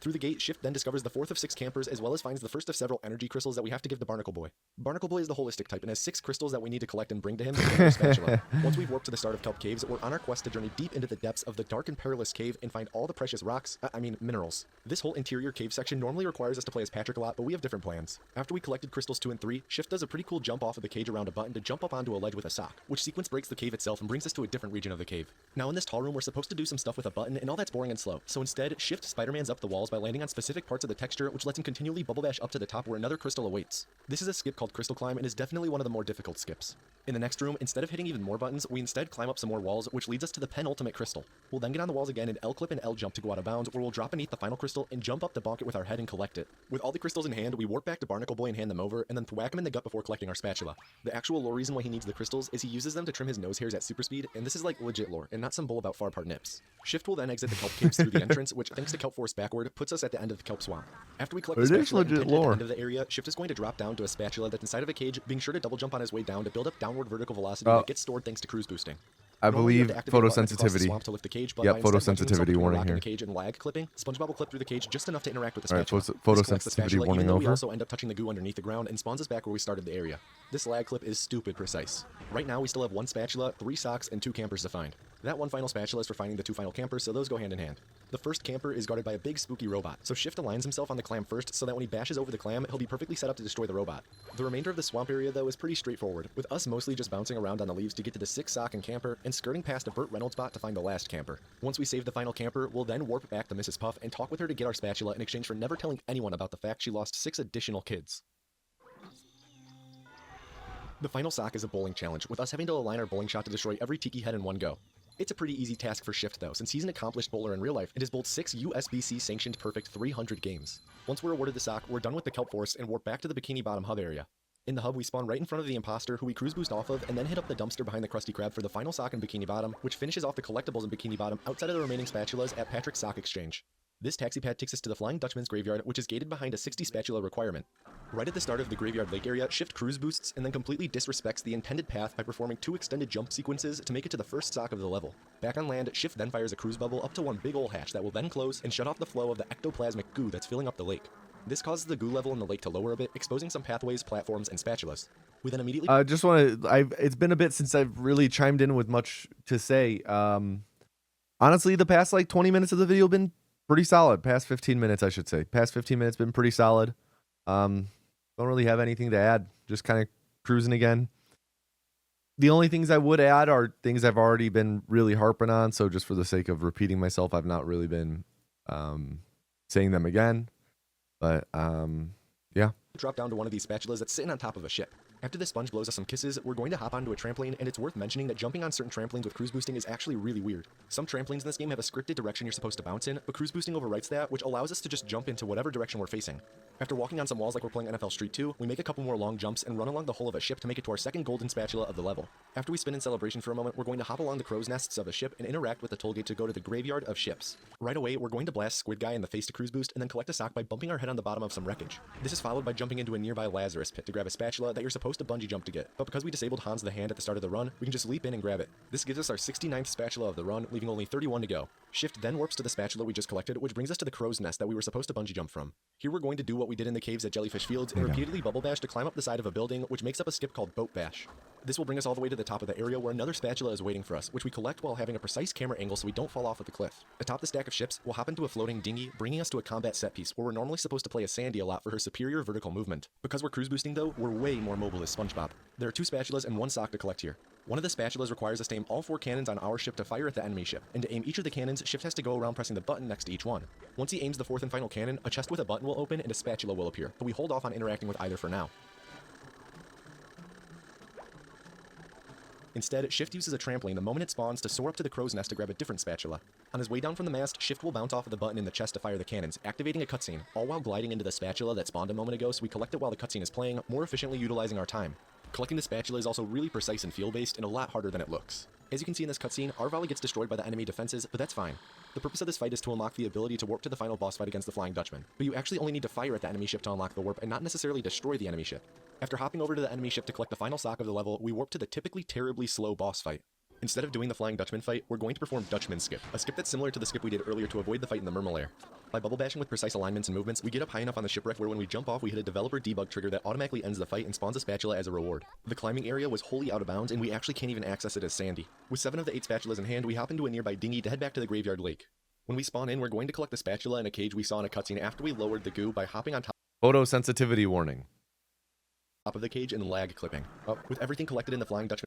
Through the gate, Shift then discovers the fourth of 6 campers as well as finds the first of several energy crystals that we have to give to Barnacle Boy. Barnacle Boy is the holistic type and has 6 crystals that we need to collect and bring to him to get our spatula. Once we've warped to the start of Kelp Caves, we're on our quest to journey deep into the depths of the dark and perilous cave and find all the precious rocks, minerals. This whole interior cave section normally requires us to play as Patrick a lot, but we have different plans. After we collected crystals 2 and 3, Shift does a pretty cool jump off of the cage around a button to jump up onto a ledge with a sock, which sequence breaks the cave itself and brings us to a different region of the cave. Now in this tall room, we're supposed to do some stuff with a button, and all that's boring and slow. So instead, Shift Spider-Man's up the walls by landing on specific parts of the texture, which lets him continually bubble bash up to the top where another crystal awaits. This is a skip called Crystal Climb and is definitely one of the more difficult skips. In the next room, instead of hitting even more buttons, we instead climb up some more walls, which leads us to the penultimate crystal. We'll then get on the walls again and L-clip and L-jump to go out of bounds, where we'll drop beneath the final crystal and jump up to bonk it with our head and collect it. With all the crystals in hand, we warp back to Barnacle Boy and hand them over, and then whack him in the gut before collecting our spatula. The actual lore reason why he needs the crystals is he uses them to trim his nose hairs at super speed, and this is like legit lore, and not some bull about far apart nips. Shift will then exit the kelp caves through the entrance, which, thanks to Kelp Forest backward, puts us at the end of the kelp swamp. After we collect the spatula and at the end of the area, Shift is going to drop down to a spatula that's inside of a cage, being sure to double jump on his way down to build up downward vertical velocity that gets stored thanks to cruise boosting. I believe photosensitivity. Yep, photosensitivity warning here. The cage and lag clipping, SpongeBob will clip through the cage just enough to interact with the spatula. Alright, photosensitivity warning over. We also end up touching the goo underneath the ground and spawns us back where we started the area. This lag clip is stupid precise. Right now we still have 1 spatula, 3 socks, and 2 campers to find. That one final spatula is for finding the 2 final campers, so those go hand in hand. The first camper is guarded by a big spooky robot, so Shift aligns himself on the clam first so that when he bashes over the clam, he'll be perfectly set up to destroy the robot. The remainder of the swamp area though is pretty straightforward, with us mostly just bouncing around on the leaves to get to the 6 sock and camper, and skirting past a Burt Reynolds bot to find the last camper. Once we save the final camper, we'll then warp back to Mrs. Puff and talk with her to get our spatula in exchange for never telling anyone about the fact she lost 6 additional kids. The final sock is a bowling challenge, with us having to align our bowling shot to destroy every tiki head in one go. It's a pretty easy task for Shift though, since he's an accomplished bowler in real life and has bowled 6 USBC sanctioned perfect 300 games. Once we're awarded the sock, we're done with the kelp forest and warp back to the Bikini Bottom hub area. In the hub, we spawn right in front of the imposter, who we cruise boost off of, and then hit up the dumpster behind the Krusty Krab for the final sock in Bikini Bottom, which finishes off the collectibles in Bikini Bottom outside of the remaining spatulas at Patrick's Sock Exchange. This taxi pad takes us to the Flying Dutchman's graveyard, which is gated behind a 60 spatula requirement. Right at the start of the graveyard lake area, Shift cruise boosts and then completely disrespects the intended path by performing 2 extended jump sequences to make it to the first sock of the level. Back on land, Shift then fires a cruise bubble up to one big ol' hatch that will then close and shut off the flow of the ectoplasmic goo that's filling up the lake. This causes the goo level in the lake to lower a bit, exposing some pathways, platforms, and spatulas. We then immediately... it's been a bit since I've really chimed in with much to say. Honestly, the past like 20 minutes of the video have been pretty solid. Past 15 minutes, I should say. Past 15 minutes been pretty solid. Don't really have anything to add. Just kind of cruising again. The only things I would add are things I've already been really harping on. So just for the sake of repeating myself, I've not really been saying them again. But yeah. Drop down to one of these spatulas that's sitting on top of a ship. After the sponge blows us some kisses, we're going to hop onto a trampoline, and it's worth mentioning that jumping on certain trampolines with cruise boosting is actually really weird. Some trampolines in this game have a scripted direction you're supposed to bounce in, but cruise boosting overwrites that, which allows us to just jump into whatever direction we're facing. After walking on some walls like we're playing NFL Street 2, we make a couple more long jumps and run along the hull of a ship to make it to our second golden spatula of the level. After we spin in celebration for a moment, we're going to hop along the crow's nests of a ship and interact with the toll gate to go to the graveyard of ships. Right away, we're going to blast Squid Guy in the face to cruise boost and then collect a sock by bumping our head on the bottom of some wreckage. This is followed by jumping into a nearby Lazarus pit to grab a spatula that you're supposed to bungee jump to get, but because we disabled Hans the Hand at the start of the run, we can just leap in and grab it. This gives us our 69th spatula of the run, leaving only 31 to go. Shift then warps to the spatula we just collected, which brings us to the crow's nest that we were supposed to bungee jump from. Here we're going to do what we did in the caves at Jellyfish Fields and repeatedly bubble bash to climb up the side of a building, which makes up a skip called Boat Bash. This will bring us all the way to the top of the area where another spatula is waiting for us, which we collect while having a precise camera angle so we don't fall off of the cliff. Atop the stack of ships, we'll hop into a floating dinghy, bringing us to a combat set piece where we're normally supposed to play as Sandy a lot for her superior vertical movement. Because we're cruise boosting though, we're way more mobile as SpongeBob. There are 2 spatulas and 1 sock to collect here. One of the spatulas requires us to aim all 4 cannons on our ship to fire at the enemy ship, and to aim each of the cannons, Shift has to go around pressing the button next to each one. Once he aims the 4th and final cannon, a chest with a button will open and a spatula will appear, but we hold off on interacting with either for now. Instead, Shift uses a trampoline the moment it spawns to soar up to the crow's nest to grab a different spatula. On his way down from the mast, Shift will bounce off of the button in the chest to fire the cannons, activating a cutscene, all while gliding into the spatula that spawned a moment ago so we collect it while the cutscene is playing, more efficiently utilizing our time. Collecting the spatula is also really precise and feel-based and a lot harder than it looks. As you can see in this cutscene, our volley gets destroyed by the enemy defenses, but that's fine. The purpose of this fight is to unlock the ability to warp to the final boss fight against the Flying Dutchman, but you actually only need to fire at the enemy ship to unlock the warp and not necessarily destroy the enemy ship. After hopping over to the enemy ship to collect the final sock of the level, we warp to the typically terribly slow boss fight. Instead of doing the Flying Dutchman fight, we're going to perform Dutchman skip, a skip that's similar to the skip we did earlier to avoid the fight in the Mermalair. By bubble bashing with precise alignments and movements, we get up high enough on the shipwreck where when we jump off we hit a developer debug trigger that automatically ends the fight and spawns a spatula as a reward. The climbing area was wholly out of bounds and we actually can't even access it as Sandy. With 7 of the 8 spatulas in hand, we hop into a nearby dinghy to head back to the Graveyard Lake. When we spawn in, we're going to collect the spatula in a cage we saw in a cutscene after we lowered the goo by hopping on top Photosensitivity warning. of the cage and lag clipping. With everything collected in the Flying Dutchman's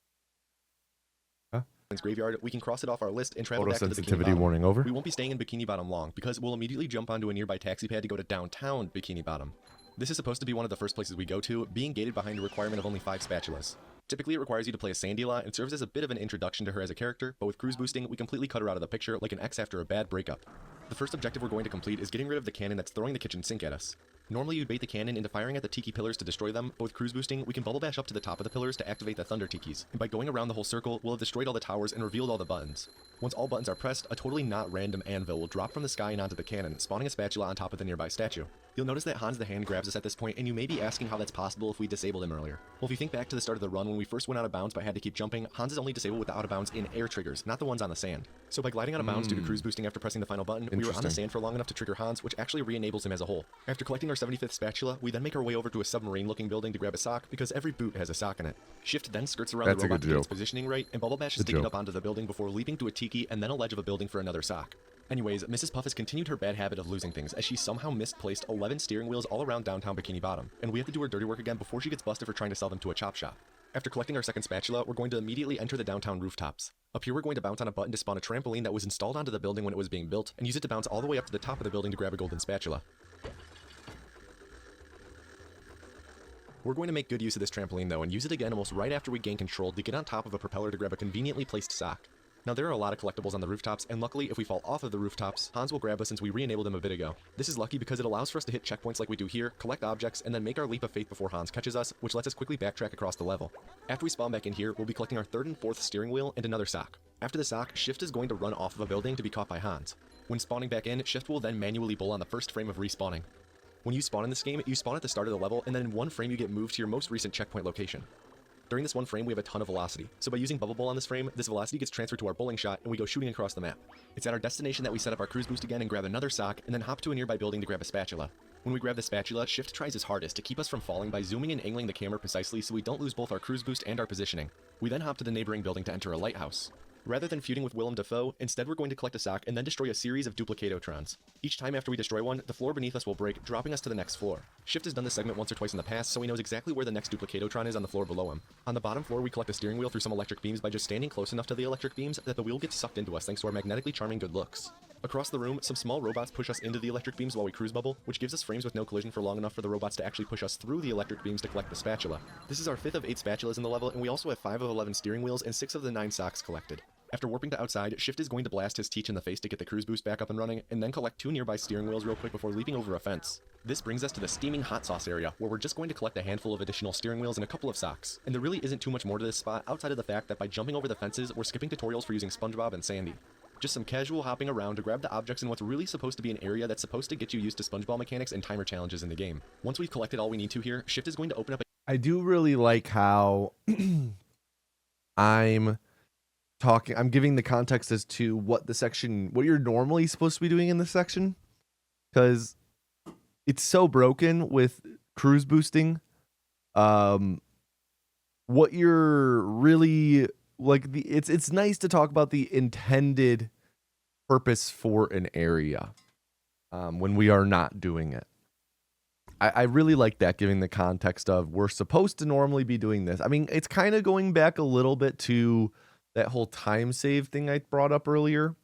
graveyard, we can cross it off our list and travel back to the Bikini Photosensitivity Bottom. warning over. We won't be staying in Bikini Bottom long, because we'll immediately jump onto a nearby taxi pad to go to downtown Bikini Bottom. This is supposed to be one of the first places we go to, being gated behind a requirement of only 5 spatulas. Typically it requires you to play a Sandy a lot and serves as a bit of an introduction to her as a character, but with cruise boosting, we completely cut her out of the picture like an ex after a bad breakup. The first objective we're going to complete is getting rid of the cannon that's throwing the kitchen sink at us. Normally you'd bait the cannon into firing at the tiki pillars to destroy them, but with cruise boosting, we can bubble bash up to the top of the pillars to activate the thunder tikis, and by going around the whole circle, we'll have destroyed all the towers and revealed all the buttons. Once all buttons are pressed, a totally not random anvil will drop from the sky and onto the cannon, spawning a spatula on top of the nearby statue. You'll notice that Hans the Hand grabs us at this point, and you may be asking how that's possible if we disabled him earlier. Well, if you think back to the start of the run when we first went out of bounds but had to keep jumping, Hans is only disabled with the out of bounds in air triggers, not the ones on the sand. So by gliding out of bounds due to cruise boosting after pressing the final button, we were on the sand for long enough to trigger Hans, which actually re-enables him as a whole. After collecting our 75th spatula, we then make our way over to a submarine-looking building to grab a sock, because every boot has a sock in it. Shift then skirts around the robot to get its positioning right, and Bubble Bash is digging up onto the building before leaping to a tiki and then a ledge of a building for another sock. Anyways, Mrs. Puff has continued her bad habit of losing things, as she somehow misplaced 11 steering wheels all around downtown Bikini Bottom, and we have to do her dirty work again before she gets busted for trying to sell them to a chop shop. After collecting our second spatula, we're going to immediately enter the downtown rooftops. Up here we're going to bounce on a button to spawn a trampoline that was installed onto the building when it was being built, and use it to bounce all the way up to the top of the building to grab a golden spatula. We're going to make good use of this trampoline though, and use it again almost right after we gain control to get on top of a propeller to grab a conveniently placed sock. Now there are a lot of collectibles on the rooftops, and luckily if we fall off of the rooftops, Hans will grab us since we re-enabled him a bit ago. This is lucky because it allows for us to hit checkpoints like we do here, collect objects, and then make our leap of faith before Hans catches us, which lets us quickly backtrack across the level. After we spawn back in here, we'll be collecting our 3rd and 4th steering wheel and another sock. After the sock, Shift is going to run off of a building to be caught by Hans. When spawning back in, Shift will then manually bull on the first frame of respawning. When you spawn in this game, you spawn at the start of the level, and then in one frame you get moved to your most recent checkpoint location. During this one frame, we have a ton of velocity, so by using Bubble Bowl on this frame, this velocity gets transferred to our bowling shot, and we go shooting across the map. It's at our destination that we set up our cruise boost again and grab another sock, and then hop to a nearby building to grab a spatula. When we grab the spatula, Shift tries his hardest to keep us from falling by zooming and angling the camera precisely so we don't lose both our cruise boost and our positioning. We then hop to the neighboring building to enter a lighthouse. Rather than feuding with Willem Dafoe, instead we're going to collect a sock and then destroy a series of duplicatotrons. Each time after we destroy one, the floor beneath us will break, dropping us to the next floor. Shift has done this segment once or twice in the past, so he knows exactly where the next duplicatotron is on the floor below him. On the bottom floor, we collect a steering wheel through some electric beams by just standing close enough to the electric beams that the wheel gets sucked into us thanks to our magnetically charming good looks. Across the room, some small robots push us into the electric beams while we cruise bubble, which gives us frames with no collision for long enough for the robots to actually push us through the electric beams to collect the spatula. This is our 5th of 8 spatulas in the level, and we also have 5 of 11 steering wheels and 6 of the 9 socks collected. After warping to outside, Shift is going to blast his teach in the face to get the cruise boost back up and running, and then collect 2 nearby steering wheels real quick before leaping over a fence. This brings us to the steaming hot sauce area, where we're just going to collect a handful of additional steering wheels and a couple of socks. And there really isn't too much more to this spot outside of the fact that by jumping over the fences, we're skipping tutorials for using SpongeBob and Sandy. Just some casual hopping around to grab the objects in what's really supposed to be an area that's supposed to get you used to SpongeBob mechanics and timer challenges in the game. Once we've collected all we need to here, Shift is going to open up I do really like how I'm I'm giving the context as to what you're normally supposed to be doing in this section, because it's so broken with cruise boosting. What you're really like it's nice to talk about the intended purpose for an area when we are not doing it. I really like that, giving the context of we're supposed to normally be doing this. I mean, it's kind of going back a little bit to that whole time save thing I brought up earlier.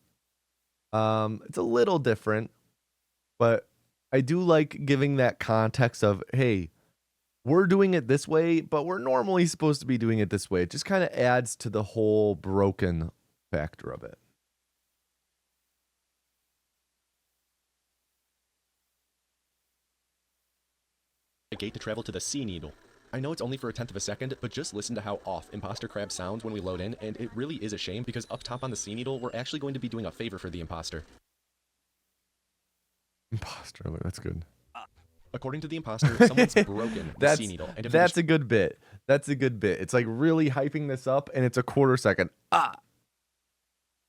It's a little different, but I do like giving that context of, hey, we're doing it this way, but we're normally supposed to be doing it this way. It just kind of adds to the whole broken factor of it. A gate to travel to the Sea Needle. I know it's only for 1/10 of a second, but just listen to how off Imposter Crab sounds when we load in, and it really is a shame because up top on the Sea Needle, we're actually going to be doing a favor for the imposter. Imposter, that's good. According to the imposter, someone's broken the Sea Needle. And that's a good bit. That's a good bit. It's like really hyping this up, and it's a quarter second.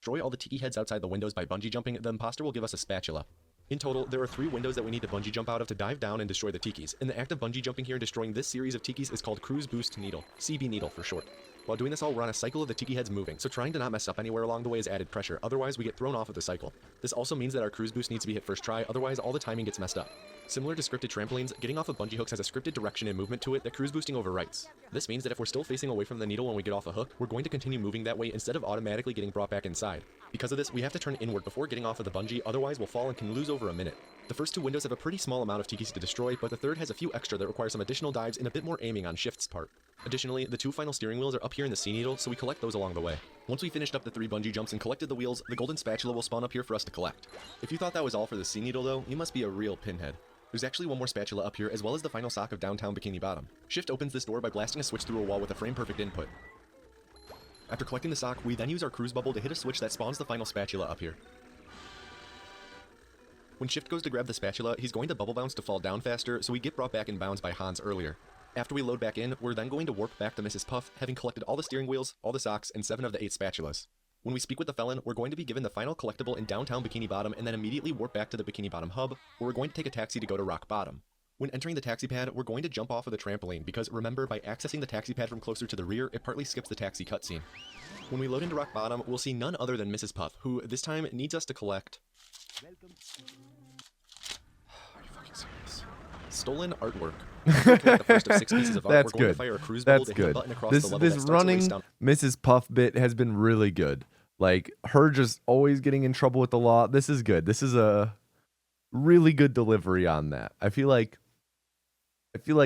Destroy all the tiki heads outside the windows by bungee jumping, the imposter will give us a spatula. In total, there are 3 windows that we need to bungee jump out of to dive down and destroy the tikis. And the act of bungee jumping here and destroying this series of tikis is called Cruise Boost Needle, CB Needle for short. While doing this all, we're on a cycle of the tiki heads moving, so trying to not mess up anywhere along the way is added pressure, otherwise we get thrown off of the cycle. This also means that our cruise boost needs to be hit first try, otherwise all the timing gets messed up. Similar to scripted trampolines, getting off of bungee hooks has a scripted direction and movement to it that cruise boosting overwrites. This means that if we're still facing away from the needle when we get off a hook, we're going to continue moving that way instead of automatically getting brought back inside. Because of this, we have to turn inward before getting off of the bungee, otherwise we'll fall and can lose over a minute. The first 2 windows have a pretty small amount of tikis to destroy, but the third has a few extra that require some additional dives and a bit more aiming on Shift's part. Additionally, the 2 final steering wheels are up here in the Sea Needle, so we collect those along the way. Once we finished up the 3 bungee jumps and collected the wheels, the golden spatula will spawn up here for us to collect. If you thought that was all for the Sea Needle though, you must be a real pinhead. There's actually one more spatula up here, as well as the final sock of downtown Bikini Bottom. Shift opens this door by blasting a switch through a wall with a frame-perfect input. After collecting the sock, we then use our cruise bubble to hit a switch that spawns the final spatula up here. When Shift goes to grab the spatula, he's going to bubble bounce to fall down faster, so we get brought back in bounds by Hans earlier. After we load back in, we're then going to warp back to Mrs. Puff, having collected all the steering wheels, all the socks, and 7 of the 8 spatulas. When we speak with the felon, we're going to be given the final collectible in downtown Bikini Bottom and then immediately warp back to the Bikini Bottom hub, where we're going to take a taxi to go to Rock Bottom. When entering the taxi pad, we're going to jump off of the trampoline because remember, by accessing the taxi pad from closer to the rear, it partly skips the taxi cutscene. When we load into Rock Bottom, we'll see none other than Mrs. Puff, who this time needs us to collect... Are you fucking serious? Stolen artwork. The first of 6 pieces of art, That's we're going good. to fire a cruise That's bubble to hit a good. button across This the level this that starts running erased down. Mrs. Puff bit has been really good. Like her just always getting in trouble with the law. This is good. This is a really good delivery on that. I feel like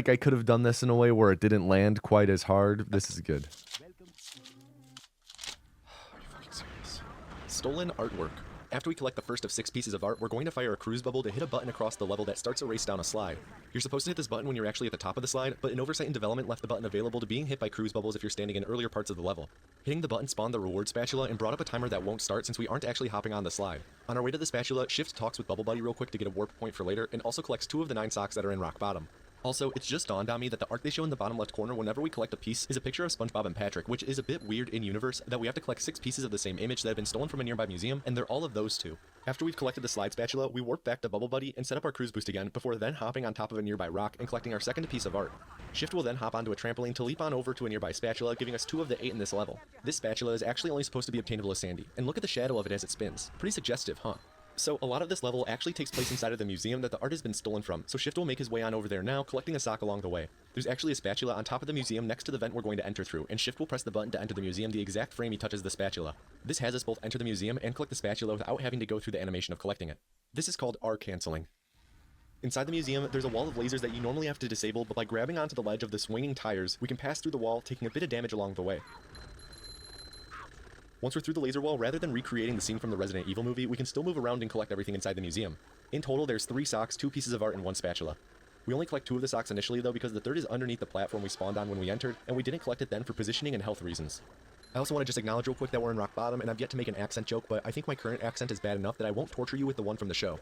I could have done this in a way where it didn't land quite as hard. This is good. Are you fucking serious? Stolen artwork. After we collect the first of 6 pieces of art, we're going to fire a cruise bubble to hit a button across the level that starts a race down a slide. You're supposed to hit this button when you're actually at the top of the slide, but an oversight in development left the button available to being hit by cruise bubbles if you're standing in earlier parts of the level. Hitting the button spawned the reward spatula and brought up a timer that won't start since we aren't actually hopping on the slide. On our way to the spatula, Shift talks with Bubble Buddy real quick to get a warp point for later, and also collects 2 of the 9 socks that are in Rock Bottom. Also, it's just dawned on me that the art they show in the bottom left corner whenever we collect a piece is a picture of SpongeBob and Patrick, which is a bit weird in universe that we have to collect 6 pieces of the same image that have been stolen from a nearby museum, and they're all of those 2. After we've collected the slide spatula, we warp back to Bubble Buddy and set up our cruise boost again before then hopping on top of a nearby rock and collecting our second piece of art. Shift will then hop onto a trampoline to leap on over to a nearby spatula, giving us 2 of the 8 in this level. This spatula is actually only supposed to be obtainable as Sandy, and look at the shadow of it as it spins. Pretty suggestive, huh? So a lot of this level actually takes place inside of the museum that the art has been stolen from, so Shift will make his way on over there now, collecting a sock along the way. There's actually a spatula on top of the museum next to the vent we're going to enter through, and Shift will press the button to enter the museum the exact frame he touches the spatula. This has us both enter the museum and collect the spatula without having to go through the animation of collecting it. This is called R canceling. Inside the museum, there's a wall of lasers that you normally have to disable, but by grabbing onto the ledge of the swinging tires, we can pass through the wall, taking a bit of damage along the way. Once we're through the laser wall, rather than recreating the scene from the Resident Evil movie, we can still move around and collect everything inside the museum. In total, there's 3 socks, 2 pieces of art, and 1 spatula. We only collect 2 of the socks initially though because the third is underneath the platform we spawned on when we entered, and we didn't collect it then for positioning and health reasons. I also want to just acknowledge real quick that we're in Rock Bottom, and I've yet to make an accent joke, but I think my current accent is bad enough that I won't torture you with the one from the show.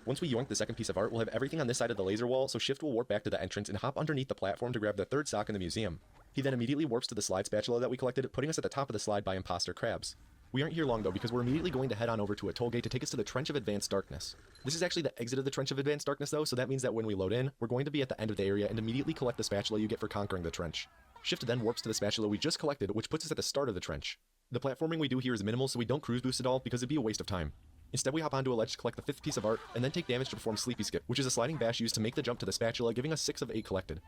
Once we yoink the second piece of art, we'll have everything on this side of the laser wall, so Shift will warp back to the entrance and hop underneath the platform to grab the third sock in the museum. He then immediately warps to the slide spatula that we collected, putting us at the top of the slide by imposter crabs. We aren't here long though, because we're immediately going to head on over to a toll gate to take us to the Trench of Advanced Darkness. This is actually the exit of the Trench of Advanced Darkness though, so that means that when we load in, we're going to be at the end of the area and immediately collect the spatula you get for conquering the trench. Shift then warps to the spatula we just collected, which puts us at the start of the trench. The platforming we do here is minimal, so we don't cruise boost at all because it'd be a waste of time. Instead, we hop onto a ledge to collect the 5th piece of art, and then take damage to perform Sleepy Skip, which is a sliding bash used to make the jump to the spatula, giving us 6 of 8 collected.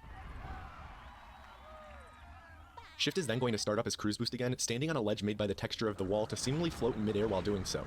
Shift is then going to start up his cruise boost again, standing on a ledge made by the texture of the wall to seemingly float in midair while doing so.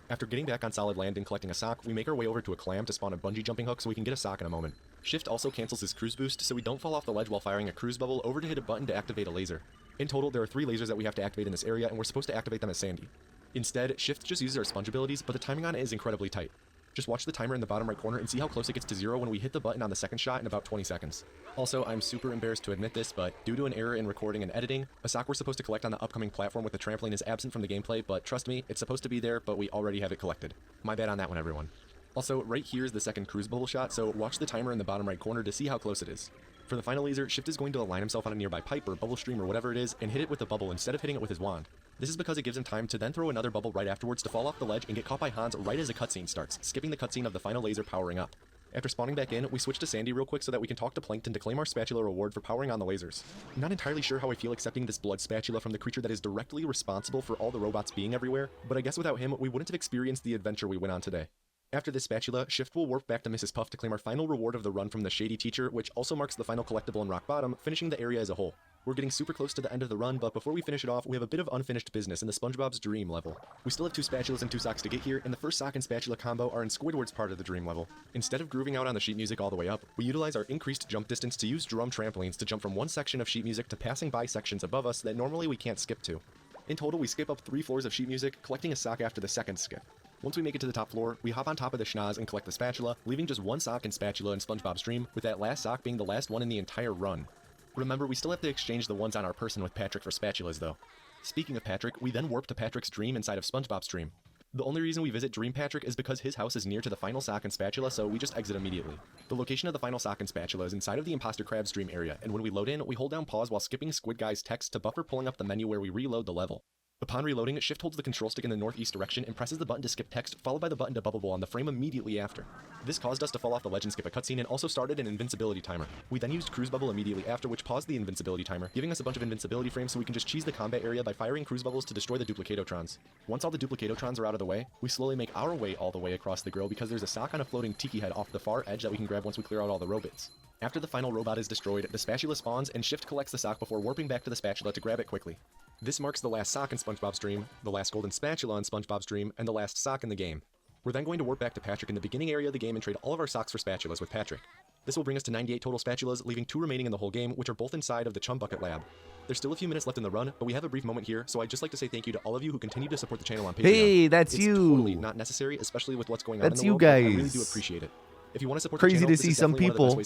After getting back on solid land and collecting a sock, we make our way over to a clam to spawn a bungee jumping hook so we can get a sock in a moment. Shift also cancels his cruise boost so we don't fall off the ledge while firing a cruise bubble over to hit a button to activate a laser. In total, there are 3 lasers that we have to activate in this area, and we're supposed to activate them as Sandy. Instead, Shift just uses our sponge abilities, but the timing on it is incredibly tight. Just watch the timer in the bottom right corner and see how close it gets to 0 when we hit the button on the second shot in about 20 seconds. Also, I'm super embarrassed to admit this, but due to an error in recording and editing, a sock we're supposed to collect on the upcoming platform with the trampoline is absent from the gameplay, but trust me, it's supposed to be there, but we already have it collected. My bad on that one, everyone. Also, right here is the second cruise bubble shot, so watch the timer in the bottom right corner to see how close it is. For the final laser, Shift is going to align himself on a nearby pipe or bubble stream or whatever it is, and hit it with the bubble instead of hitting it with his wand. This is because it gives him time to then throw another bubble right afterwards to fall off the ledge and get caught by Hans right as a cutscene starts, skipping the cutscene of the final laser powering up. After spawning back in, we switch to Sandy real quick so that we can talk to Plankton to claim our spatula reward for powering on the lasers. I'm not entirely sure how I feel accepting this blood spatula from the creature that is directly responsible for all the robots being everywhere, but I guess without him, we wouldn't have experienced the adventure we went on today. After this spatula, Shift will warp back to Mrs. Puff to claim our final reward of the run from the Shady Teacher, which also marks the final collectible in Rock Bottom, finishing the area as a whole. We're getting super close to the end of the run, but before we finish it off, we have a bit of unfinished business in the SpongeBob's Dream level. We still have 2 spatulas and 2 socks to get here, and the first sock and spatula combo are in Squidward's part of the Dream level. Instead of grooving out on the sheet music all the way up, we utilize our increased jump distance to use drum trampolines to jump from one section of sheet music to passing by sections above us that normally we can't skip to. In total, we skip up 3 floors of sheet music, collecting a sock after the second skip. Once we make it to the top floor, we hop on top of the schnoz and collect the spatula, leaving just 1 sock and spatula in SpongeBob's Dream, with that last sock being the last one in the entire run. Remember, we still have to exchange the ones on our person with Patrick for spatulas though. Speaking of Patrick, we then warp to Patrick's Dream inside of SpongeBob's Dream. The only reason we visit Dream Patrick is because his house is near to the final sock and spatula, so we just exit immediately. The location of the final sock and spatula is inside of the Imposter Crab's Dream area, and when we load in, we hold down pause while skipping Squid Guy's text to buffer pulling up the menu where we reload the level. Upon reloading, Shift holds the control stick in the northeast direction and presses the button to skip text, followed by the button to bubble on the frame immediately after. This caused us to fall off the ledge and skip a cutscene and also started an invincibility timer. We then used Cruise Bubble immediately after, which paused the invincibility timer, giving us a bunch of invincibility frames so we can just cheese the combat area by firing Cruise Bubbles to destroy the Duplicatotrons. Once all the Duplicatotrons are out of the way, we slowly make our way all the way across the grill because there's a sock on a floating tiki head off the far edge that we can grab once we clear out all the robots. After the final robot is destroyed, the spatula spawns and Shift collects the sock before warping back to the spatula to grab it quickly. This marks the last sock in SpongeBob's Dream, the last golden spatula in SpongeBob's Dream, and the last sock in the game. We're then going to warp back to Patrick in the beginning area of the game and trade all of our socks for spatulas with Patrick. This will bring us to 98 total spatulas, leaving 2 remaining in the whole game, which are both inside of the Chum Bucket Lab. There's still a few minutes left in the run, but we have a brief moment here, so I'd just like to say thank you to all of you who continue to support the channel on Patreon. Hey, that's it's you. Totally not necessary, especially with what's going on in the world. Guys. I really do appreciate it. If you want to support Crazy the channel, to see some people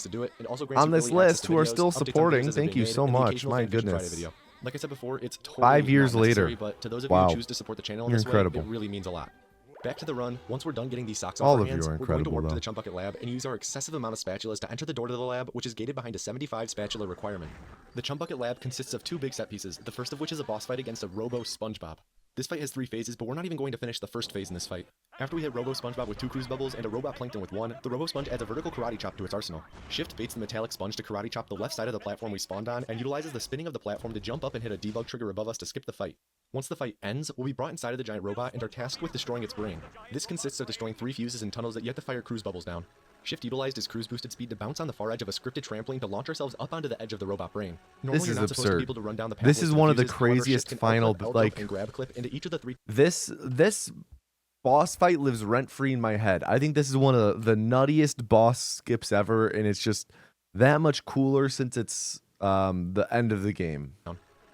on this list who are still supporting. Thank you so much. My goodness. Like I said before, it's totally 5 years later. But to those of you who choose to support the channel in this way, it really means a lot. Back to the run, once we're done getting these socks off our hands, we're going to warp to the Chum Bucket Lab and use our excessive amount of spatulas to enter the door to the lab, which is gated behind a 75 spatula requirement. The Chum Bucket Lab consists of 2 big set pieces, the first of which is a boss fight against a Robo SpongeBob. This fight has 3 phases, but we're not even going to finish the first phase in this fight. After we hit Robo SpongeBob with 2 cruise bubbles and a Robot Plankton with 1, the Robo Sponge adds a vertical karate chop to its arsenal. Shift baits the metallic sponge to karate chop the left side of the platform we spawned on, and utilizes the spinning of the platform to jump up and hit a debug trigger above us to skip the fight. Once the fight ends, we'll be brought inside of the giant robot and are tasked with destroying its brain. This consists of destroying 3 fuses and tunnels that you have to fire cruise bubbles down. Shift utilized his cruise boosted speed to bounce on the far edge of a scripted trampoline to launch ourselves up onto the edge of the robot brain. Normally, this is absurd. To this is one of the craziest final, like, and grab a clip into each of the 3. This boss fight lives rent free in my head. I think this is one of the nuttiest boss skips ever, and it's just that much cooler since it's the end of the game.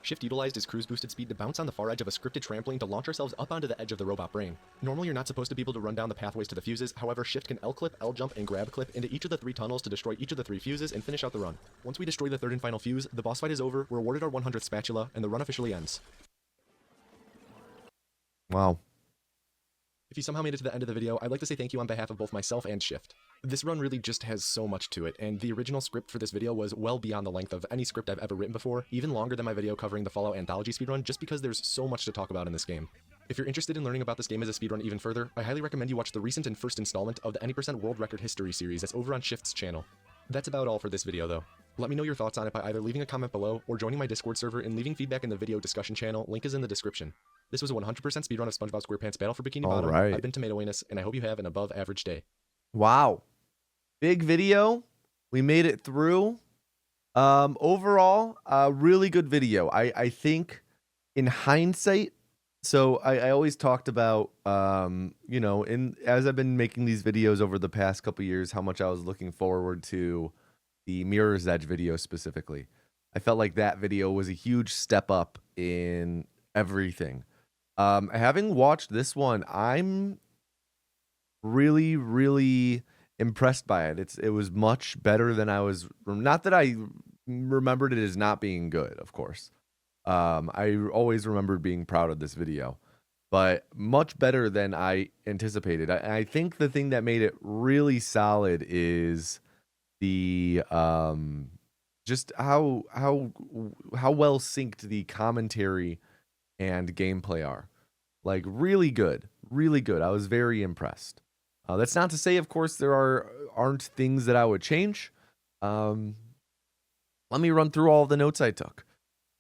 Shift utilized his cruise boosted speed to bounce on the far edge of a scripted trampoline to launch ourselves up onto the edge of the robot brain. Normally you're not supposed to be able to run down the pathways to the fuses, however Shift can L-clip, L-jump, and grab-clip into each of the 3 tunnels to destroy each of the 3 fuses and finish out the run. Once we destroy the 3rd and final fuse, the boss fight is over, we're awarded our 100th spatula, and the run officially ends. Wow. If you somehow made it to the end of the video, I'd like to say thank you on behalf of both myself and Shift. This run really just has so much to it, and the original script for this video was well beyond the length of any script I've ever written before, even longer than my video covering the Fallout Anthology speedrun, just because there's so much to talk about in this game. If you're interested in learning about this game as a speedrun even further, I highly recommend you watch the recent and first installment of the Any Percent World Record History series that's over on Shift's channel. That's about all for this video though. Let me know your thoughts on it by either leaving a comment below or joining my Discord server and leaving feedback in the video discussion channel, link is in the description. This was a 100% speedrun of SpongeBob SquarePants Battle for Bikini Bottom. right. I've been Tomato Anus, and I hope you have an above average day. Wow. Big video. We made it through. Overall, a really good video. I think in hindsight, so I always talked about, you know, as I've been making these videos over the past couple years, how much I was looking forward to the Mirror's Edge video specifically. I felt like that video was a huge step up in everything. Having watched this one, I'm really, really impressed by it. It was much better than I was. Not that I remembered it as not being good, of course. I always remembered being proud of this video, but much better than I anticipated. I think the thing that made it really solid is the just how well synced the commentary and gameplay are. Like really good, really good. I was very impressed. That's not to say, of course, there aren't things that I would change. Let me run through all the notes I took.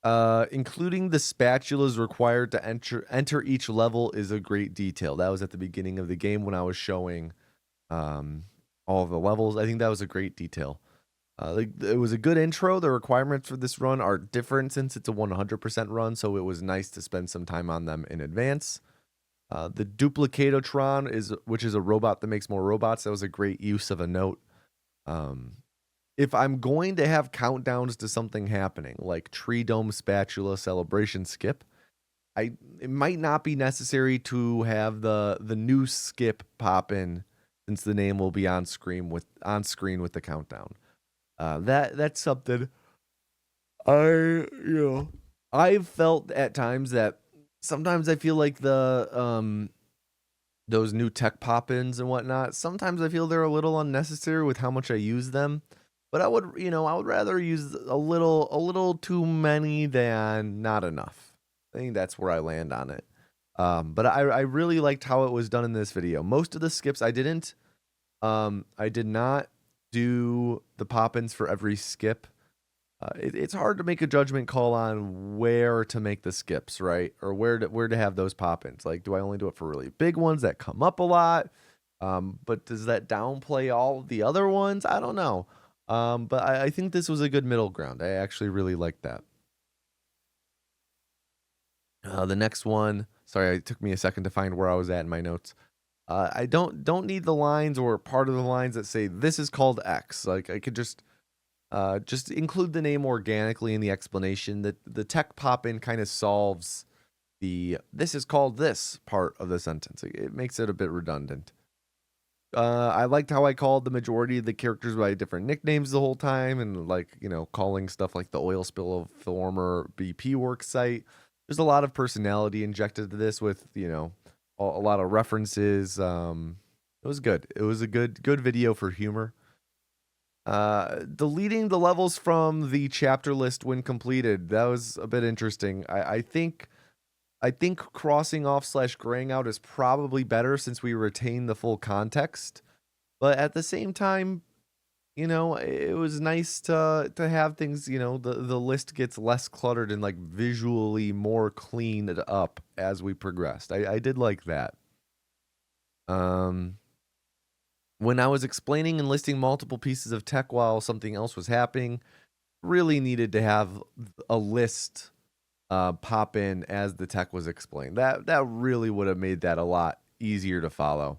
Including the spatulas required to enter each level is a great detail. That was at the beginning of the game when I was showing all of the levels. I think that was a great detail. It was a good intro. The requirements for this run are different since it's a 100% run, so it was nice to spend some time on them in advance. The Duplicatotron, which is a robot that makes more robots. That was a great use of a note. If I'm going to have countdowns to something happening, like Tree Dome Spatula Celebration Skip, it might not be necessary to have the new skip pop in, since the name will be on screen with the countdown. That's something I've felt at times that sometimes I feel like those new tech pop-ins and whatnot, sometimes I feel they're a little unnecessary with how much I use them. But I would rather use a little too many than not enough. I think that's where I land on it. But I really liked how it was done in this video. Most of the skips I did not do the pop-ins for every skip. It's hard to make a judgment call on where to make the skips, right? Or where to have those pop-ins. Like, do I only do it for really big ones that come up a lot? But does that downplay all the other ones? I don't know. But I think this was a good middle ground. I actually really liked that. The next one, sorry, it took me a second to find where I was at in my notes. I don't need the lines or part of the lines that say this is called X. Like I could just include the name organically in the explanation. That the tech pop-in kind of solves the this is called this part of the sentence. It makes it a bit redundant. I liked how I called the majority of the characters by different nicknames the whole time, and calling stuff like the oil spill of former BP work site. There's a lot of personality injected to this with, a lot of references. It was good. It was a good video for humor. Deleting the levels from the chapter list when completed, that was a bit interesting. I think crossing off / graying out is probably better since we retain the full context. But at the same time, it was nice to have things, the list gets less cluttered and visually more cleaned up as we progressed. I did like that. When I was explaining and listing multiple pieces of tech while something else was happening, really needed to have a list pop in as the tech was explained. That really would have made that a lot easier to follow.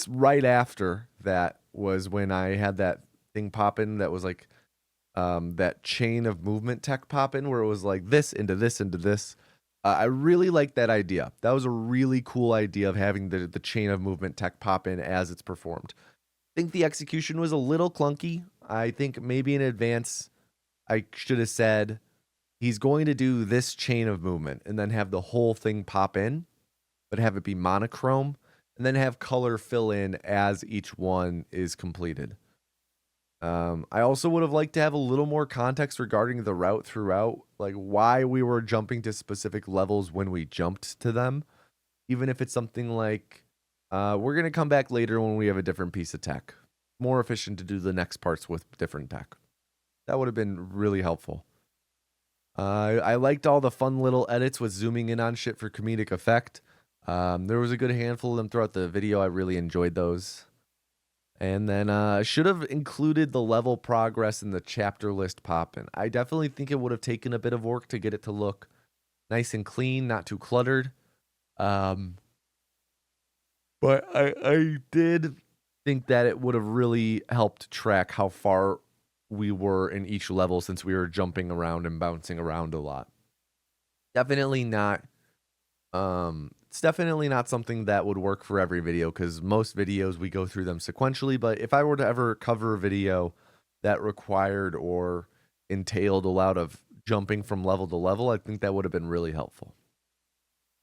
Right after that was when I had that thing pop in that was that chain of movement tech pop in where it was like this into this into this. I really liked that idea. That was a really cool idea of having the chain of movement tech pop in as it's performed. I think the execution was a little clunky. I think maybe in advance I should have said he's going to do this chain of movement and then have the whole thing pop in. but have it be monochrome, and then have color fill in as each one is completed. I also would have liked to have a little more context regarding the route throughout, like why we were jumping to specific levels when we jumped to them, even if it's something like, we're going to come back later when we have a different piece of tech. More efficient to do the next parts with different tech. That would have been really helpful. I liked all the fun little edits with zooming in on shit for comedic effect. There was a good handful of them throughout the video. I really enjoyed those. And then should have included the level progress in the chapter list poppin'. I definitely think it would have taken a bit of work to get it to look nice and clean, not too cluttered. But I did think that it would have really helped track how far we were in each level since we were jumping around and bouncing around a lot. Definitely not. It's definitely not something that would work for every video because most videos we go through them sequentially. But if I were to ever cover a video that required or entailed a lot of jumping from level to level, I think that would have been really helpful.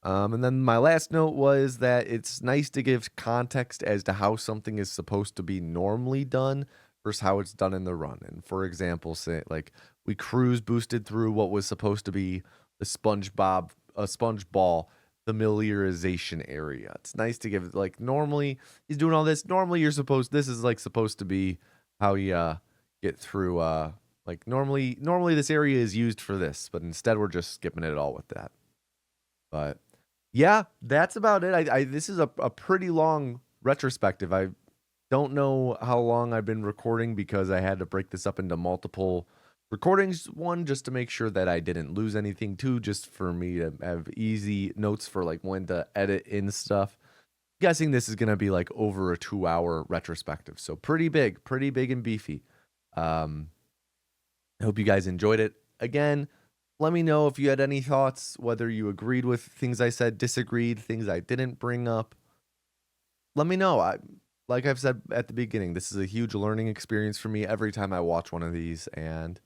And then my last note was that it's nice to give context as to how something is supposed to be normally done versus how it's done in the run. And for example, say like we cruise boosted through what was supposed to be the SpongeBob, SpongeBall familiarization area. It's nice to give like normally he's doing all this. Normally this is like supposed to be how you get through. Like normally this area is used for this, but instead we're just skipping it all with that. But yeah, that's about it. This is a pretty long retrospective. I don't know how long I've been recording because I had to break this up into multiple recordings. One, just to make sure that I didn't lose anything. Two, just for me to have easy notes for like when to edit in stuff. I'm guessing this is going to be like over a 2-hour retrospective. So pretty big and beefy. I hope you guys enjoyed it. Again, let me know if you had any thoughts, whether you agreed with things I said, disagreed, things I didn't bring up. Let me know. Like I've said at the beginning, this is a huge learning experience for me every time I watch one of these. And,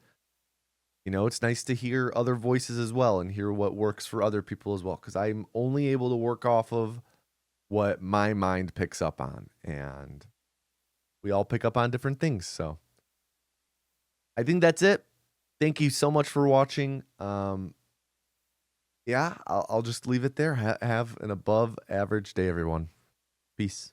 you know, it's nice to hear other voices as well and hear what works for other people as well. Because I'm only able to work off of what my mind picks up on. And we all pick up on different things. So I think that's it. Thank you so much for watching. Yeah, I'll just leave it there. Have an above average day, everyone. Peace.